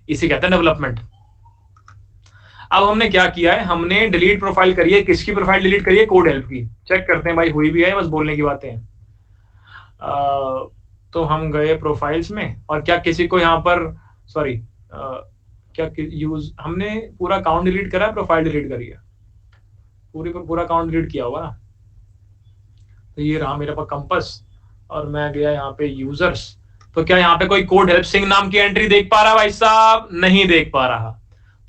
इसे कहते हैं डेवलपमेंट। अब हमने क्या किया है, हमने डिलीट प्रोफाइल करी है। किसकी प्रोफाइल डिलीट करी है? कोड हेल्प की। चेक करते हैं भाई हुई भी है, बस बोलने की बातें हैं। तो हम गए प्रोफाइल्स में, और क्या किसी को यहाँ पर सॉरी क्या यूज हमने पूरा अकाउंट डिलीट करा है, प्रोफाइल डिलीट करी है? पूरा अकाउंट डिलीट किया होगा ना। तो ये रहा मेरे पास कंपस, और मैं गया यहाँ पे यूजर्स। तो क्या यहाँ पे कोई कोड हेल्प सिंह नाम की एंट्री देख पा रहा भाई साहब? नहीं देख पा रहा।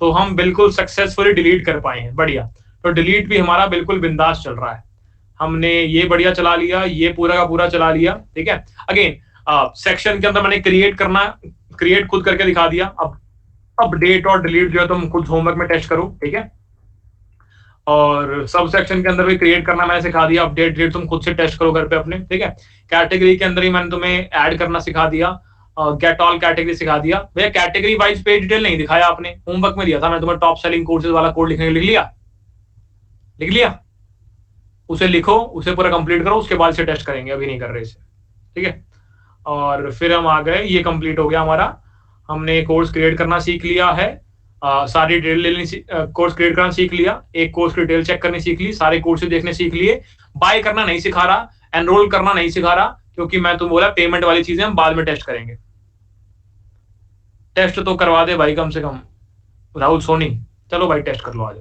तो हम बिल्कुल सक्सेसफुली डिलीट कर पाए हैं, बढ़िया। तो डिलीट भी हमारा बिल्कुल बिंदास चल रहा है। हमने ये बढ़िया चला लिया, ये पूरा का पूरा चला लिया, ठीक है। अगेन सेक्शन के अंदर मैंने क्रिएट खुद करके दिखा दिया। अब अपडेट और डिलीट जो है तुम खुद होमवर्क में टेस्ट करो, ठीक है। और सब सेक्शन के अंदर भी क्रिएट करना मैंने सिखा दिया, अपडेट डिलीट तुम खुद से टेस्ट करो घर पे अपने, ठीक है। कैटेगरी के अंदर ही मैंने तुम्हें ऐड करना सिखा दिया, गेट ऑल कैटेगरी सिखा दिया। भैया कैटेगरी वाइज पेज डिटेल नहीं दिखाया आपने, होमवर्क में दिया था मैं तुम्हें, टॉप सेलिंग कोर्सेज वाला कोड लिखने लिख लिया, उसे लिखो, उसे पूरा कंप्लीट करो, उसके बाद से टेस्ट करेंगे, अभी नहीं कर रहे इसे, ठीक है। और फिर हम आ गए, ये कंप्लीट हो गया हमारा। हमने कोर्स क्रिएट करना सीख लिया है, सारी डिटेल लेनी, कोर्स क्रिएट करना सीख लिया, एक कोर्स की डिटेल चेक करनी सीख ली, सारे कोर्सेज देखने सीख लिए। बाय करना नहीं सिखा रहा, एनरोल करना नहीं सिखा रहा, क्योंकि मैं तुम्हें बोला पेमेंट वाली चीजें हम बाद में टेस्ट करेंगे। टेस्ट तो करवा दे भाई कम से कम राहुल सोनी, चलो भाई टेस्ट कर लो आज।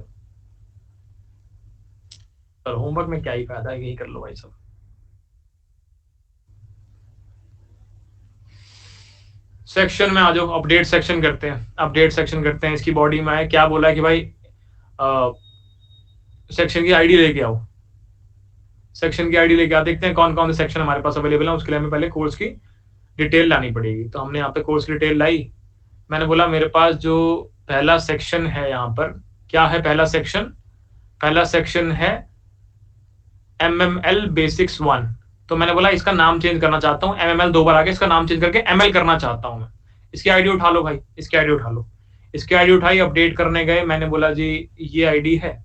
चलो होमवर्क में क्या ही फायदा है, यही कर लो भाई सब। सेक्शन में आ जाओ, अपडेट सेक्शन करते हैं। इसकी बॉडी में है, क्या बोला है कि भाई सेक्शन की आईडी लेके आओ, देखते हैं कौन कौन से सेक्शन हमारे पास अवेलेबल है। उसके लिए हमें पहले कोर्स की डिटेल लानी पड़ेगी। तो हमने यहाँ पे कोर्स की डिटेल लाई। मैंने बोला मेरे पास जो पहला सेक्शन है, यहाँ पर क्या है पहला सेक्शन है MML बेसिक्स 1। तो मैंने बोला इसका नाम चेंज करना चाहता हूँ, MML 2 बार आगे इसका नाम चेंज करके ML करना चाहता हूँ मैं। इसकी आईडी उठा लो भाई, इसकी आईडी उठाई, अपडेट करने गए, मैंने बोला जी ये आईडी है,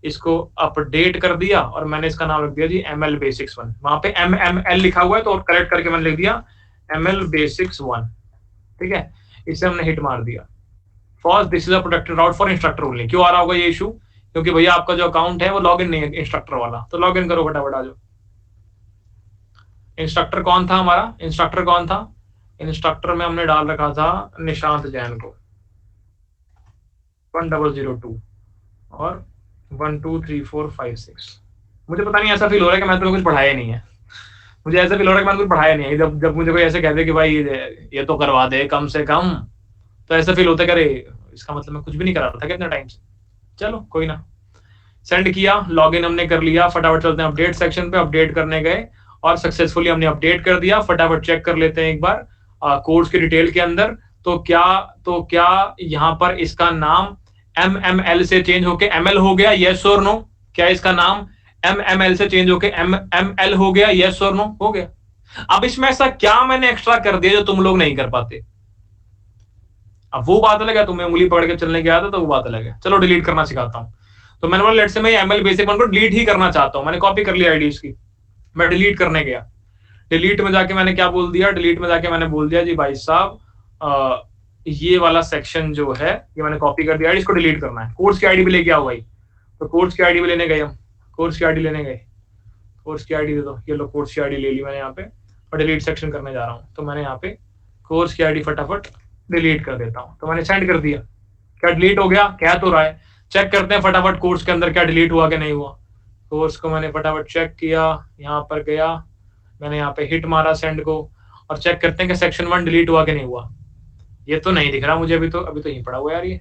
इसको अपडेट कर दिया, और मैंने इसका नाम रख दिया जी ML बेसिक्स 1। वहां पे MML लिखा हुआ है तो करेक्ट करके मैंने लिख दिया ML बेसिक्स 1, ठीक है। इसे हमने हिट मार दिया। First this is a protected route for instructor only. क्यों आ रहा होगा ये इशू? क्योंकि भैया आपका जो अकाउंट है वो लॉगिन नहीं है इंस्ट्रक्टर वाला, तो लॉगिन करो फटाफट आ जाओ। इंस्ट्रक्टर कौन था हमारा? इंस्ट्रक्टर में हमने डाल रखा था निशांत जैन को, 1002 और 123456। मुझे पता नहीं, ऐसा फील हो रहा है कि मैं तुम्हें कुछ पढ़ाया नहीं है। जब मुझे कोई ऐसे कहते कि भाई ये तो करवा दे कम से कम, तो ऐसा फील होता है कि अरे इसका मतलब मैं कुछ भी नहीं करा रहा था कितने टाइम से। चलो कोई ना, सेंड किया, लॉगिन हमने कर लिया, फटाफट चलते हैं अपडेट सेक्शन पे, अपडेट करने गए और सक्सेसफुली हमने अपडेट कर दिया। फटाफट चेक कर लेते हैं एक बार कोर्स की डिटेल के अंदर, तो क्या यहाँ पर इसका नाम MML से चेंज होके ML हो गया, यस और नो? क्या इसका नाम MML से चेंज होके MML हो गया, यस और नो? हो गया। अब इसमें ऐसा क्या मैंने एक्स्ट्रा कर दिया जो तुम लोग नहीं कर पाते? अब वो बात अलग है, तुम्हें उंगली पकड़ के चलने की आदत है तो वो बात अलग है। चलो डिलीट करना सिखाता हूँ। तो मैंने बोला लेट्स से मैं ML बेसिक वन को डिलीट ही करना चाहता हूँ, मैंने कॉपी कर लिया आईडी उसकी, मैं डिलीट करने गया। डिलीट में जाके मैंने क्या बोल दिया, डिलीट में जाके मैंने बोल दिया जी भाई साहब ये वाला सेक्शन जो है ये मैंने कॉपी कर दिया, इसको डिलीट करना है। कोर्स की आईडी भी लेके आओ भाई। तो कोर्स की आईडी भी लेने गए हम, कोर्स की आईडी लेने गए, कोर्स की आईडी दे दो, ये लो कोर्स की आईडी ले ली मैंने यहाँ पे और डिलीट सेक्शन करने जा रहा हूँ। तो मैंने यहाँ पे कोर्स की आईडी फटाफट डिलीट कर देता हूँ। तो मैंने सेंड कर दिया, क्या डिलीट हो गया? कह तो रहा है। चेक करते हैं फटाफट कोर्स के अंदर क्या डिलीट हुआ कि नहीं हुआ। कोर्स को मैंने फटाफट चेक किया, यहाँ पर गया, मैंने यहाँ पे हिट मारा सेंड को और चेक करते हैं कि सेक्शन 1 डिलीट हुआ कि नहीं हुआ। ये तो नहीं दिख रहा मुझे अभी तो यहीं पड़ा हुआ यार, ये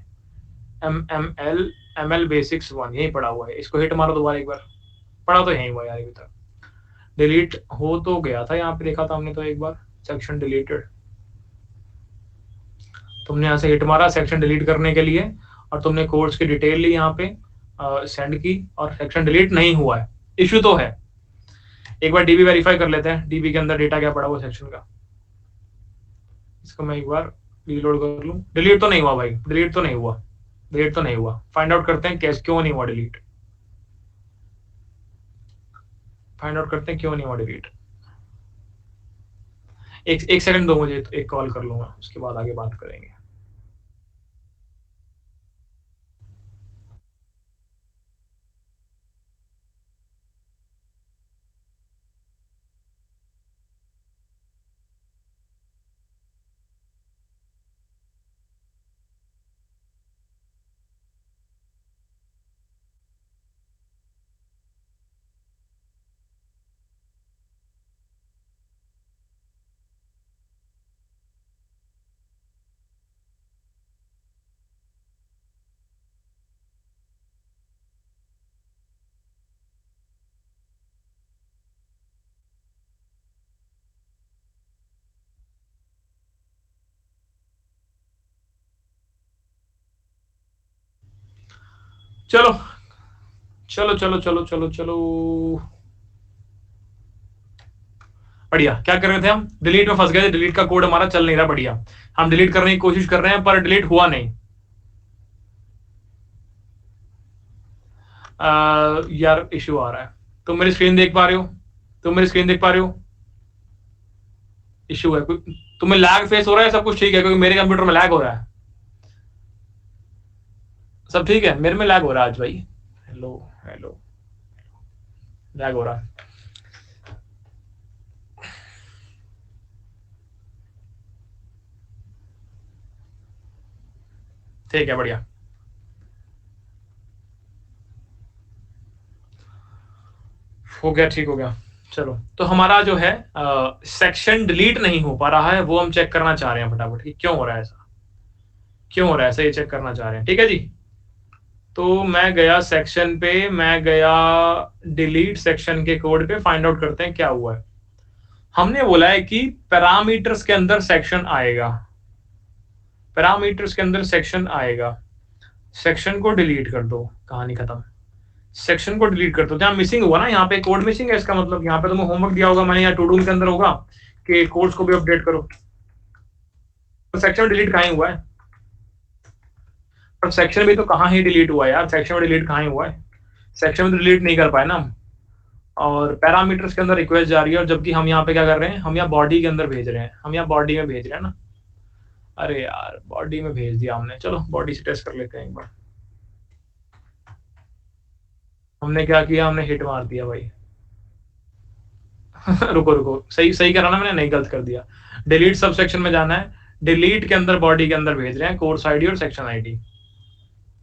ML बेसिक्स 1 यहीं पड़ा हुआ है। इसको हिट मारो दोबारा एक बार, पड़ा तो यहीं हुआ यार अभी तक। डिलीट हो तो गया था, यहाँ पे देखा था हमने तो एक बार, सेक्शन डिलीटेड। तुमने यहाँ से हिट मारा सेक्शन डिलीट करने के लिए और तुमने कोर्स की डिटेल ली यहाँ पे, सेंड की और सेक्शन डिलीट नहीं हुआ है। इश्यू तो है। एक बार DB वेरीफाई कर लेते हैं, DB के अंदर डेटा क्या पड़ा हुआ सेक्शन का। इसको मैं एक बार रीलोड कर लूं। डिलीट तो नहीं हुआ भाई, डिलीट तो नहीं हुआ, डिलीट तो नहीं हुआ। फाइंड आउट करते हैं कैसे, क्यों नहीं हुआ डिलीट, फाइंड आउट करते हैं क्यों नहीं हुआ डिलीट। एक सेकंड दो मुझे, एक कॉल कर लूंगा, उसके बाद आगे बात करेंगे। चलो चलो चलो चलो चलो चलो, बढ़िया। क्या कर रहे थे हम? डिलीट में फंस गए थे, डिलीट का कोड हमारा चल नहीं रहा। बढ़िया, हम डिलीट करने की कोशिश कर रहे हैं पर डिलीट हुआ नहीं। यार इश्यू आ रहा है। तुम मेरी स्क्रीन देख पा रहे हो? तुम मेरी स्क्रीन देख पा रहे हो? इश्यू है कोई? तुम्हें लैग फेस हो रहा है? सब कुछ ठीक है? क्योंकि मेरे कंप्यूटर में लैग हो रहा है। सब ठीक है? मेरे में लैग हो रहा है आज भाई। हेलो हेलो, लैग हो रहा है। ठीक है, बढ़िया, हो गया, ठीक हो गया। चलो, तो हमारा जो है सेक्शन डिलीट नहीं हो पा रहा है, वो हम चेक करना चाह रहे हैं फटाफट कि क्यों हो रहा है ऐसा, क्यों हो रहा है ऐसा, ये चेक करना चाह रहे हैं। ठीक है जी। तो मैं गया सेक्शन पे, मैं गया डिलीट सेक्शन के कोड पे, फाइंड आउट करते हैं क्या हुआ है। हमने बोला है कि पैरामीटर्स के अंदर सेक्शन आएगा, पैरामीटर्स के अंदर सेक्शन आएगा, सेक्शन को डिलीट कर दो, कहानी खत्म। सेक्शन को डिलीट कर दो। जहां मिसिंग हुआ ना, यहाँ पे कोड मिसिंग है, इसका मतलब यहाँ पे तुम्हें होमवर्क दिया होगा मैंने, यहाँ टू डू के अंदर होगा कि कोड्स को भी अपडेट करो। तो सेक्शन डिलीट कहाँ हुआ है? पर सेक्शन भी तो कहाँ ही डिलीट हुआ है यार, सेक्शन में डिलीट कहाँ हुआ है? सेक्शन में तो डिलीट नहीं कर पाए ना हम। और पैरामीटर्स के अंदर रिक्वेस्ट जा रही है, और जबकि हम यहाँ पे क्या कर रहे हैं, हम यहाँ बॉडी के अंदर भेज रहे हैं, हम यहाँ बॉडी में भेज रहे हैं ना। अरे यार, बॉडी में भेज दिया हमने। चलो बॉडी से टेस्ट कर लेते हैं एक बार। हमने क्या किया, हमने हिट मार दिया भाई। रुको रुको, सही सही करा ना मैंने? नहीं, गलत कर दिया। डिलीट सब सेक्शन में जाना है, डिलीट के अंदर बॉडी के अंदर भेज रहे हैं कोर्स आईडी और सेक्शन आईडी।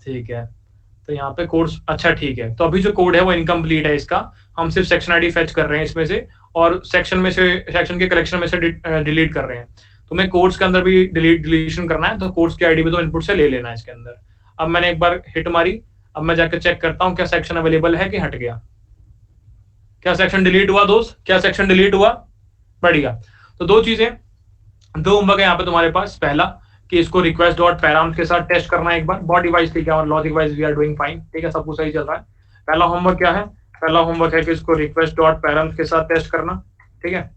ठीक है, तो यहाँ पे कोर्स, अच्छा ठीक है। तो अभी जो कोड है वो इनकम्प्लीट है इसका, हम सिर्फ सेक्शन आईडी फेच कर रहे हैं इसमें से, और सेक्शन में से, सेक्शन के कलेक्शन में से डिलीट कर रहे हैं। तुम्हें कोर्स के अंदर भी डिलीशन करना है, तो कोर्स की आईडी भी तो इनपुट से ले लेना है इसके अंदर। अब मैंने एक बार हिट मारी, अब मैं जाकर चेक करता हूं क्या सेक्शन अवेलेबल है कि हट गया, क्या सेक्शन डिलीट हुआ दोस्त, क्या सेक्शन डिलीट हुआ, बढ़िया। तो दो चीजें, दो होमवर्क है यहाँ पे तुम्हारे पास। पहला कि इसको रिक्वेस्ट डॉट पैराम्स के साथ टेस्ट करना है एक बार, बॉडी वाइज ठीक है और logic wise we are doing fine, ठीक है, सब कुछ सही चल रहा है। पहला होमवर्क क्या है, पहला होमवर्क है कि इसको रिक्वेस्ट डॉट पैराम्स के साथ टेस्ट करना, ठीक है।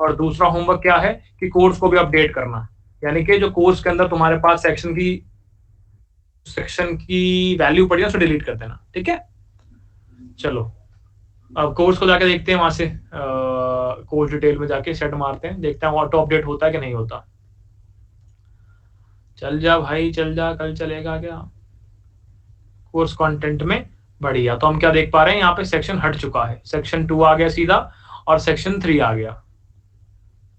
और दूसरा होमवर्क क्या है कि कोर्स को भी अपडेट करना, यानी कि जो कोर्स के अंदर तुम्हारे पास सेक्शन की वैल्यू पड़ी है उसे डिलीट कर देना, ठीक है। चलो अब कोर्स को जाके देखते हैं, वहां से कोर्स डिटेल में जाके सेट मारते हैं, देखते हैं ऑटो अपडेट होता है कि नहीं होता। चल जा भाई चल जा, कल चलेगा क्या कोर्स कंटेंट में, बढ़िया। तो हम क्या देख पा रहे हैं यहाँ पे सेक्शन हट चुका है, सेक्शन 2 आ गया सीधा और सेक्शन 3 आ गया,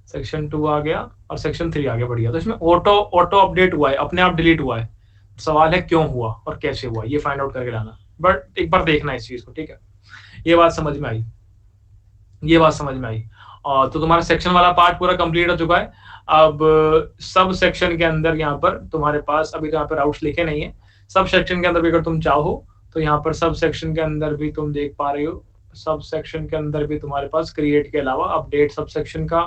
सेक्शन 2 आ गया और सेक्शन 3 आ गया, बढ़िया। तो इसमें ऑटो अपडेट हुआ है, अपने आप डिलीट हुआ है। सवाल है क्यों हुआ और कैसे हुआ, ये फाइंड आउट करके लाना, बट एक बार देखना इस चीज को, ठीक है। ये बात समझ में आई, ये बात समझ में आई। और तो तुम्हारा सेक्शन वाला पार्ट पूरा कंप्लीट हो चुका है। अब सब सेक्शन के अंदर यहाँ पर तुम्हारे पास अभी तो यहाँ पर राउट्स लिखे नहीं है, सब सेक्शन के अंदर भी अगर तुम चाहो तो यहाँ पर सब सेक्शन के अंदर भी तुम देख पा रहे हो, सब सेक्शन के अंदर भी तुम्हारे पास क्रिएट के अलावा अपडेट सब सेक्शन का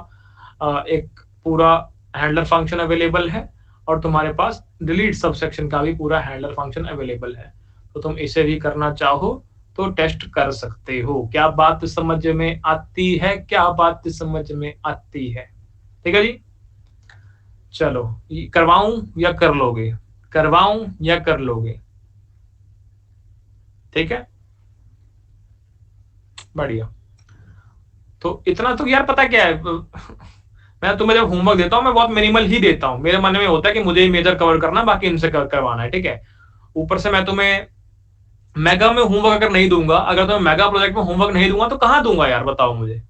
एक पूरा हैंडलर फंक्शन अवेलेबल है और तुम्हारे पास डिलीट सब सेक्शन का भी पूरा हैंडलर फंक्शन अवेलेबल है। तो तुम इसे भी करना चाहो तो टेस्ट कर सकते हो। क्या बात समझ में आती है, क्या बात समझ में आती है, ठीक है जी। चलो करवाऊं या कर लोगे, करवाऊं या कर लोगे, ठीक है, बढ़िया। तो इतना तो यार पता क्या है, मैं तुम्हें जब होमवर्क देता हूं मैं बहुत मिनिमल ही देता हूं, मेरे मन में होता है कि मुझे ही मेजर कवर करना, बाकी इनसे करवाना है, ठीक है। ऊपर से मैं तुम्हें मेगा में होमवर्क अगर नहीं दूंगा, अगर तुम्हें मेगा प्रोजेक्ट में होमवर्क नहीं दूंगा तो कहां दूंगा यार, बताओ मुझे।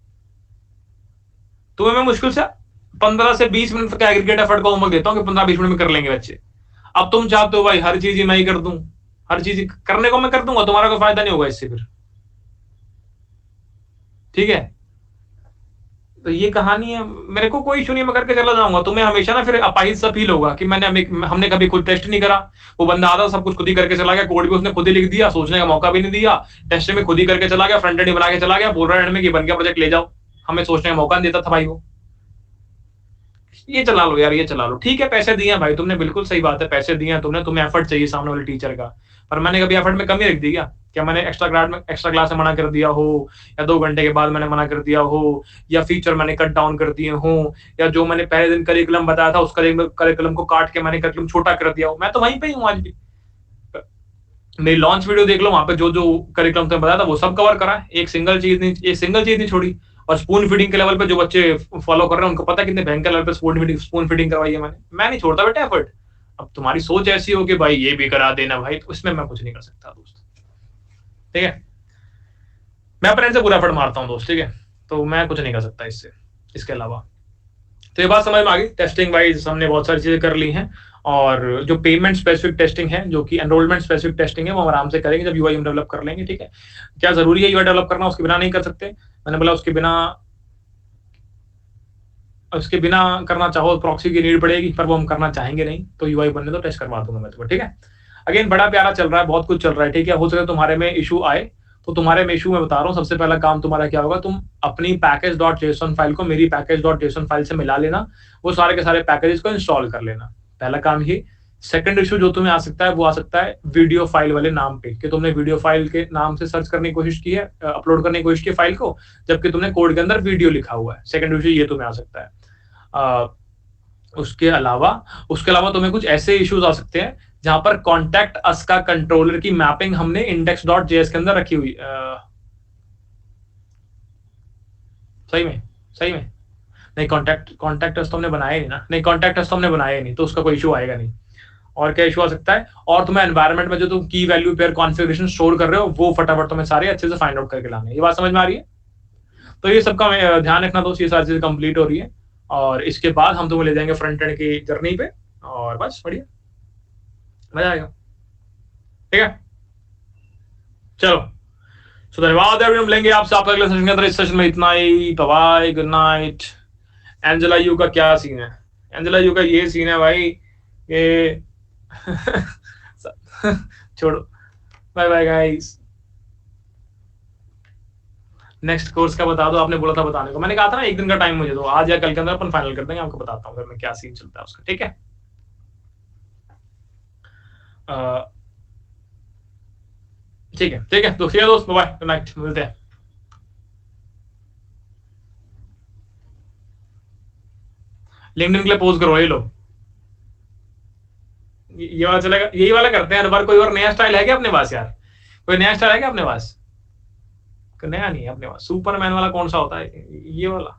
तुम्हें मैं मुश्किल से 15 से 20 मिनट का एग्रीगेट एफर्ट का होमवर्क देता हूं कि 15-20 मिनट में कर लेंगे बच्चे। अब तुम चाहते हो भाई हर चीज ही मैं ही कर दूं, हर चीज करने को मैं कर दूंगा, तुम्हारा कोई फायदा नहीं होगा इससे फिर, ठीक है। तो ये कहानी है, मेरे को कोई इशू नहीं, मैं करके चला जाऊंगा। तुम्हें हमेशा ना फिर अपाहिज सा फील होगा कि हमने कभी खुद टेस्ट नहीं करा, वो बंदा आधा सब कुछ खुद ही करके चला गया, कोड भी उसने खुद ही लिख दिया, सोचने का मौका भी नहीं दिया, टेस्ट में खुद ही करके चला गया, फ्रंट एंड बना के चला गया, बोल रहा है एंड में कि बन गया प्रोजेक्ट ले जाओ, हमें सोचने का मौका नहीं देता था भाई वो। ये चला लो यार, ये चला लो, ठीक है, पैसे दिए भाई तुमने, बिल्कुल सही बात है, पैसे दिए तुमने, तुम्हें एफर्ट चाहिए सामने वाले टीचर का, पर मैंने कभी एफर्ट में कमी रख दी क्या मैंने एक्स्ट्रा क्लास में मना कर दिया हो, या 2 घंटे के बाद मैंने मना कर दिया हो, या फीचर मैंने कट डाउन कर दिए हो, या जो मैंने पहले दिन करिकुलम बताया था उस करिकुलम को काट के मैंने करिकुलम छोटा कर दिया हो, मैं तो वहीं पे ही हूँ आज भी। मेरी लॉन्च वीडियो देख लो, वहां पे जो जो करिकुलम तुमने बताया था वो सब कवर करा है, एक सिंगल चीज नहीं छोड़ी। और स्पून फीडिंग के लेवल पे जो बच्चे फॉलो कर रहे हैं उनको पता है कितने भयंकर लेवल पे स्पून फीडिंग करवाई है मैं नहीं छोड़ता बेटा एफर्ट। अब तुम्हारी सोच ऐसी हो कि भाई ये भी करा देना भाई, तो इसमें मैं कुछ नहीं कर सकता दोस्त, ठीक है। मैं अपने से पूरा एफर्ट मारता हूँ दोस्त, ठीक है, तो मैं कुछ नहीं कर सकता इसके अलावा। तो ये बात समझ में आ गई, टेस्टिंग वाइज हमने बहुत सारी चीजें कर ली हैं, और जो पेमेंट स्पेसिफिक टेस्टिंग है, जो कि एनरोलमेंट स्पेसिफिक टेस्टिंग है, वो हम आराम से करेंगे जब यूआई हम डेवलप कर लेंगे, ठीक है। क्या जरूरी है यूआई डेवलप करना, उसके बिना नहीं कर सकते, मैंने बोला उसके बिना करना चाहो प्रॉक्सी की नीड पड़ेगी, पर वो हम करना चाहेंगे नहीं, तो यूआई बनने तो टेस्ट करवा दूंगा मैं तुम्हें, ठीक है। अगेन बड़ा प्यारा चल रहा है, बहुत कुछ चल रहा है, ठीक है। हो सके तुम्हारे में इशू आए तो तुम्हारे में इशू मैं बता रहा हूँ, सबसे पहला काम तुम्हारा क्या होगा, तुम अपनी package.json फाइल को मेरी package.json फाइल से मिला लेना, वो सारे के सारे पैकेजेस को इंस्टॉल कर लेना, पहला काम ये। सेकंड इशू जो तुम्हें आ सकता है वो आ सकता है वीडियो फाइल वाले नाम पे, कि तुमने वीडियो फाइल के नाम से सर्च करने की कोशिश की है, अपलोड करने की कोशिश की फाइल को, जबकि तुमने कोड के अंदर वीडियो लिखा हुआ है। सेकंड इशू ये तुम्हें आ सकता है। उसके अलावा तुम्हें कुछ ऐसे इश्यूज आ सकते हैं जहां पर कॉन्टैक्ट अस का कंट्रोलर की मैपिंग हमने index.js के अंदर रखी हुई, सही में नहीं, कॉन्टैक्ट अस तो हमने बनाया ही नहीं ना, नहीं कॉन्टैक्ट अस तो हमने बनाया ही नहीं, तो उसका कोई इशू आएगा नहीं। और क्या इशू आ सकता है, और तुम्हें एनवायरनमेंट में जो तुम की वैल्यू पेयर कॉन्फ़िगरेशन स्टोर कर रहे हो वो फटाफट तुम्हें सारे अच्छे से फाइंड आउट करके लाने, ये बात समझ में आ रही है। तो ये सबका ध्यान रखना दोस्त, ये सारी चीजें कंप्लीट हो रही है, और इसके बाद हम तुम्हें ले जाएंगे फ्रंट एंड की जर्नी पे, और बस बढ़िया मजा आएगा, ठीक है। चलो सो धन्यवाद, हम लेंगे आपसे आपका अगले सेशन के अंदर। इस सेशन में इतना ही, bye, good night. Angela Yu का क्या सीन है, एंजेला यू का ये सीन है भाई, ये छोड़ो, bye bye guys. Next course का बता दो, आपने बोला था बताने को, मैंने कहा था ना एक दिन का टाइम मुझे दो, आज या कल के अंदर अपन फाइनल कर देंगे, आपको बताता हूँ फिर मैं क्या सीन चलता है उसका, ठीक है। ठीक है ठीक है, तो फिर दोस्त बाय, गुड नाइट, मिलते हैं। लिंक्डइन के लिए पोस्ट करो ये लो, ये वाला चलेगा, यही वाला करते हैं हर बार। कोई और नया स्टाइल है क्या अपने पास यार? कोई नया स्टाइल है क्या अपने पास? नया नहीं है अपने पास। सुपरमैन वाला कौन सा होता है? ये वाला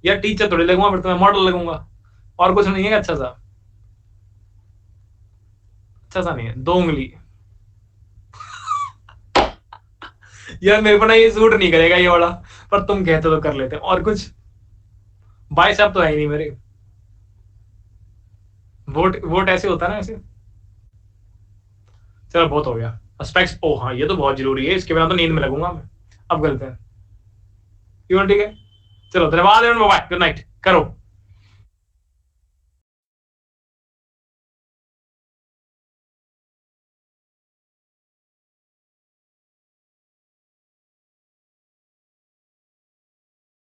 यार, टीचर थोड़ी लगूंगा फिर तो मैं, मॉडल लगूंगा। और कुछ नहीं है अच्छा सा? अच्छा सा नहीं है, 2 उंगली। यार मेरे को ना ये सूट नहीं करेगा ये वाला, पर तुम कहते तो कर लेते। और कुछ? बाइसेप तो है ही नहीं मेरे। वोट वोट ऐसे होता है ना, ऐसे। चलो बहुत हो गया। स्पेक्स, ओ हाँ ये तो बहुत जरूरी है, इसके बिना तो नींद में लगूंगा मैं। अब गलते हैं, क्यों? ठीक है, चलो धन्यवाद, बाय, गुड नाइट, करो।